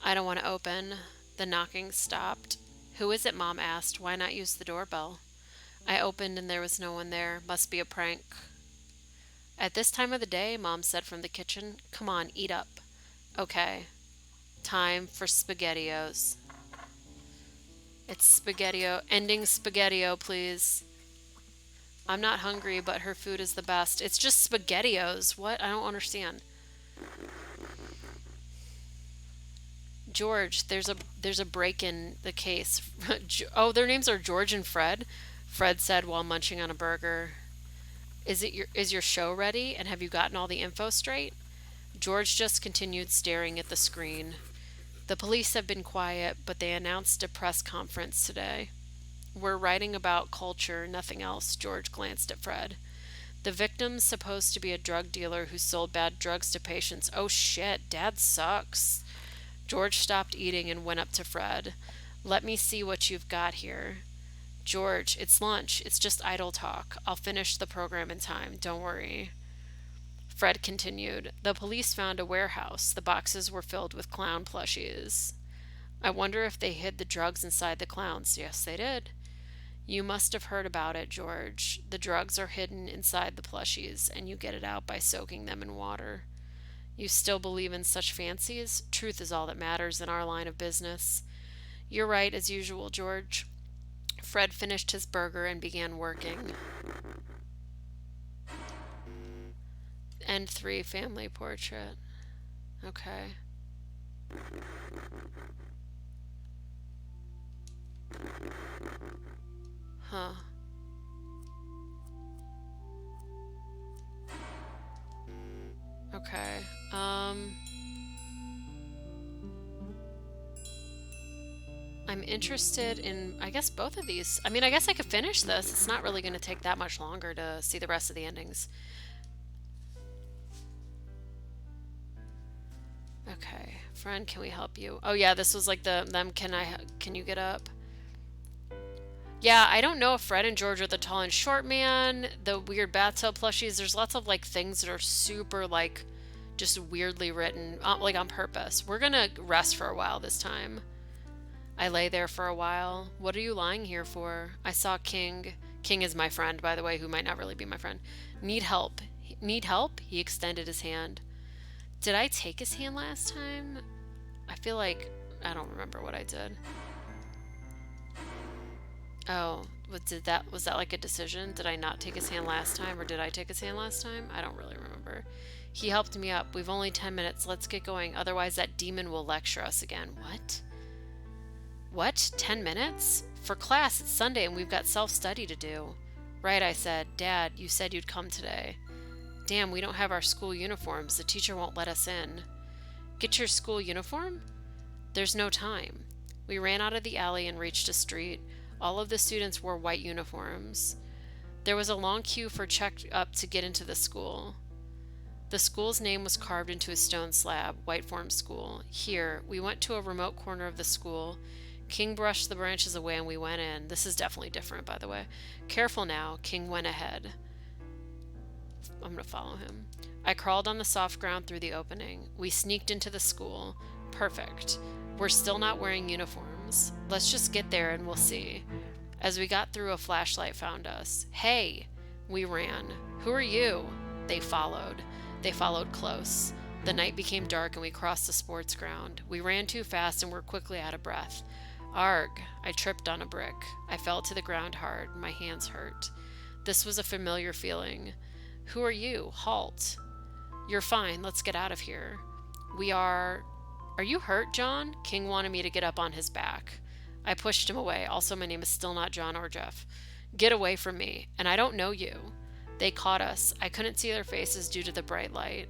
I don't want to open. The knocking stopped. Who is it? Mom asked. Why not use the doorbell? I opened and there was no one there. Must be a prank. At this time of the day, Mom said from the kitchen, come on, eat up. Okay. Time for SpaghettiOs. It's SpaghettiO. Ending SpaghettiO, please. I'm not hungry, but her food is the best. It's just SpaghettiOs. What? I don't understand. George, there's a break in the case. Oh, their names are George and Fred. Fred said while munching on a burger. Is your show ready? And have you gotten all the info straight? George just continued staring at the screen. The police have been quiet, but they announced a press conference today. We're writing about culture, nothing else. George glanced at Fred. The victim's supposed to be a drug dealer who sold bad drugs to patients. Oh shit, Dad sucks. George stopped eating and went up to Fred. Let me see what you've got here. George, it's lunch. It's just idle talk. I'll finish the program in time. Don't worry. Fred continued. The police found a warehouse. The boxes were filled with clown plushies. I wonder if they hid the drugs inside the clowns. Yes, they did. You must have heard about it, George. The drugs are hidden inside the plushies, and you get it out by soaking them in water. You still believe in such fancies? Truth is all that matters in our line of business. You're right, as usual, George. Fred finished his burger and began working. End 3 family portrait. Okay. Huh. Okay. I'm interested in, I guess, both of these. I mean, I guess I could finish this. It's not really going to take that much longer to see the rest of the endings. Okay. Friend, can we help you? Oh yeah, this was like can you get up? Yeah, I don't know if Fred and George are the tall and short man, the weird bathtub plushies. There's lots of like things that are super like just weirdly written, like on purpose. We're gonna rest for a while this time. I lay there for a while. What are you lying here for? I saw King. King is my friend, by the way, who might not really be my friend. Need help. Need help? He extended his hand. Did I take his hand last time? I feel like I don't remember what I did. Oh, was that like a decision? Did I not take his hand last time or did I take his hand last time? I don't really remember. He helped me up. We've only 10 minutes. Let's get going. Otherwise that demon will lecture us again. What? What? 10 minutes? For class, it's Sunday and we've got self-study to do. Right, I said. Dad, you said you'd come today. Damn, we don't have our school uniforms. The teacher won't let us in. Get your school uniform? There's no time. We ran out of the alley and reached a street. All of the students wore white uniforms. There was a long queue for check-up to get into the school. The school's name was carved into a stone slab, Whiteform School. Here, we went to a remote corner of the school. King brushed the branches away and we went in. This is definitely different, by the way. Careful now, King went ahead. I'm going to follow him. I crawled on the soft ground through the opening. We sneaked into the school. Perfect. We're still not wearing uniforms. Let's just get there and we'll see. As we got through, a flashlight found us. Hey! We ran. Who are you? They followed. They followed close. The night became dark and we crossed the sports ground. We ran too fast and were quickly out of breath. Arg! I tripped on a brick. I fell to the ground hard. My hands hurt. This was a familiar feeling. Who are you? Halt. You're fine. Let's get out of here. We are... Are you hurt, John? King wanted me to get up on his back. I pushed him away. Also, my name is still not John or Jeff. Get away from me. And I don't know you. They caught us. I couldn't see their faces due to the bright light.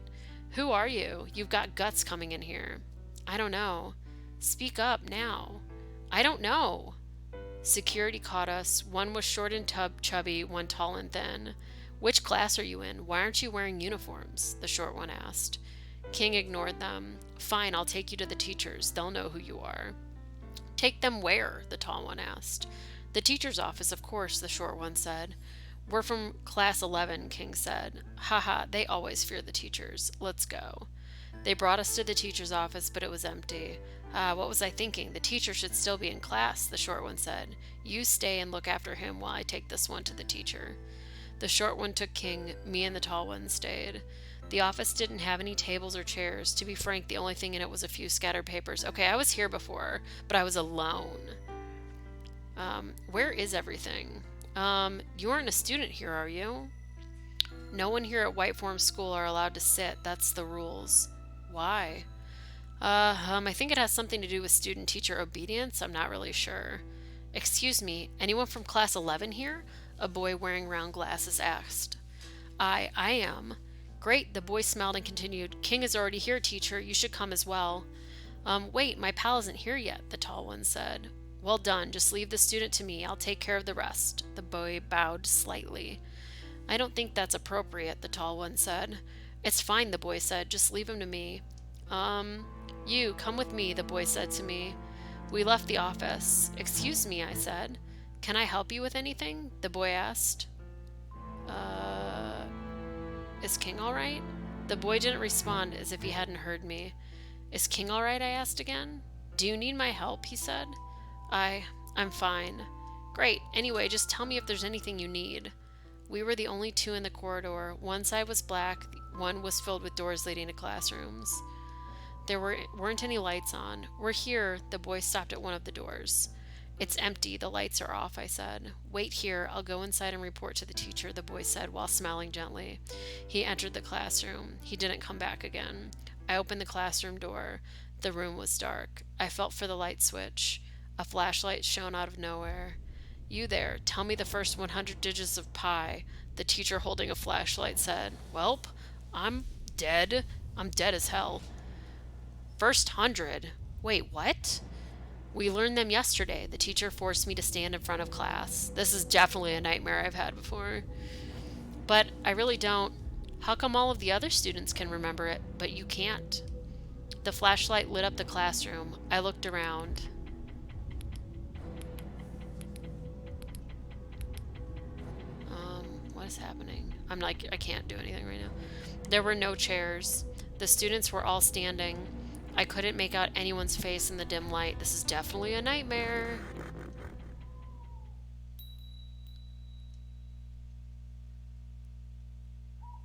Who are you? You've got guts coming in here. I don't know. Speak up now. I don't know. Security caught us. One was short and chubby, one tall and thin. Which class are you in? Why aren't you wearing uniforms? The short one asked. King ignored them. Fine, I'll take you to the teachers. They'll know who you are. Take them where? The tall one asked. The teacher's office, of course, the short one said. We're from class 11, King said. Haha, they always fear the teachers. Let's go. They brought us to the teacher's office, but it was empty. What was I thinking? The teacher should still be in class, the short one said. You stay and look after him while I take this one to the teacher. The short one took King. Me and the tall one stayed. The office didn't have any tables or chairs. To be frank, the only thing in it was a few scattered papers. Okay, I was here before, but I was alone. Where is everything? You aren't a student here, are you? No one here at Whiteform School are allowed to sit. That's the rules. Why? I think it has something to do with student-teacher obedience. I'm not really sure. Excuse me, anyone from class 11 here? A boy wearing round glasses asked. I am. Great, the boy smiled and continued. King is already here, teacher. You should come as well. Wait, my pal isn't here yet, the tall one said. Well done, just leave the student to me. I'll take care of the rest. The boy bowed slightly. I don't think that's appropriate, the tall one said. It's fine, the boy said. Just leave him to me. You, come with me, the boy said to me. We left the office. Excuse me, I said. Can I help you with anything? The boy asked. Is King all right? The boy didn't respond as if he hadn't heard me. Is King all right? I asked again. Do you need my help? He said. I'm fine. Great. Anyway, just tell me if there's anything you need. We were the only two in the corridor. One side was black, one was filled with doors leading to classrooms. There weren't any lights on. We're here. The boy stopped at one of the doors. It's empty. The lights are off, I said. Wait here. I'll go inside and report to the teacher, the boy said while smiling gently. He entered the classroom. He didn't come back again. I opened the classroom door. The room was dark. I felt for the light switch. A flashlight shone out of nowhere. You there, tell me the first 100 digits of pi, the teacher holding a flashlight said. Welp, I'm dead. I'm dead as hell. First 100. Wait, what? We learned them yesterday. The teacher forced me to stand in front of class. This is definitely a nightmare I've had before. But I really don't. How come all of the other students can remember it, but you can't? The flashlight lit up the classroom. I looked around. What is happening? I'm like, I can't do anything right now. There were no chairs. The students were all standing. I couldn't make out anyone's face in the dim light. This is definitely a nightmare.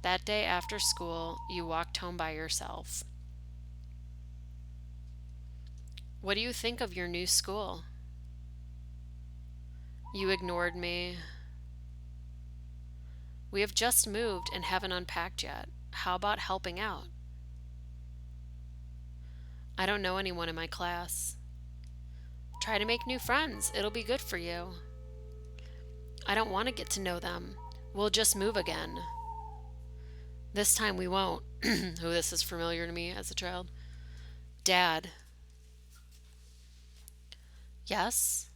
That day after school, you walked home by yourself. What do you think of your new school? You ignored me. We have just moved and haven't unpacked yet. How about helping out? I don't know anyone in my class. Try to make new friends. It'll be good for you. I don't want to get to know them. We'll just move again. This time we won't. Oh, this is familiar to me as a child. Dad. Yes?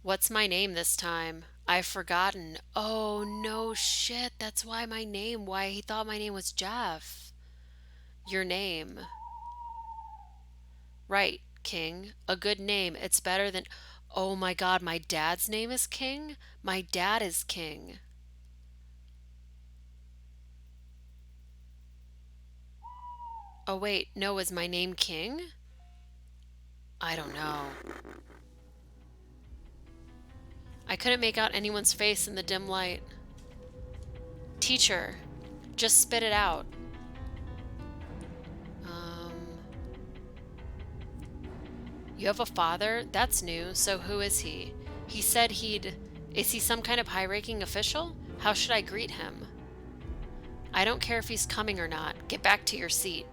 What's my name this time? I've forgotten. Oh, no shit. That's why he thought my name was Jeff. Your name. Right, King. A good name. It's better than. Oh my God, my dad's name is King? My dad is King. Oh wait, no, is my name King? I don't know. I couldn't make out anyone's face in the dim light. Teacher, just spit it out. You have a father? That's new, so who is he? He said Is he some kind of high-ranking official? How should I greet him? I don't care if he's coming or not. Get back to your seat.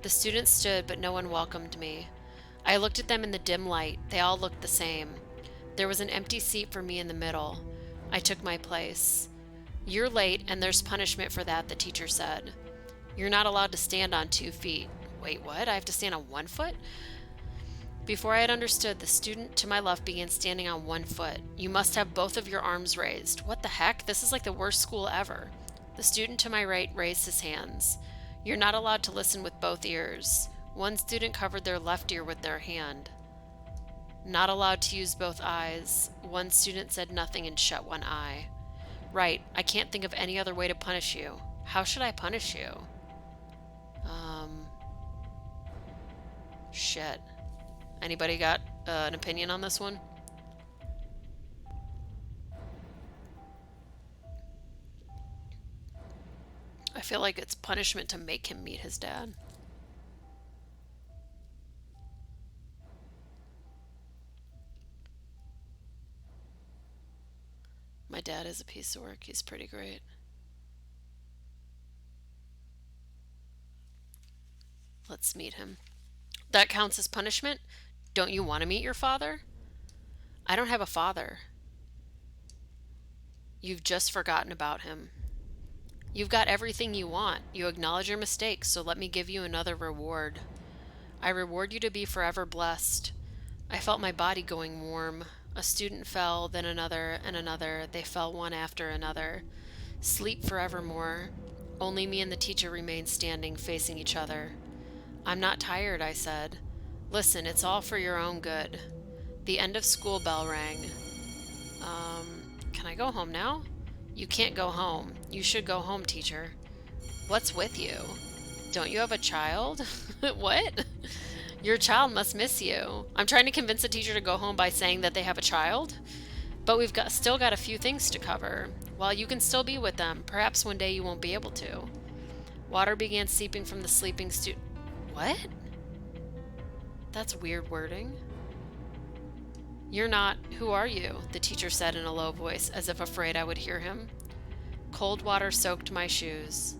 The students stood, but no one welcomed me. I looked at them in the dim light. They all looked the same. There was an empty seat for me in the middle. I took my place. You're late, and there's punishment for that, the teacher said. You're not allowed to stand on 2 feet. Wait, what? I have to stand on 1 foot? Before I had understood, the student to my left began standing on 1 foot. You must have both of your arms raised. What the heck? This is like the worst school ever. The student to my right raised his hands. You're not allowed to listen with both ears. One student covered their left ear with their hand. Not allowed to use both eyes. One student said nothing and shut one eye. Right, I can't think of any other way to punish you. How should I punish you? Shit. Anybody got an opinion on this one? I feel like it's punishment to make him meet his dad. My dad is a piece of work. He's pretty great. Let's meet him. That counts as punishment? Don't you want to meet your father? I don't have a father. You've just forgotten about him. You've got everything you want. You acknowledge your mistakes, so let me give you another reward. I reward you to be forever blessed. I felt my body going warm. A student fell, then another and another. They fell one after another. Sleep forevermore. Only me and the teacher remained standing, facing each other. I'm not tired, I said. Listen, it's all for your own good. The end of school bell rang. Can I go home now? You can't go home. You should go home, teacher. What's with you? Don't you have a child? What? Your child must miss you. I'm trying to convince the teacher to go home by saying that they have a child. But we've still got a few things to cover. While you can still be with them, perhaps one day you won't be able to. Water began seeping from the sleeping student. What? That's weird wording. You're not. Who are you? The teacher said in a low voice, as if afraid I would hear him. Cold water soaked my shoes.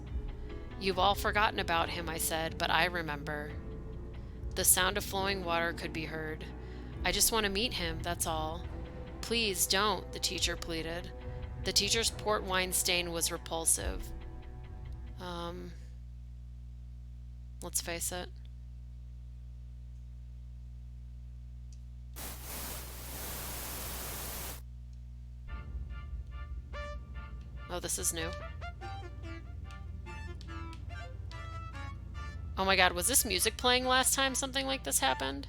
You've all forgotten about him, I said, but I remember. The sound of flowing water could be heard. I just want to meet him, that's all. Please don't, the teacher pleaded. The teacher's port wine stain was repulsive. Let's face it. Oh, this is new. Oh my god, was this music playing last time something like this happened?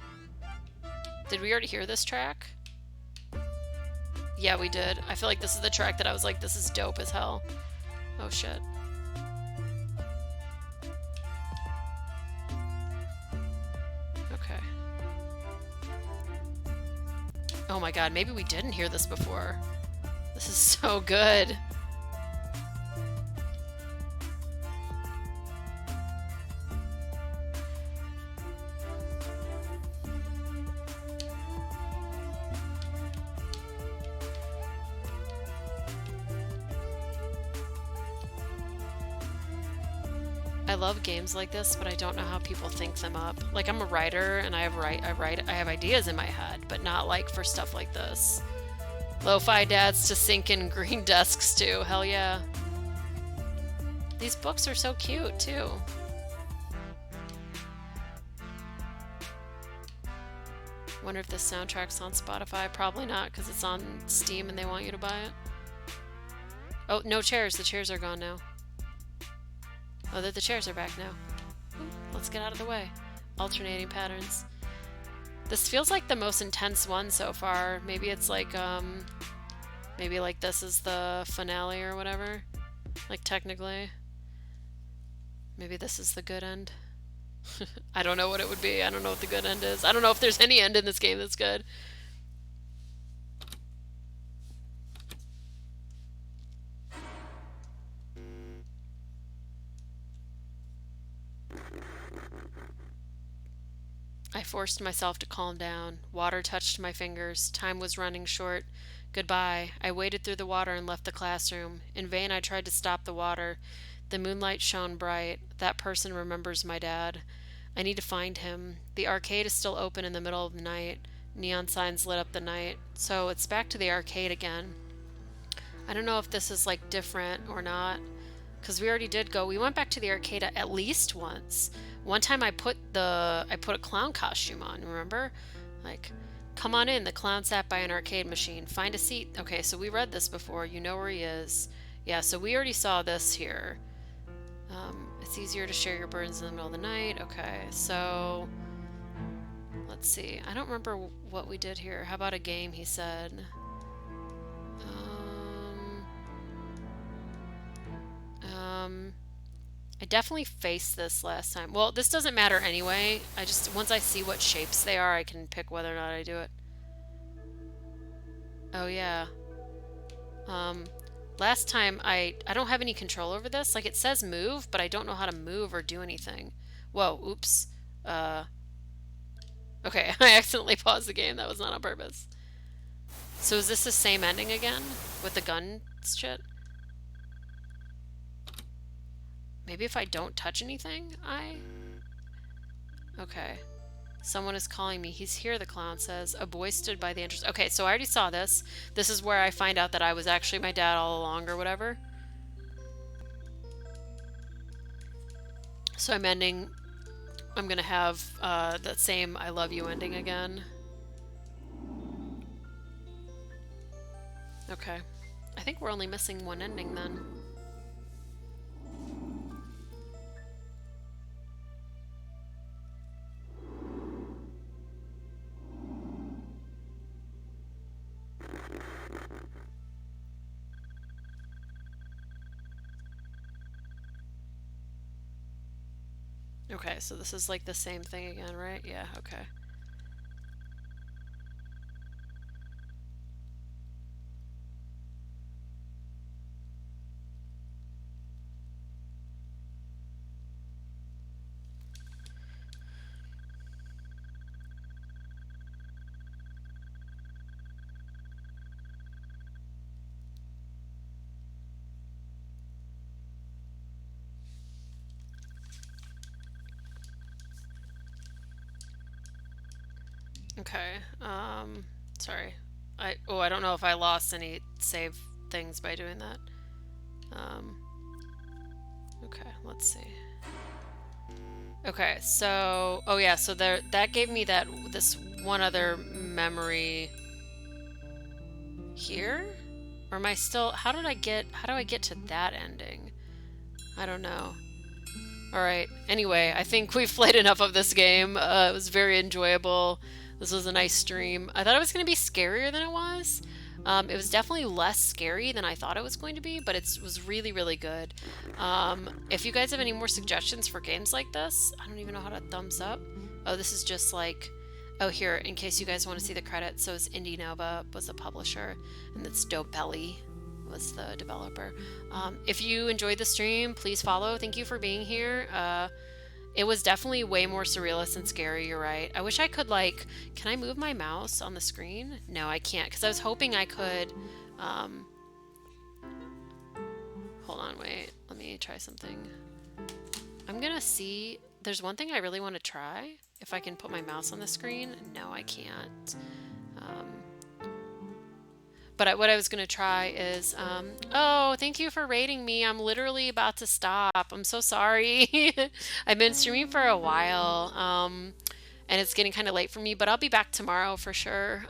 Did we already hear this track? Yeah, we did. I feel like this is the track that I was like, this is dope as hell. Oh shit. Okay. Oh my god, maybe we didn't hear this before. This is so good. I love games like this, but I don't know how people think them up. Like I'm a writer and I have ideas in my head, but not like for stuff like this. Lo-fi dads to sink in green desks too. Hell yeah. These books are so cute too. Wonder if this soundtrack's on Spotify. Probably not because it's on Steam and they want you to buy it. Oh, no chairs. The chairs are gone now. Oh, the chairs are back now. Ooh, let's get out of the way. Alternating patterns. This feels like the most intense one so far. Maybe it's like, maybe like this is the finale or whatever. Like technically. Maybe this is the good end. I don't know what it would be. I don't know what the good end is. I don't know if there's any end in this game that's good. I forced myself to calm down. Water touched my fingers. Time was running short. Goodbye. I waded through the water and left the classroom. In vain I tried to stop the water. The moonlight shone bright. That person remembers my dad. I need to find him. The arcade is still open in the middle of the night. Neon signs lit up the night. So it's back to the arcade again. I don't know if this is like different or not. Because we already did go. We went back to the arcade at least once. One time I put a clown costume on, remember? Like, come on in, the clown sat by an arcade machine. Find a seat. Okay, so we read this before. You know where he is. Yeah, so we already saw this here. It's easier to share your burdens in the middle of the night. Okay, so let's see. I don't remember what we did here. How about a game, he said. I definitely faced this last time. Well, this doesn't matter anyway. Once I see what shapes they are, I can pick whether or not I do it. Oh, yeah. Last time I don't have any control over this. Like, it says move, but I don't know how to move or do anything. Whoa, oops. Okay, I accidentally paused the game. That was not on purpose. So is this the same ending again? With the gun shit? Maybe if I don't touch anything, Okay. Someone is calling me. He's here, the clown says. A boy stood by the entrance. Okay, so I already saw this. This is where I find out that I was actually my dad all along or whatever. So I'm gonna have that same I love you ending again. Okay. I think we're only missing one ending then. Okay, so this is like the same thing again, right? Yeah, okay. Okay, sorry. I don't know if I lost any save things by doing that. Okay, let's see. Okay, so, oh yeah, so that gave me this one other memory here? Or am I still, how do I get to that ending? I don't know. Alright, anyway, I think we've played enough of this game. It was very enjoyable. This was a nice stream. I thought it was going to be scarier than it was. It was definitely less scary than I thought it was going to be, but it was really, really good. If you guys have any more suggestions for games like this, I don't even know how to thumbs up. Oh, this is just like, oh, here, in case you guys want to see the credits. So it's Indie Nova was the publisher, and it's Dope Belly was the developer. If you enjoyed the stream, please follow. Thank you for being here. It was definitely way more surrealist and scary, you're right. I wish I could, like, can I move my mouse on the screen? No, I can't, because I was hoping I could, hold on, wait, let me try something. I'm gonna see. There's one thing I really want to try. If I can put my mouse on the screen. No, I can't. Um, what I was gonna try is, oh, thank you for rating me. I'm literally about to stop. I'm so sorry. I've been streaming for a while, and it's getting kind of late for me, but I'll be back tomorrow for sure.